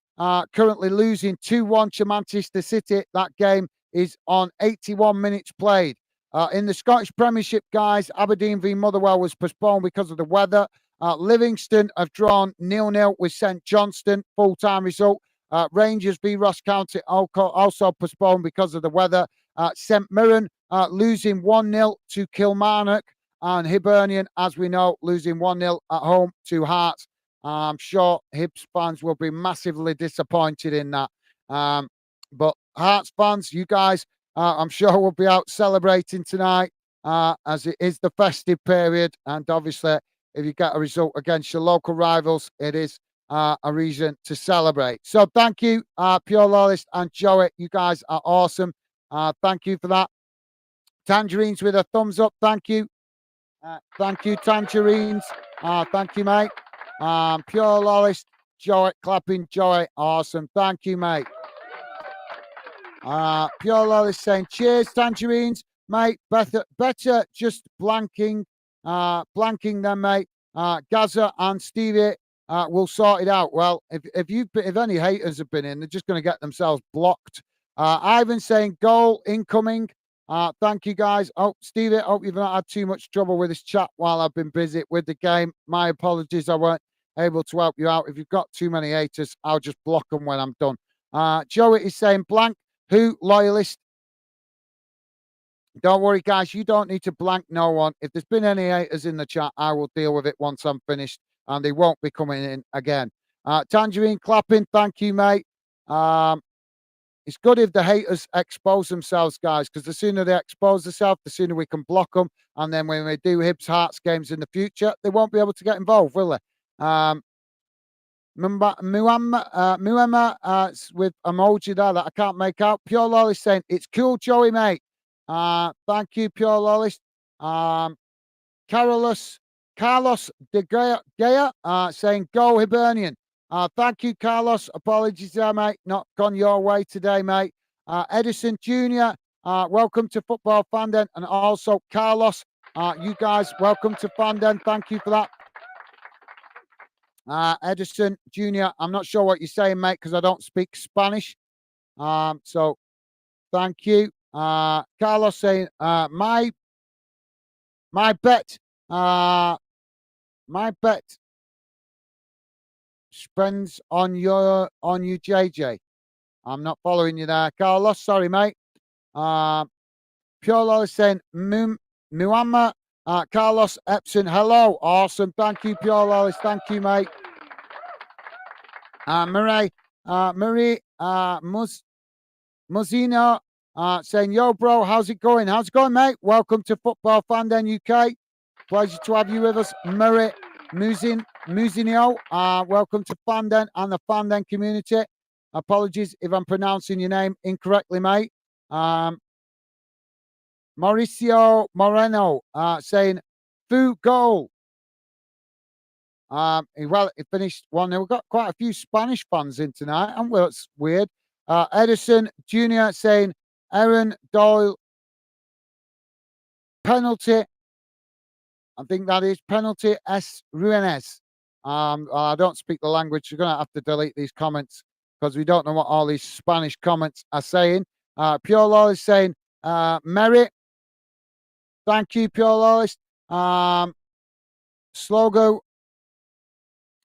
currently losing 2-1 to Manchester City. That game is on 81 minutes played. In the Scottish Premiership, guys, Aberdeen v Motherwell was postponed because of the weather. Livingston have drawn 0-0 with St Johnstone. Full-time result. Rangers v Ross County also postponed because of the weather. St Mirren losing 1-0 to Kilmarnock, and Hibernian, as we know, losing 1-0 at home to Hearts. I'm sure Hibs fans will be massively disappointed in that. But Hearts fans, you guys, I'm sure will be out celebrating tonight, as it is the festive period. And obviously, if you get a result against your local rivals, it is a reason to celebrate. So thank you, Pure Lawless and Joey. You guys are awesome. Thank you for that. Tangerines with a thumbs up. Thank you. Thank you, Tangerines. Thank you, mate. Pure Lawless, Joey, clapping, Joey. Awesome. Thank you, mate. Pure Lawless saying, cheers, Tangerines, mate. Better just blanking them, mate. Gaza and Stevie will sort it out. Well, if any haters have been in, they're just going to get themselves blocked. Ivan saying goal incoming. Thank you, guys. Oh, Stevie, I hope you've not had too much trouble with this chat while I've been busy with the game. My apologies, I weren't able to help you out. If you've got too many haters, I'll just block them when I'm done. Joey is saying blank. Who? Loyalist? Don't worry, guys. You don't need to blank no one. If there's been any haters in the chat, I will deal with it once I'm finished, and they won't be coming in again. Tangerine clapping. Thank you, mate. It's good if the haters expose themselves, guys, because the sooner they expose themselves, the sooner we can block them. And then when we do Hibs Hearts games in the future, they won't be able to get involved, will they? Muamma with emoji there that I can't make out. Pure Lawless saying, it's cool, Joey, mate. Thank you, Pure Lawless. Carlos de Gea saying, go Hibernian. Thank you, Carlos. Apologies there, mate. Not gone your way today, mate. Edison Jr., welcome to Football Fanden. And also Carlos, you guys, welcome to Fanden. Thank you for that. Edison Jr., I'm not sure what you're saying, mate, because I don't speak Spanish. So thank you. Carlos saying, my bet spends on you, JJ. I'm not following you there, Carlos. Sorry, mate. Pure Lolly saying, Muamma, Carlos Epson, hello. Awesome. Thank you, Pure Lolly. Thank you, mate. Marie, Muzino, saying, yo, bro, how's it going? How's it going, mate? Welcome to Football Fanden UK. Pleasure to have you with us, Murray Muzinho. Welcome to Fanden and the Fanden community. Apologies if I'm pronouncing your name incorrectly, mate. Mauricio Moreno saying, Fu goal. Well, it finished 1-0. We've got quite a few Spanish fans in tonight, and well, it's weird. Edison Jr. saying, Aaron Doyle penalty. I think that is penalty S. Ruenes. I don't speak the language. You're going to have to delete these comments because we don't know what all these Spanish comments are saying. Pure Law is saying, Merit. Thank you, Pure Lawless. Slogo.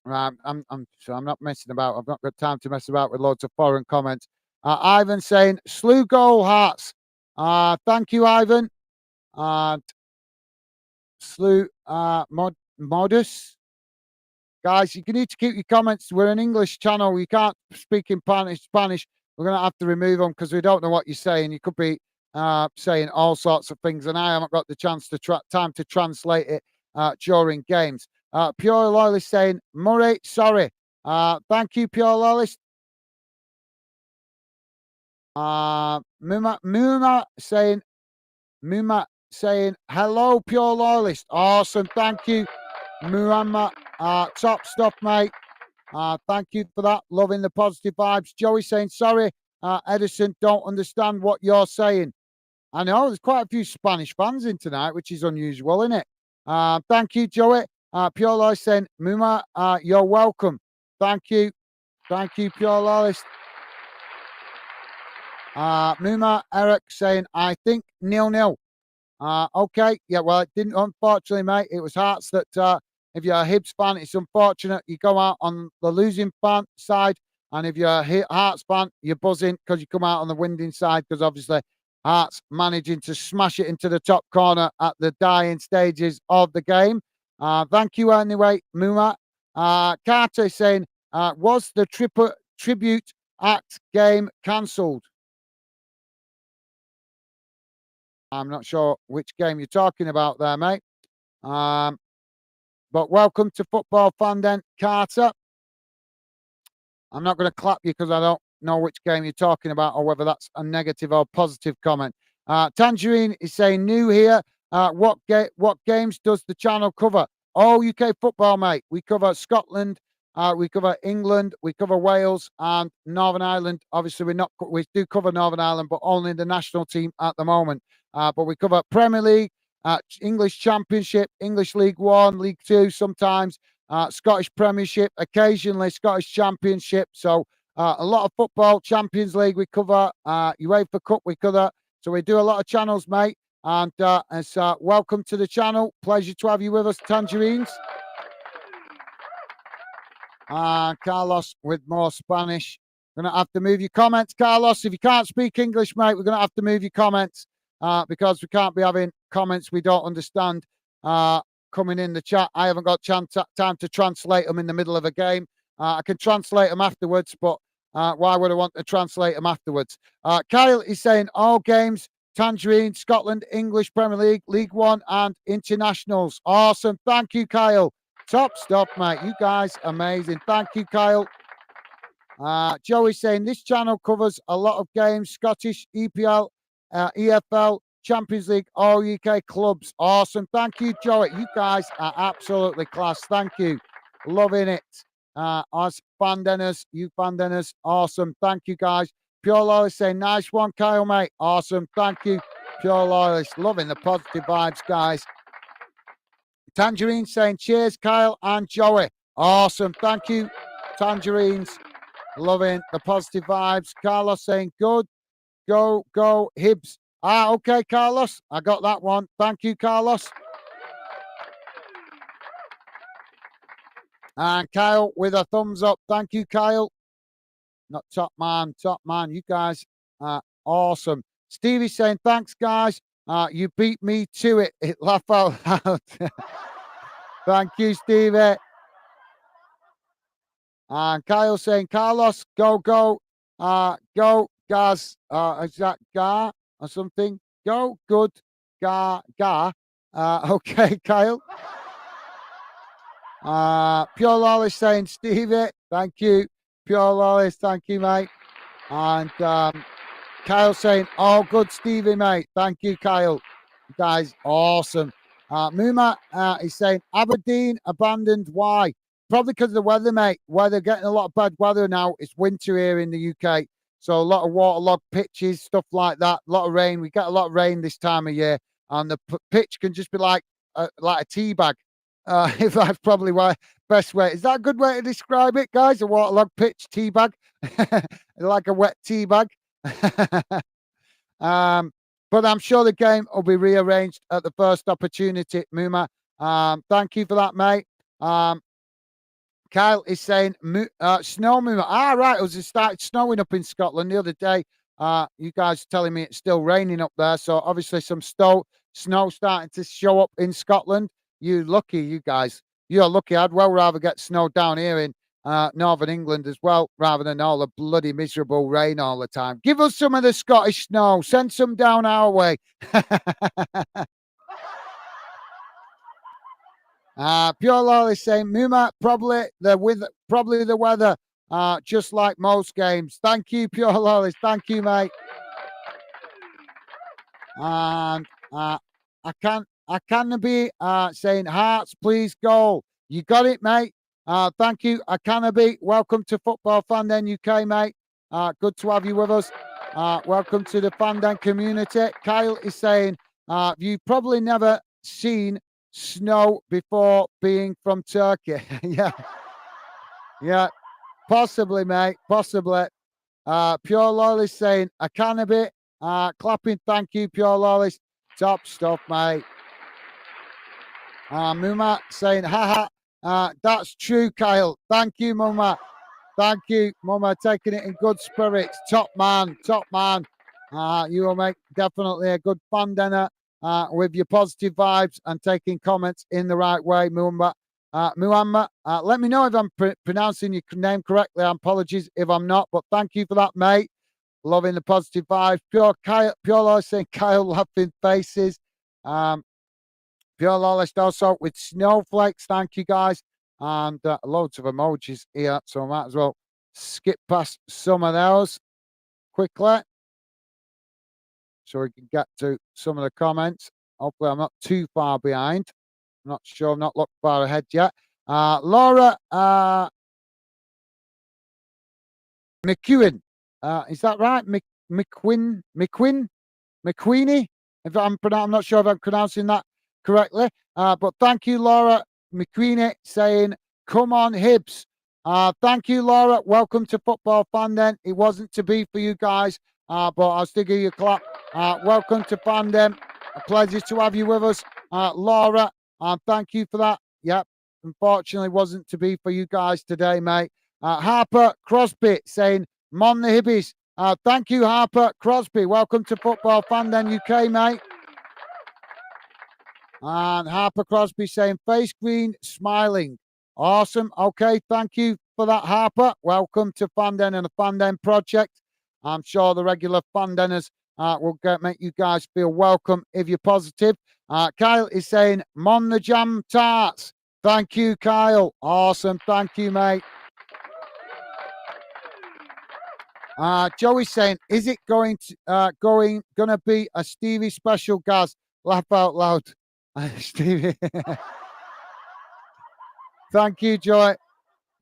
I'm not messing about. I've not got time to mess about with loads of foreign comments. Ivan saying, Slew goal hearts. Thank you, Ivan. Slew modus. Guys, you need to keep your comments. We're an English channel. We can't speak in Spanish. We're going to have to remove them because we don't know what you're saying. You could be saying all sorts of things, and I haven't got the chance to time to translate it during games. Pure Loyalist saying, Murray, sorry. Thank you, Pure Loyalist. Muma saying, hello, Pure Loyalist. Awesome. Thank you, Muhammad. Top stuff, mate. Thank you for that. Loving the positive vibes. Joey saying, sorry, Edison, don't understand what you're saying. I know there's quite a few Spanish fans in tonight, which is unusual, isn't it? Thank you, Joey. Pure Loyalist saying, Muma, you're welcome. Thank you. Thank you, Pure Loyalist. Muma Eric saying, I think 0-0. Okay, yeah, well, it didn't, unfortunately, mate. It was Hearts that, if you're a Hibs fan, it's unfortunate you go out on the losing fan side. And if you're a Hearts fan, you're buzzing because you come out on the winning side because obviously Hearts managing to smash it into the top corner at the dying stages of the game. Thank you anyway, Muma. Carter saying, was the tribute act game cancelled? I'm not sure which game you're talking about there, mate. But welcome to Football Fanden, Carter. I'm not going to clap you because I don't know which game you're talking about or whether that's a negative or positive comment. Tangerine is saying, new here. What games does the channel cover? All UK football, mate. We cover Scotland, we cover England, we cover Wales and Northern Ireland. Obviously, we do cover Northern Ireland, but only the national team at the moment. But we cover Premier League, English Championship, English League One, League Two sometimes, Scottish Premiership, occasionally Scottish Championship. So a lot of football, Champions League we cover, UEFA Cup we cover. So we do a lot of channels, mate. And welcome to the channel. Pleasure to have you with us, Tangerines. Carlos with more Spanish. Going to have to move your comments, Carlos. If you can't speak English, mate, we're going to have to move your comments because we can't be having comments we don't understand coming in the chat. I haven't got time to translate them in the middle of a game. I can translate them afterwards, but why would I want to translate them afterwards? Kyle is saying all games, Tangerine, Scotland, English Premier League, League One, and internationals. Awesome. Thank you, Kyle. Top stuff, mate. You guys, amazing. Thank you, Kyle. Joey saying this channel covers a lot of games, Scottish, EPL, EFL, Champions League, all UK clubs. Awesome. Thank you, Joey. You guys are absolutely class. Thank you. Loving it. Us Fandeners, you Fandeners, awesome. Thank you, guys. Pure Loyalist saying, nice one, Kyle, mate. Awesome. Thank you, Pure Loyalist. Loving the positive vibes, guys. Tangerine saying, cheers, Kyle and Joey. Awesome. Thank you, Tangerines. Loving the positive vibes. Carlos saying, good. Go, Hibs. Okay, Carlos. I got that one. Thank you, Carlos. And Kyle with a thumbs up. Thank you, Kyle. Not top man. You guys are awesome. Stevie saying, thanks, guys. You beat me to it. Laugh out loud. Thank you, Stevie. And Kyle saying, Carlos, go, go. Go, Gaz. Is that Gar or something? Go, good. Gar. Okay, Kyle. Pure Lawless saying, Stevie, thank you. Pure Lawless, thank you, mate. And Kyle saying, oh, good, Stevie, mate. Thank you, Kyle. You guys, awesome. Muma is saying, Aberdeen abandoned. Why? Probably because of the weather, mate. Weather, getting a lot of bad weather now. It's winter here in the UK. So a lot of waterlogged pitches, stuff like that. A lot of rain. We get a lot of rain this time of year. And the pitch can just be like a tea bag. If that's probably why best way. Is that a good way to describe it, guys? A waterlogged pitch tea bag, like a wet tea bag. But I'm sure the game will be rearranged at the first opportunity, Muma. Thank you for that, mate. Kyle is saying snow, Muma. Right. It was started snowing up in Scotland the other day. You guys are telling me it's still raining up there. So obviously some snow starting to show up in Scotland. You lucky, you guys. You're lucky. I'd well rather get snow down here in Northern England as well, rather than all the bloody miserable rain all the time. Give us some of the Scottish snow. Send some down our way. Pure Law is saying, Muma, probably the weather, just like most games. Thank you, Pure Lawless. Thank you, mate. And I can be saying, Hearts, please goal. You got it, mate. Thank you, Akanabi. Welcome to Football Fan Den UK, mate. Good to have you with us. Welcome to the Fan Den community. Kyle is saying, you've probably never seen snow before being from Turkey. Yeah, possibly, mate. Possibly. Pure Lawless saying, Akanabi. Clapping, thank you, Pure Lawless. Top stuff, mate. Muma saying, haha. That's true, Kyle. Thank you, Muma. Thank you, Muma. Taking it in good spirits. Top man. You will make definitely a good fan dinner with your positive vibes and taking comments in the right way, Muma. Muamma, let me know if I'm pronouncing your name correctly. Apologies if I'm not, but thank you for that, mate. Loving the positive vibes. Pure Lawless saying Kyle laughing faces. Pure Lawless also with snowflakes. Thank you, guys. And loads of emojis here. So I might as well skip past some of those quickly so we can get to some of the comments. Hopefully I'm not too far behind. I'm not sure. I've not looked far ahead yet. Laura McEwen. Is that right? McQueenie? I'm not sure if I'm pronouncing that correctly. But thank you, Laura McQueenie, saying, come on, Hibs. Thank you, Laura. Welcome to Football Fan Den. It wasn't to be for you guys, but I'll still give you a clap. Welcome to Fan Den. A pleasure to have you with us, Laura. Thank you for that. Yep, unfortunately, wasn't to be for you guys today, mate. Harper Crosby saying, Mon the Hibbies. Thank you, Harper Crosby. Welcome to Football Fan Den UK, mate. And Harper Crosby saying, face green, smiling. Awesome. Okay, thank you for that, Harper. Welcome to Fan Den and the Fan Den project. I'm sure the regular Fan Denners will make you guys feel welcome if you're positive. Kyle is saying, Mon the Jam Tarts. Thank you, Kyle. Awesome. Thank you, mate. Joey's saying, is it going to be a Stevie special, Gaz? Laugh out loud. Stevie. Thank you, Joy.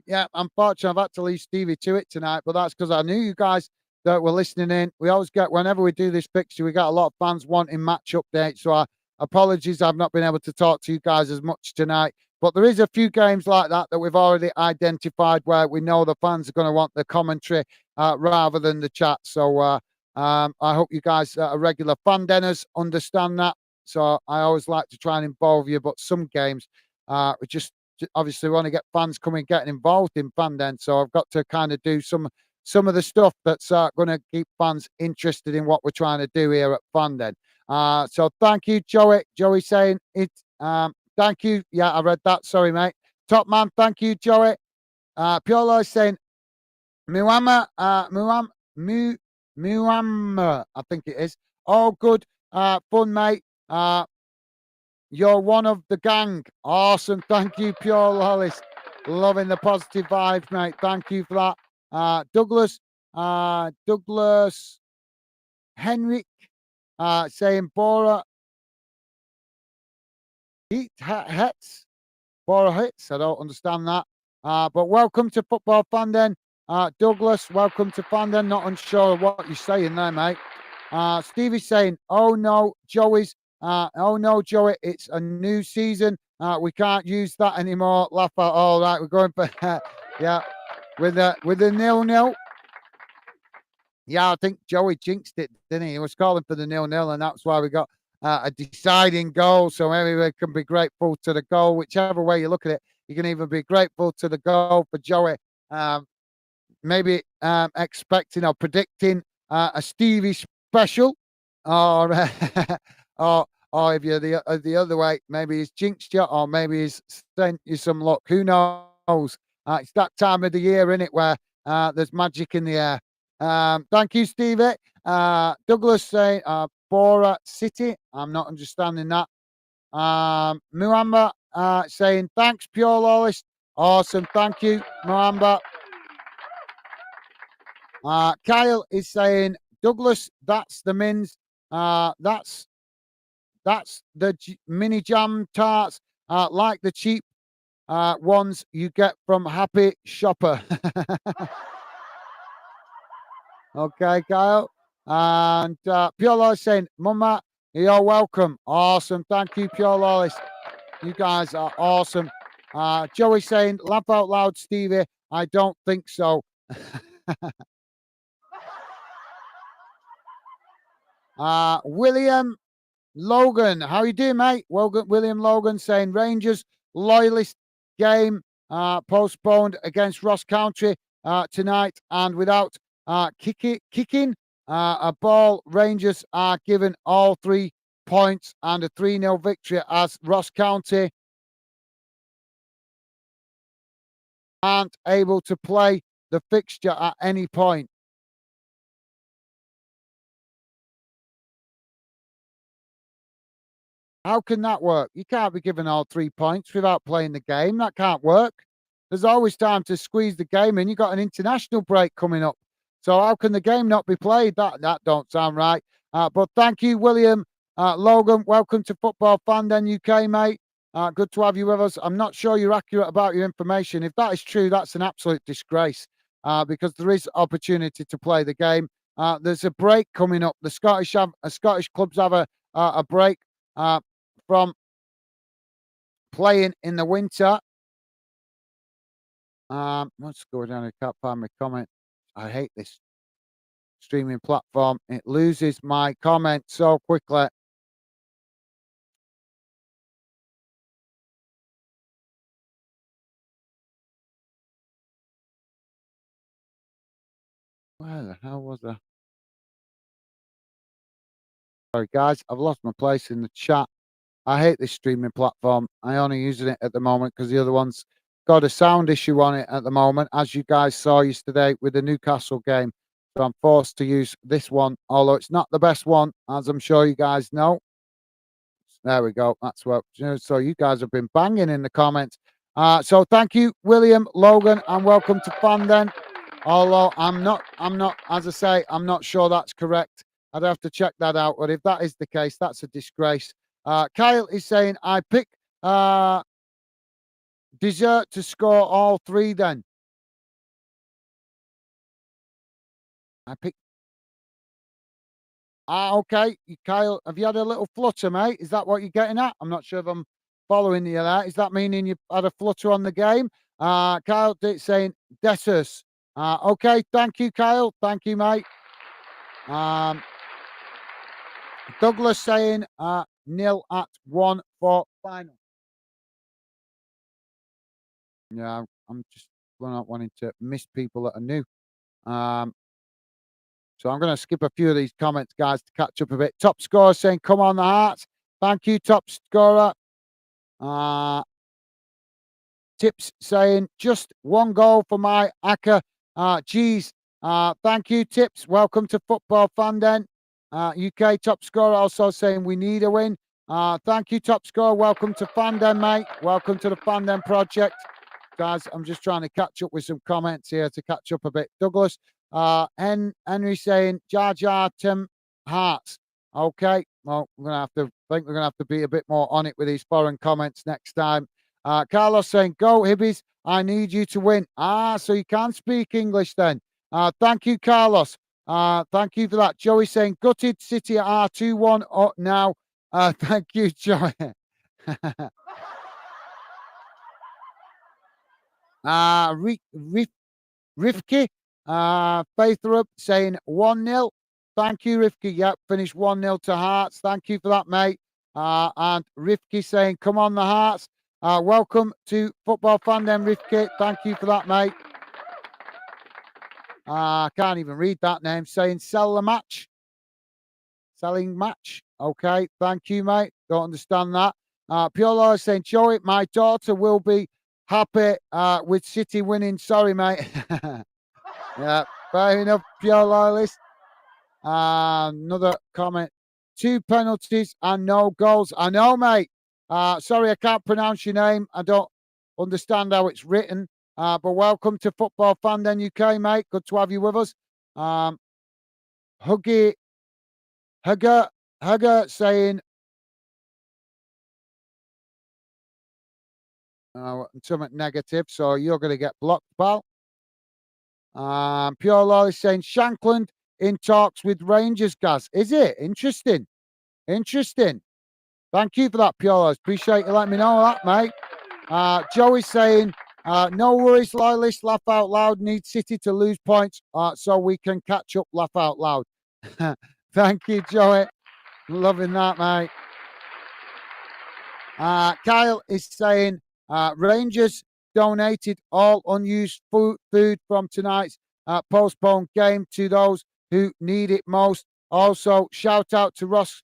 Yeah, unfortunately, I've had to leave Stevie to it tonight, but that's because I knew you guys that were listening in. We always get, whenever we do this fixture, we got a lot of fans wanting match updates. So apologies, I've not been able to talk to you guys as much tonight. But there is a few games like that we've already identified where we know the fans are going to want the commentary rather than the chat. So I hope you guys are regular fan denners understand that. So I always like to try and involve you, but some games we just obviously want to get fans getting involved in Fan Den. So I've got to kind of do some of the stuff that's going to keep fans interested in what we're trying to do here at Fan Den. So thank you, Joey. Joey saying it. Thank you. Yeah, I read that. Sorry, mate. Top man, thank you, Joey. Piolo is saying Muamma, Muamma, I think it is. All good, fun, mate. You're one of the gang. Awesome. Thank you, Pure Hollis. Loving the positive vibes, mate. Thank you for that. Douglas Henrik saying Bora hits. Bora hits. I don't understand that. But welcome to Football Fan then. Douglas, welcome to Fan then. Not unsure of what you're saying there, mate. Stevie's saying, oh no, Joey's. Oh no, Joey, it's a new season. We can't use that anymore. Laugh out. All right, we're going for yeah, with the 0-0. Yeah, I think Joey jinxed it, didn't he? He was calling for the 0-0, and that's why we got a deciding goal. So maybe we can be grateful to the goal, whichever way you look at it. You can even be grateful to the goal for Joey. Maybe expecting or predicting a Stevie special, or or if you're the other way, maybe he's jinxed you, or maybe he's sent you some luck. Who knows? It's that time of the year, isn't it, where there's magic in the air. Thank you, Stevie. Douglas saying Bora City. I'm not understanding that. Muamba saying thanks, Pure Lawless. Awesome, thank you, Muamba. Kyle is saying Douglas, that's the mins. That's the mini jam tarts, like the cheap ones you get from Happy Shopper. Okay, Kyle. And Pure Lois saying, Mama, you're welcome. Awesome. Thank you, Pure Lois. You guys are awesome. Joey saying, laugh out loud, Stevie. I don't think so. William Logan, how you doing, mate? William Logan saying Rangers loyalist game postponed against Ross County tonight, and without kicking a ball, Rangers are given all 3 points and a 3-0 victory as Ross County aren't able to play the fixture at any point. How can that work? You can't be given all 3 points without playing the game. That can't work. There's always time to squeeze the game in. You've got an international break coming up. So how can the game not be played? That don't sound right. But thank you, William. Logan, welcome to Football Fan Den UK, mate. Good to have you with us. I'm not sure you're accurate about your information. If that is true, that's an absolute disgrace because there is opportunity to play the game. There's a break coming up. The Scottish clubs have a break from playing in the winter. Let's go down. I can't find my comment. I hate this streaming platform. It loses my comment so quickly. Where the hell was I? Sorry, guys. I've lost my place in the chat. I hate this streaming platform. I only using it at the moment because the other one's got a sound issue on it at the moment, as you guys saw yesterday with the Newcastle game. So I'm forced to use this one, although it's not the best one, as I'm sure you guys know. There we go. That's what. So you guys have been banging in the comments. So thank you, William, Logan, and welcome to Fan Den. Although I'm not, as I say, I'm not sure that's correct. I'd have to check that out. But if that is the case, that's a disgrace. Kyle is saying, I pick Dessert to score all 3 then. I pick. Okay. Kyle, have you had a little flutter, mate? Is that what you're getting at? I'm not sure if I'm following you there. Is that meaning you've had a flutter on the game? Kyle saying, Dessus. Okay. Thank you, Kyle. Thank you, mate. Douglas saying 0-1 for final. Yeah, I'm just not wanting to miss people that are new. So I'm going to skip a few of these comments, guys, to catch up a bit. Top scorer saying, come on the Hearts. Thank you, top scorer. Tips saying, just one goal for my Aka. Geez. Thank you, Tips. Welcome to Football Fan Den. UK top scorer also saying, we need a win. Thank you, top scorer. Welcome to Fan Den, mate. Welcome to the Fan Den project. Guys, I'm just trying to catch up with some comments here to catch up a bit. Douglas, Henry saying, Jar Jar Tim Hearts. Okay, well, we're gonna have to be a bit more on it with these foreign comments next time. Carlos saying, go Hibbies, I need you to win. So you can speak English then. Thank you, Carlos. Thank you for that. Joey saying, gutted City are 2-1 up now. Thank you, Joey. Rifki, Faithrup saying 1-0. Thank you, Rifki. Yep, finished 1-0 to Hearts. Thank you for that, mate. And Rifki saying, come on, the Hearts. Welcome to Football Fan Den, Rifki. Thank you for that, mate. I can't even read that name. Saying, sell the match. Selling match. Okay, thank you, mate. Don't understand that. Pure Law saying, Joey, my daughter will be happy with City winning. Sorry, mate. Yeah, fair enough, Pure Loyalist. Another comment. 2 penalties and no goals. I know, mate. Sorry, I can't pronounce your name. I don't understand how it's written. But welcome to Football Fan Den UK, mate. Good to have you with us. Hugger saying something negative, so you're going to get blocked, pal. Pure Law is saying Shankland in talks with Rangers, Gaz. Is it? Interesting. Interesting. Thank you for that, Pure Law. Appreciate you letting me know that, mate. Joey's saying, no worries, loyalists, laugh out loud. Need City to lose points so we can catch up, laugh out loud. Thank you, Joey. Loving that, mate. Kyle is saying, Rangers donated all unused food from tonight's postponed game to those who need it most. Also, shout out to Ross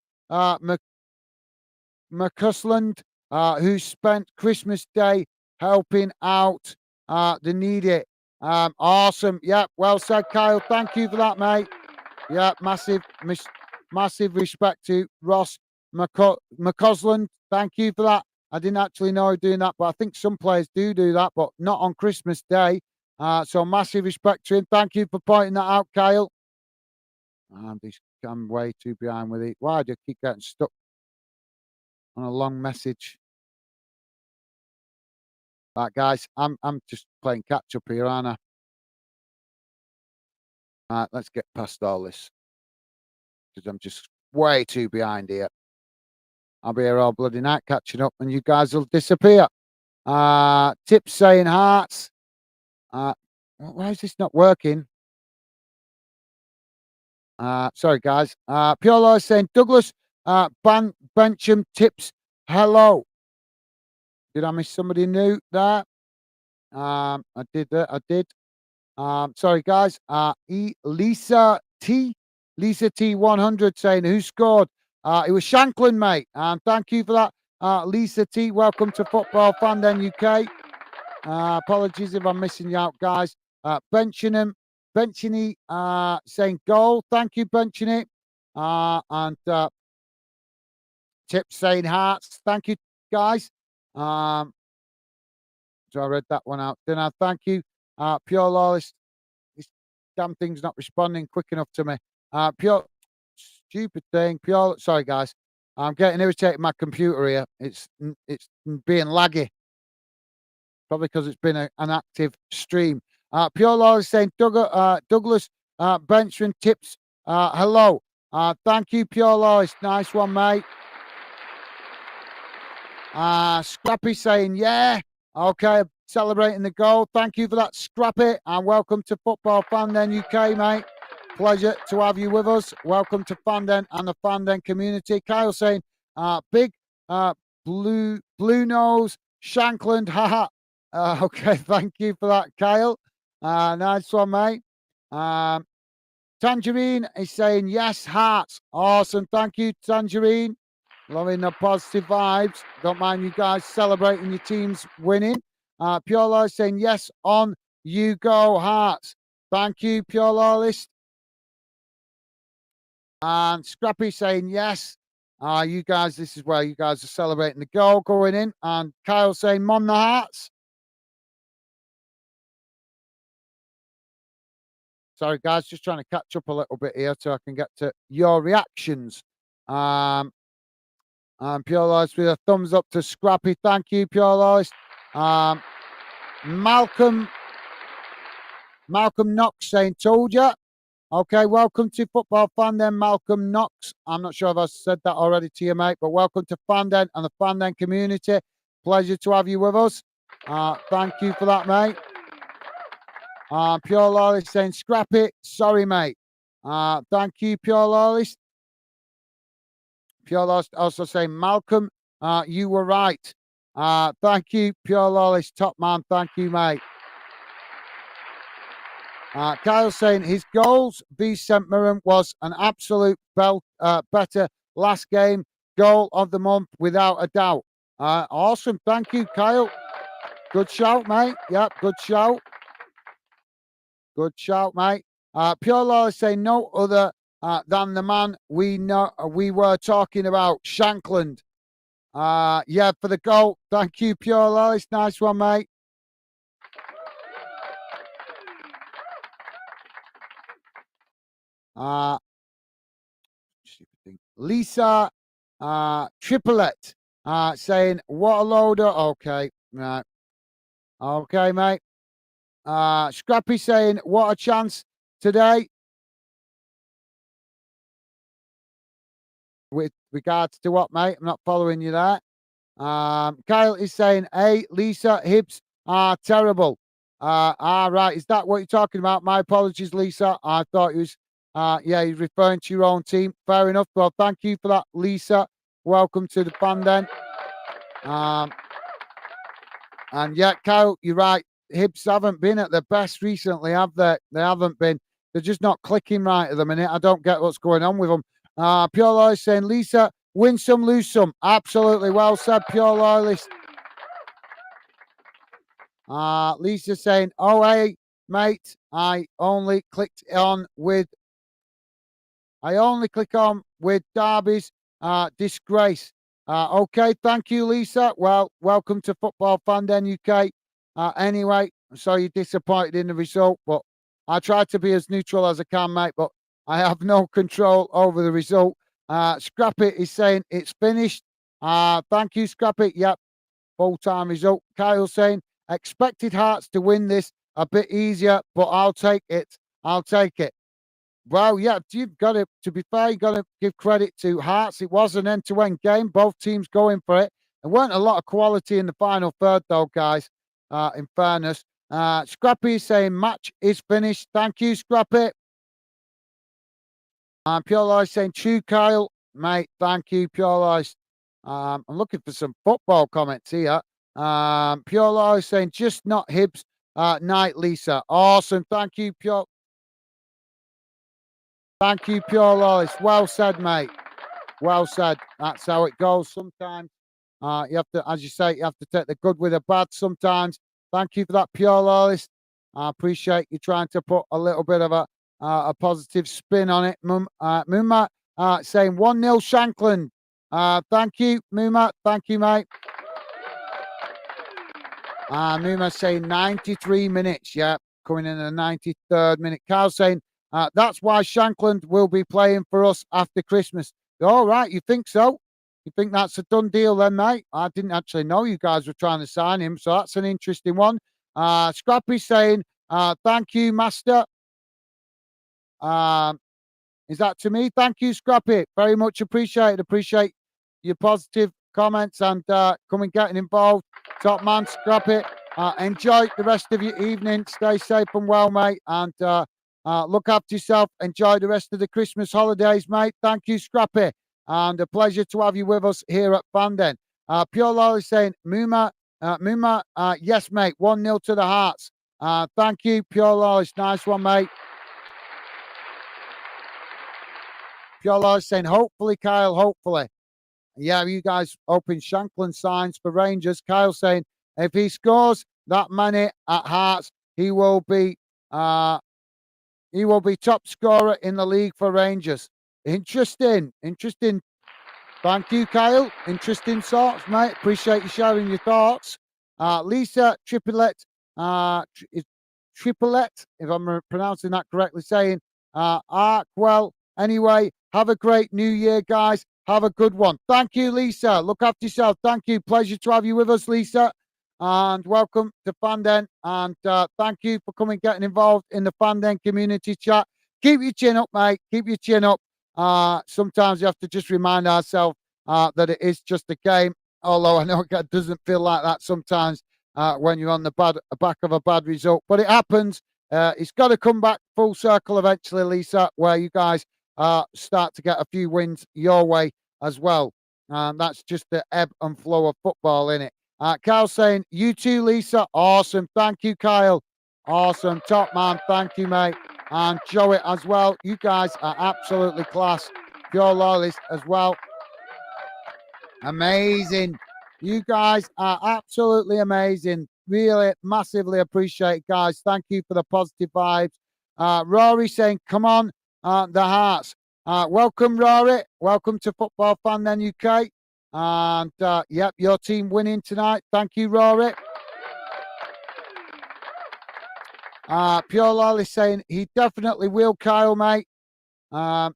McCusland, who spent Christmas Day helping out the needy. Awesome. Yeah, well said, Kyle. Thank you for that, mate. Yeah, massive respect to Ross McCusland. Thank you for that. I didn't actually know doing that, but I think some players do that, but not on Christmas Day. So massive respect to him. Thank you for pointing that out, Kyle. I'm way too behind with it. Why do I keep getting stuck on a long message? Right, guys, I'm just playing catch up here, aren't I? All right, let's get past all this because I'm just way too behind here. I'll be here all bloody night catching up, and you guys will disappear. Tips saying Hearts. Why is this not working? Sorry, guys. Pure Law saying Douglas Bencham Tips. Hello. Did I miss somebody new there? I did that. I did. Sorry, guys. Lisa T 100 saying who scored? It was Shankland, mate. And thank you for that, Lisa T. Welcome to Football Fan Den UK. Apologies if I'm missing you out, guys. Benchini saying goal. Thank you, Benchini. And Tips saying Hearts. Thank you, guys. So I read that one out. Then I thank you. Pure Lawless. This damn thing's not responding quick enough to me. Pure stupid thing. Pure. Sorry, guys. I'm getting irritated with my computer here. It's being laggy. Probably because it's been an active stream. Pure Law is saying Douglas Benchman Tips. Hello. Thank you, Pure Law. Nice one, mate. Scrappy saying, yeah. Okay, celebrating the goal. Thank you for that, Scrappy. And welcome to Football Fan Den UK, mate. Pleasure to have you with us. Welcome to Fan Den and the Fan Den community. Kyle saying, big blue nose, Shankland, haha. Okay, thank you for that, Kyle. Nice one, mate. Tangerine is saying yes, hearts. Awesome. Thank you, Tangerine. Loving the positive vibes. Don't mind you guys celebrating your team's winning. Pure Loyalist saying yes, on you go, hearts. Thank you, Pure Loyalist. And Scrappy saying yes. You guys, this is where you guys are celebrating the goal going in. And Kyle saying Mon the hearts. Sorry, guys, just trying to catch up a little bit here so I can get to your reactions. Pure Loyalist with a thumbs up to Scrappy. Thank you, Pure Loyalist. Malcolm Knox saying, told ya. Okay, welcome to Football Fanden, Malcolm Knox. I'm not sure if I said that already to you, mate, but welcome to Fanden and the Fanden community. Pleasure to have you with us. Thank you for that, mate. Pure Loyalist saying, scrap it. Sorry, mate. Thank you, Pure Loyalist. Pure Loyalist also saying, Malcolm, you were right. Thank you, Pure Loyalist. Top man. Thank you, mate. Kyle saying his goals v St Mirren was an absolute better last game. Goal of the month without a doubt. Awesome. Thank you, Kyle. Good shout, mate. Yep, good shout. Good shout, mate. Pure Loyalist saying no other than the man we were talking about, Shankland. Yeah, for the goal. Thank you, Pure Loyalist. Nice one, mate. Lisa Triplet saying, what a loader. Okay, right. Okay, mate. Scrappy saying, what a chance today. With regards to what, mate? I'm not following you there. Kyle is saying, hey, Lisa, Hibs are terrible. Right. Is that what you're talking about? My apologies, Lisa. I thought he was, yeah, he's referring to your own team. Fair enough. Well, thank you for that, Lisa. Welcome to the Fanden. And yeah, Kyle, you're right. Hibs haven't been at their best recently, have they? They haven't been. They're just not clicking right at the minute. I don't get what's going on with them. Pure Loyalist saying, Lisa, win some, lose some. Absolutely. Well said, Pure Loyalist. Lisa saying, oh, hey, mate, I only click on with Derby's disgrace. Okay, thank you, Lisa. Well, welcome to Football Fanden UK. Anyway, I'm sorry you're disappointed in the result, but I try to be as neutral as I can, mate, but I have no control over the result. Scrappy is saying it's finished. Thank you, Scrappy. Yep, full-time result. Kyle saying, expected Hearts to win this a bit easier, but I'll take it. I'll take it. Well, yeah, you've got to be fair, you've got to give credit to Hearts. It was an end-to-end game, both teams going for it. There weren't a lot of quality in the final third, though, guys, in fairness. Scrappy is saying match is finished. Thank you, Scrappy. Pure Loyalist saying, true, Kyle. Mate, thank you, Pure Loyalist. I'm looking for some football comments here. Pure Loyalist saying, just not Hibs night, Lisa. Awesome. Thank you, Pure. Thank you, Pure Loyalist. Well said, mate. Well said. That's how it goes. Sometimes you have to, as you say, you have to take the good with the bad sometimes. Thank you for that, Pure Loyalist. I appreciate you trying to put a little bit of a positive spin on it. Muma saying 1-0 Shankland. Thank you, Muma. Thank you, mate. Muma saying 93 minutes. Yeah, coming in the 93rd minute. Carl saying, that's why Shankland will be playing for us after Christmas. All right, you think so? You think that's a done deal then, mate? I didn't actually know you guys were trying to sign him, so that's an interesting one. Scrappy saying, thank you, Master. Is that to me? Thank you, Scrappy. Very much appreciated. Appreciate your positive comments and coming getting involved. Top man, Scrappy. Enjoy the rest of your evening. Stay safe and well, mate. And look after yourself. Enjoy the rest of the Christmas holidays, mate. Thank you, Scrappy. And a pleasure to have you with us here at Fanden. Pure Loyalist saying, Muma, yes, mate. 1-0 to the Hearts. Thank you, Pure Loyalist. Nice one, mate. Pure Lord saying, hopefully, Kyle, hopefully. Yeah, you guys open Shankland signs for Rangers. Kyle saying, if he scores that many at Hearts, he will be top scorer in the league for Rangers. Interesting. Thank you, Kyle. Interesting thoughts, mate. Appreciate you sharing your thoughts. Lisa Triplet, Triplet, if I'm pronouncing that correctly, saying, well, anyway, have a great new year, guys. Have a good one. Thank you, Lisa. Look after yourself. Thank you. Pleasure to have you with us, Lisa. And welcome to Fanden. And thank you for getting involved in the Fanden community chat. Keep your chin up, mate. Keep your chin up. Sometimes you have to just remind ourselves that it is just a game. Although I know it doesn't feel like that sometimes when you're on the back of a bad result. But it happens. It's got to come back full circle eventually, Lisa, where you guys start to get a few wins your way as well. That's just the ebb and flow of football, innit? Kyle saying, you too, Lisa. Awesome. Thank you, Kyle. Awesome. Top man. Thank you, mate. And Joey as well. You guys are absolutely class. Pure loyalist as well. Amazing. You guys are absolutely amazing. Really massively appreciate it, guys. Thank you for the positive vibes. Rory saying, come on, the Hearts. Welcome, Rory. Welcome to Football Fan Then UK. And, yep, your team winning tonight. Thank you, Rory. Pure Lolly saying, he definitely will, Kyle, mate. Oh,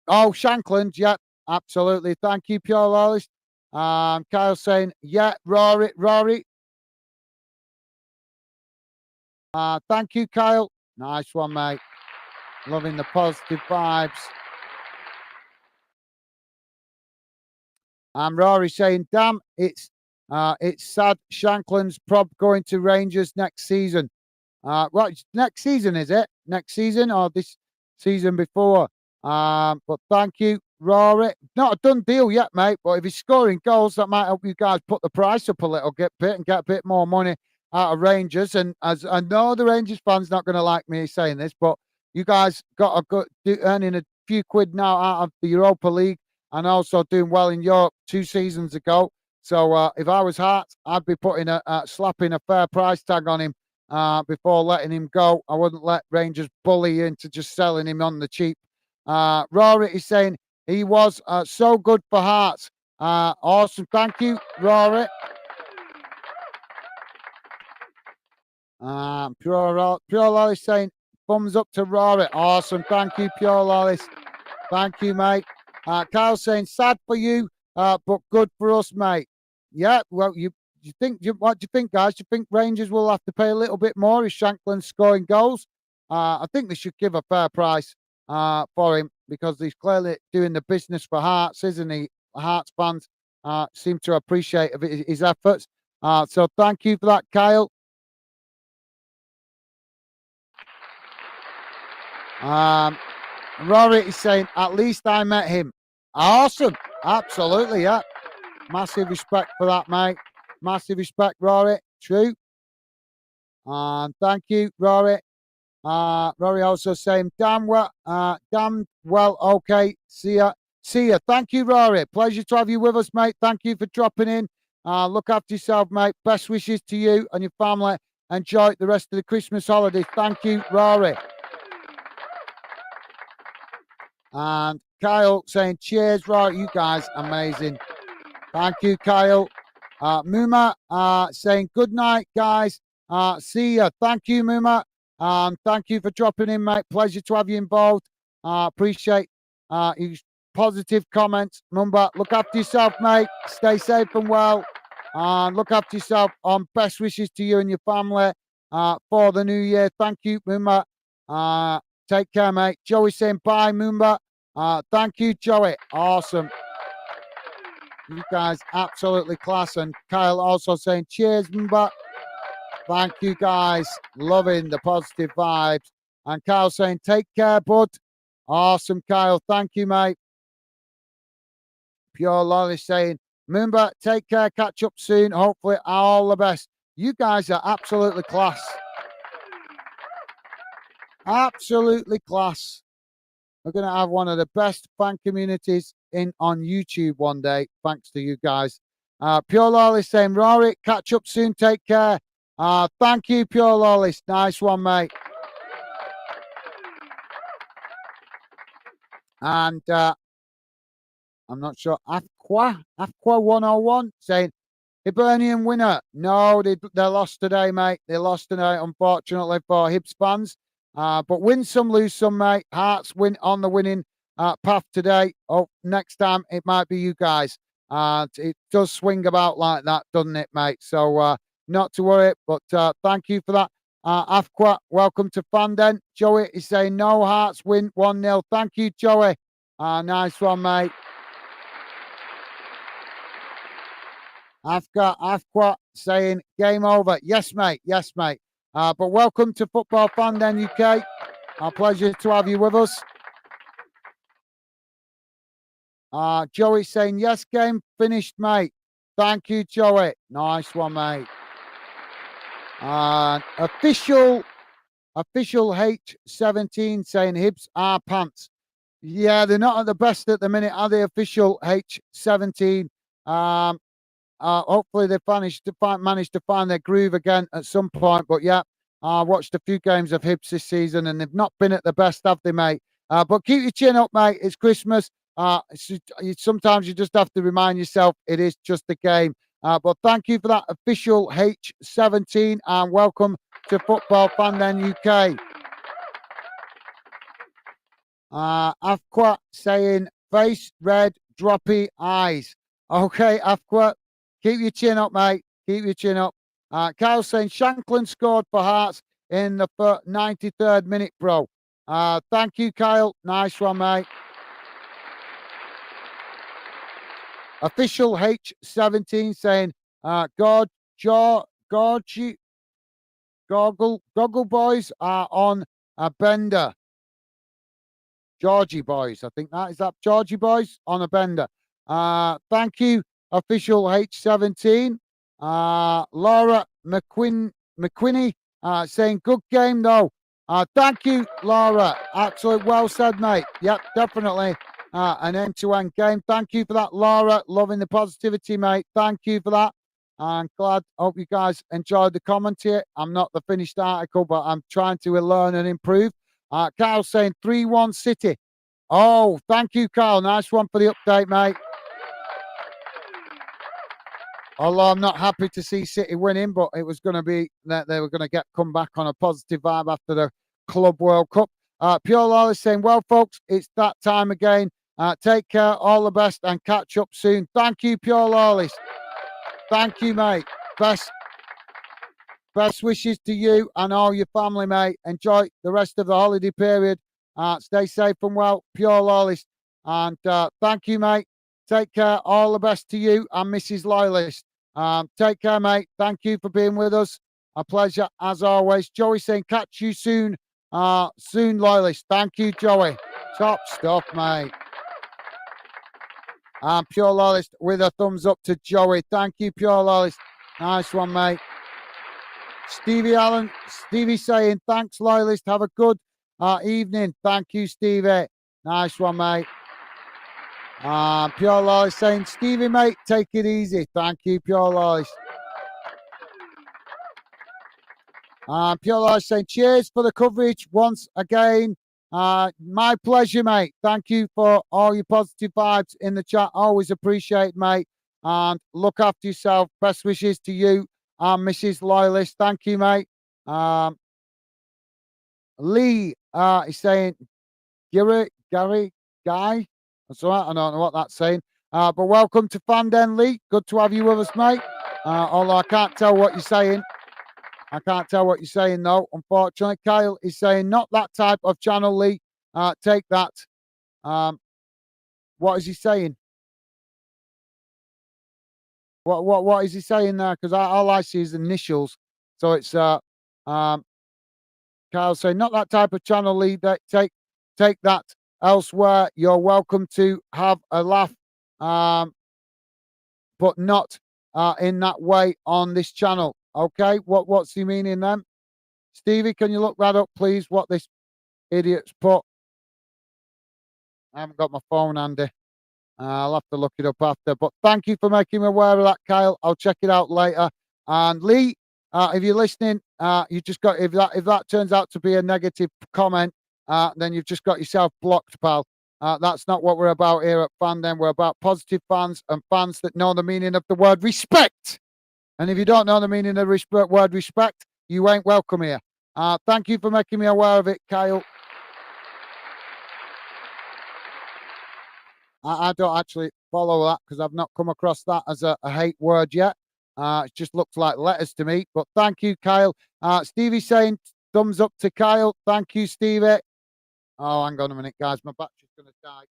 Shankland, yep, absolutely. Thank you, Pure Lolly. Kyle saying, yeah, Rory. Thank you, Kyle. Nice one, mate. Loving the positive vibes. Rory saying, damn, it's sad Shankland's prob going to Rangers next season. Right, next season, is it? Next season or this season before? But thank you, Rory. Not a done deal yet, mate. But if he's scoring goals, that might help you guys put the price up a little bit and get a bit more money out of Rangers. And as I know, the Rangers fans not going to like me saying this, but you guys got a good earning a few quid now out of the Europa League and also doing well in Europe 2 seasons ago. So if I was Hearts, I'd be putting slapping a fair price tag on him before letting him go. I wouldn't let Rangers bully you into just selling him on the cheap. Rory is saying he was so good for Hearts. Awesome. Thank you, Rory. Pure Lolly saying thumbs up to Rory. Awesome. Thank you, Pure Lolly. Thank you, mate. Kyle saying sad for you, but good for us, mate. Yeah, well, what do you think, guys? Do you think Rangers will have to pay a little bit more if Shankland's scoring goals? I think they should give a fair price for him because he's clearly doing the business for Hearts, isn't he? Hearts fans seem to appreciate his efforts. So thank you for that, Kyle. Rory is saying, at least I met him. Awesome. Absolutely, yeah. Massive respect for that, mate. Massive respect, Rory. True. And thank you, Rory. Rory also saying, damn well, okay. See ya. Thank you, Rory. Pleasure to have you with us, mate. Thank you for dropping in. Look after yourself, mate. Best wishes to you and your family. Enjoy the rest of the Christmas holidays. Thank you, Rory. And Kyle saying, cheers, Rory. You guys, amazing. Thank you, Kyle. Muma saying, good night, guys. See ya. Thank you, Muma. Thank you for dropping in, mate. Pleasure to have you involved. Appreciate your positive comments. Mumba, look after yourself, mate. Stay safe and well. Look after yourself. Best wishes to you and your family for the new year. Thank you, Mumba. Take care, mate. Joey saying bye, Mumba. Thank you, Joey. Awesome. You guys absolutely class. And Kyle also saying cheers, Mumba. Thank you, guys. Loving the positive vibes. And Kyle saying take care, bud. Awesome, Kyle. Thank you, mate. Pure Lolly saying, Mumba, take care. Catch up soon. Hopefully, all the best. You guys are absolutely class. Absolutely class. We're going to have one of the best fan communities on YouTube one day, thanks to you guys. Pure Lawless saying, Rory, catch up soon. Take care. Thank you, Pure Lawless. Nice one, mate. And I'm not sure. Afqua 101 saying, Hibernian winner. No, they lost today, mate. They lost today, unfortunately, for Hibs fans. But win some, lose some, mate. Hearts win on the winning path today. Oh, next time it might be you guys. It does swing about like that, doesn't it, mate? So not to worry. But thank you for that. Afqua, welcome to Fanden. Joey is saying no, Hearts win 1-0. Thank you, Joey. Nice one, mate. Afqua saying game over. Yes, mate. Yes, mate. But welcome to Football Fanden UK. Our pleasure to have you with us. Joey saying yes, game finished, mate. Thank you, Joey. Nice one, mate. Official H17 saying Hibs are pants. Yeah, they're not at the best at the minute, are they? Official H17. Hopefully they managed to find their groove again at some point. But yeah, I watched a few games of Hibs this season and they've not been at the best, have they, mate? But keep your chin up, mate. It's Christmas. Sometimes you just have to remind yourself it is just a game. But thank you for that official H17 and welcome to Football Fanden UK. Afqua saying face red, droppy eyes. Okay, Afqua, keep your chin up, mate. Keep your chin up. Kyle saying Shankland scored for Hearts in the 93rd minute, bro. Thank you, Kyle. Nice one, mate. Official H17 saying Goggle boys are on a bender. Georgie boys, I think that is Georgie boys on a bender. Thank you, official H17. Laura McQuinney saying good game though. Thank you, Laura. Absolutely well said, mate. Yep, definitely an end-to-end game. Thank you for that, Laura. Loving the positivity, mate. Thank you for that. I'm glad. Hope you guys enjoyed the commentary. I'm not the finished article, but I'm trying to learn and improve. Carl saying 3-1 City. Oh, thank you, Carl. Nice one for the update, mate. Although I'm not happy to see City winning, but it was going to be that they were going to come back on a positive vibe after the Club World Cup. Pure Lawless saying, well, folks, it's that time again. Take care, all the best, and catch up soon. Thank you, Pure Lawless. Thank you, mate. Best wishes to you and all your family, mate. Enjoy the rest of the holiday period. Stay safe and well, Pure Lawless. And thank you, mate. Take care. All the best to you and Mrs. Loyalist. Take care, mate. Thank you for being with us. A pleasure, as always. Joey saying, catch you soon. Soon, Loyalist. Thank you, Joey. Top stuff, mate. Pure Loyalist with a thumbs up to Joey. Thank you, Pure Loyalist. Nice one, mate. Stevie saying, thanks, Loyalist. Have a good evening. Thank you, Stevie. Nice one, mate. Pure Loyalist saying, Stevie, mate, take it easy. Thank you, Pure Loyalist. Pure Loyalist saying, cheers for the coverage once again. My pleasure, mate. Thank you for all your positive vibes in the chat. Always appreciate, mate. And look after yourself. Best wishes to you and Mrs. Loyalist. Thank you, mate. Lee is saying, Gary, Guy. That's all right. I don't know what that's saying. But welcome to Fanden, Lee. Good to have you with us, mate. Although I can't tell what you're saying. I can't tell what you're saying, though, unfortunately. Kyle is saying, not that type of channel, Lee. Take that. What is he saying? What is he saying there? Because all I see is initials. So it's Kyle saying, not that type of channel, Lee. Take that elsewhere. You're welcome to have a laugh, but not in that way on this channel. Okay, what's he meaning then? Stevie, can you look that up, please? What this idiot's put? I haven't got my phone handy. I'll have to look it up after. But thank you for making me aware of that, Kyle. I'll check it out later. And Lee, if you're listening, you just got if that turns out to be a negative comment, then you've just got yourself blocked, pal. That's not what we're about here at Fandom. We're about positive fans and fans that know the meaning of the word respect. And if you don't know the meaning of the word respect, you ain't welcome here. Thank you for making me aware of it, Kyle. I don't actually follow that because I've not come across that as a hate word yet. It just looks like letters to me. But thank you, Kyle. Stevie saying thumbs up to Kyle. Thank you, Stevie. Oh, hang on a minute, guys. My battery's going to die.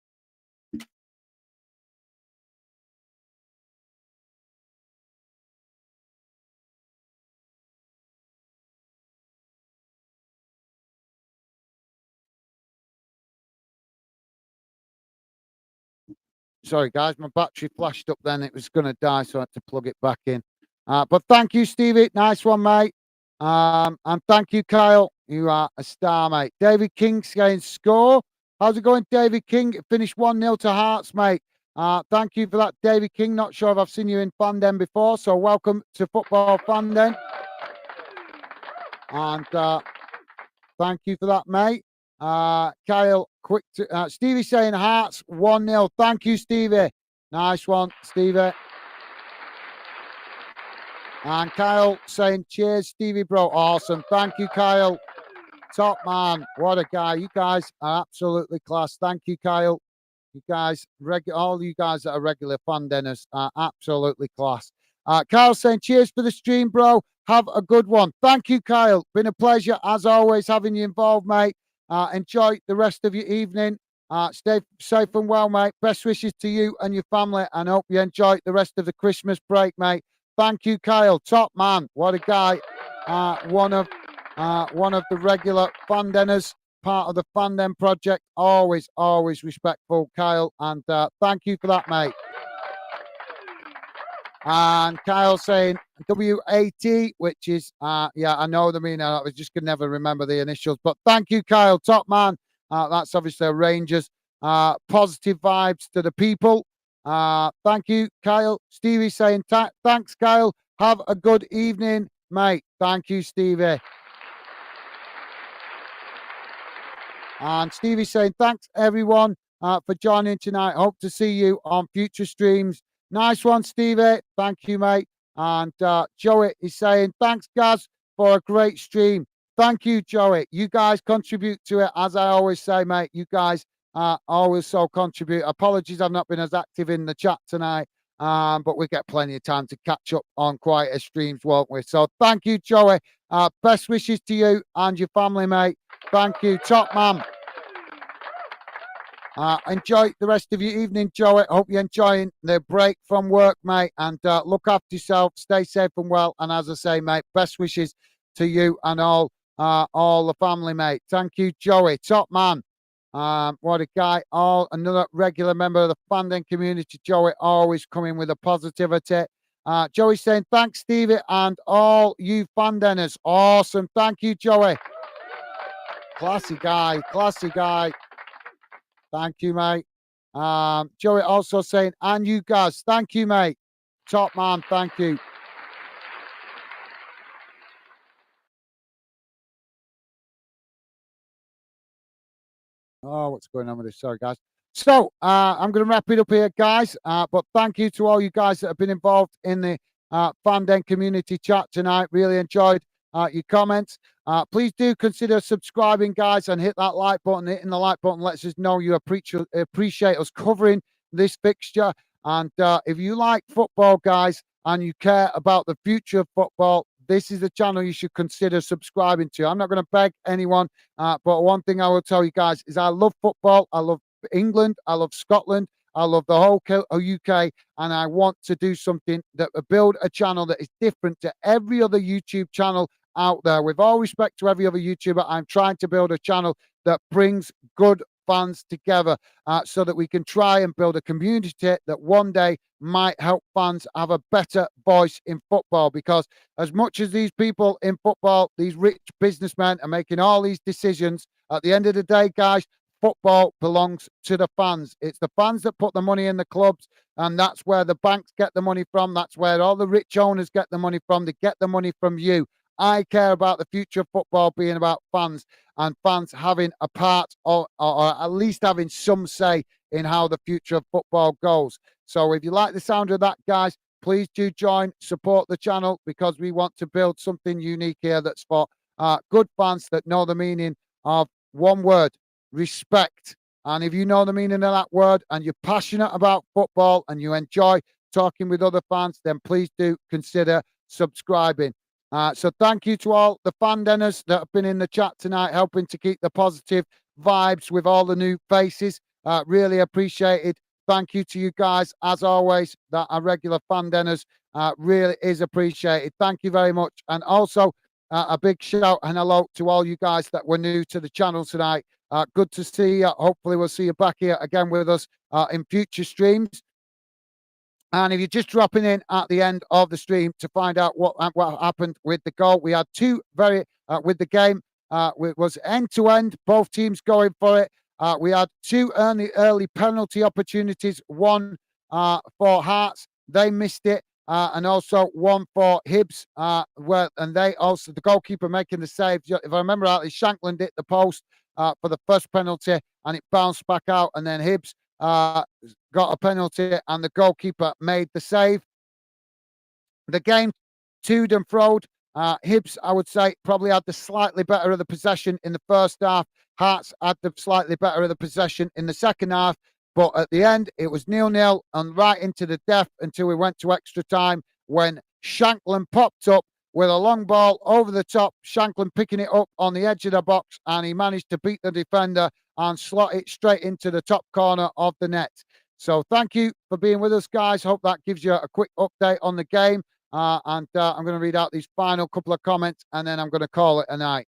Sorry, guys, my battery flashed up then. It was going to die, so I had to plug it back in. But thank you, Stevie. Nice one, mate. And thank you, Kyle. You are a star, mate. David King saying score. How's it going, David King? It finished 1-0 to Hearts, mate. Thank you for that, David King. Not sure if I've seen you in Fandom before, so welcome to Football Fandom. And thank you for that, mate. Kyle, Stevie saying Hearts 1-0. Thank you, Stevie. Nice one, Stevie. And Kyle saying cheers, Stevie, bro. Awesome. Thank you, Kyle. Top man. What a guy. You guys are absolutely class. Thank you, Kyle. You guys, all you guys that are regular fan dinners are absolutely class. Kyle saying cheers for the stream, bro. Have a good one. Thank you, Kyle. Been a pleasure, as always, having you involved, mate. Enjoy the rest of your evening. Stay safe and well, mate. Best wishes to you and your family, and hope you enjoy the rest of the Christmas break, mate. Thank you, Kyle. Top man. What a guy. One of the regular fan dinners, part of the Fandom project. Always respectful, Kyle. And thank you for that, mate. And Kyle saying WAT, which is, yeah, I know the meaning. I was just going to never remember the initials. But thank you, Kyle. Top man. That's obviously a Rangers. Positive vibes to the people. Thank you, Kyle. Stevie saying, thanks, Kyle. Have a good evening, mate. Thank you, Stevie. And Stevie saying, thanks, everyone, for joining tonight. Hope to see you on future streams. Nice one, Stevie. Thank you, mate. And Joey is saying, thanks, Gaz, for a great stream. Thank you, Joey. You guys contribute to it. As I always say, mate, you guys always so contribute. Apologies, I've not been as active in the chat tonight, but we get plenty of time to catch up on quieter streams, won't we? So thank you, Joey. Best wishes to you and your family, mate. Thank you. Top man. Enjoy the rest of your evening, Joey. Hope you're enjoying the break from work, mate. And look after yourself. Stay safe and well. And as I say, mate, best wishes to you and all the family, mate. Thank you, Joey. Top man. What a guy. Another regular member of the Fandom community, Joey, always coming with a positivity. Joey saying, thanks, Stevie, and all you Fandenners. Awesome. Thank you, Joey. Classy guy. Thank you, mate. Joey also saying, and you guys, thank you, mate. Top man, thank you. Oh, what's going on with this? Sorry, guys. So I'm going to wrap it up here, guys. But thank you to all you guys that have been involved in the Fandom community chat tonight. Really enjoyed your comments. Please do consider subscribing, guys, and hit that like button. Hitting the like button lets us know you appreciate us covering this fixture. And if you like football, guys, and you care about the future of football, this is the channel you should consider subscribing to. I'm not going to beg anyone, but one thing I will tell you guys is I love football. I love England. I love Scotland. I love the whole UK, and I want to do something that build a channel that is different to every other YouTube channel out there. With all respect to every other YouTuber, I'm trying to build a channel that brings good fans together so that we can try and build a community that one day might help fans have a better voice in football. Because as much as these people in football, these rich businessmen are making all these decisions, at the end of the day, guys, football belongs to the fans. It's the fans that put the money in the clubs, and that's where the banks get the money from. That's where all the rich owners get the money from. They get the money from you. I care about the future of football being about fans, and fans having a part or at least having some say in how the future of football goes. So if you like the sound of that, guys, please do join, support the channel, because we want to build something unique here that's for good fans that know the meaning of one word: respect. And if you know the meaning of that word and you're passionate about football and you enjoy talking with other fans, then please do consider subscribing. So thank you to all the fan denners that have been in the chat tonight, helping to keep the positive vibes with all the new faces. Really appreciated. Thank you to you guys, as always, that are regular fan denners. Really is appreciated. Thank you very much. And also a big shout and hello to all you guys that were new to the channel tonight. Good to see you. Hopefully we'll see you back here again with us in future streams. And if you're just dropping in at the end of the stream to find out what happened with the goal, we had two with the game. It was end to end, both teams going for it. We had two early penalty opportunities, one for Hearts, they missed it, and also one for Hibs, and they also, the goalkeeper making the save. If I remember rightly, Shankland hit the post for the first penalty, and it bounced back out, and then Hibs got a penalty, and the goalkeeper made the save. The game toed and froed. Hibs, I would say, probably had the slightly better of the possession in the first half. Hearts had the slightly better of the possession in the second half. But at the end, it was 0-0 and right into the death until we went to extra time, when Shankland popped up with a long ball over the top. Shankland picking it up on the edge of the box, and he managed to beat the defender and slot it straight into the top corner of the net. So thank you for being with us, guys. Hope that gives you a quick update on the game. I'm going to read out these final couple of comments, and then I'm going to call it a night.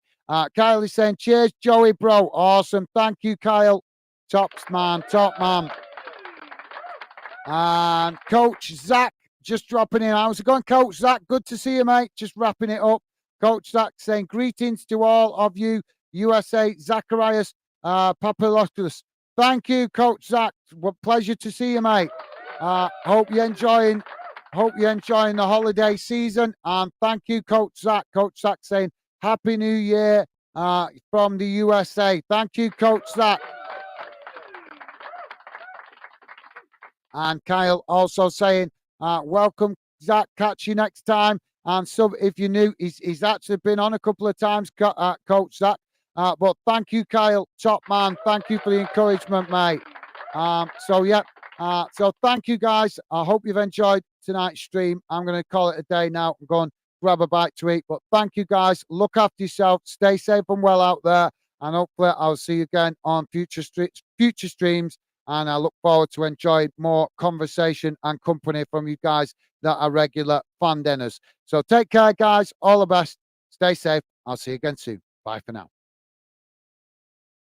Kyle is saying, cheers, Joey, bro. Awesome. Thank you, Kyle. Top man. And Coach Zach just dropping in. How's it going, Coach Zach? Good to see you, mate. Just wrapping it up. Coach Zach saying, greetings to all of you, USA, Zacharias, Papilopoulos. Thank you, Coach Zach. What pleasure to see you, mate. Hope you're enjoying the holiday season. And thank you, Coach Zach. Coach Zach saying, Happy New Year from the USA. Thank you, Coach Zach. And Kyle also saying, welcome, Zach. Catch you next time. And so if you're new, he's actually been on a couple of times, Coach Zach. But thank you, Kyle. Top man. Thank you for the encouragement, mate. So thank you, guys. I hope you've enjoyed tonight's stream. I'm going to call it a day now and go and grab a bite to eat. But thank you, guys. Look after yourself. Stay safe and well out there. And hopefully I'll see you again on future streams. And I look forward to enjoying more conversation and company from you guys that are regular fan denners. So take care, guys. All the best. Stay safe. I'll see you again soon. Bye for now.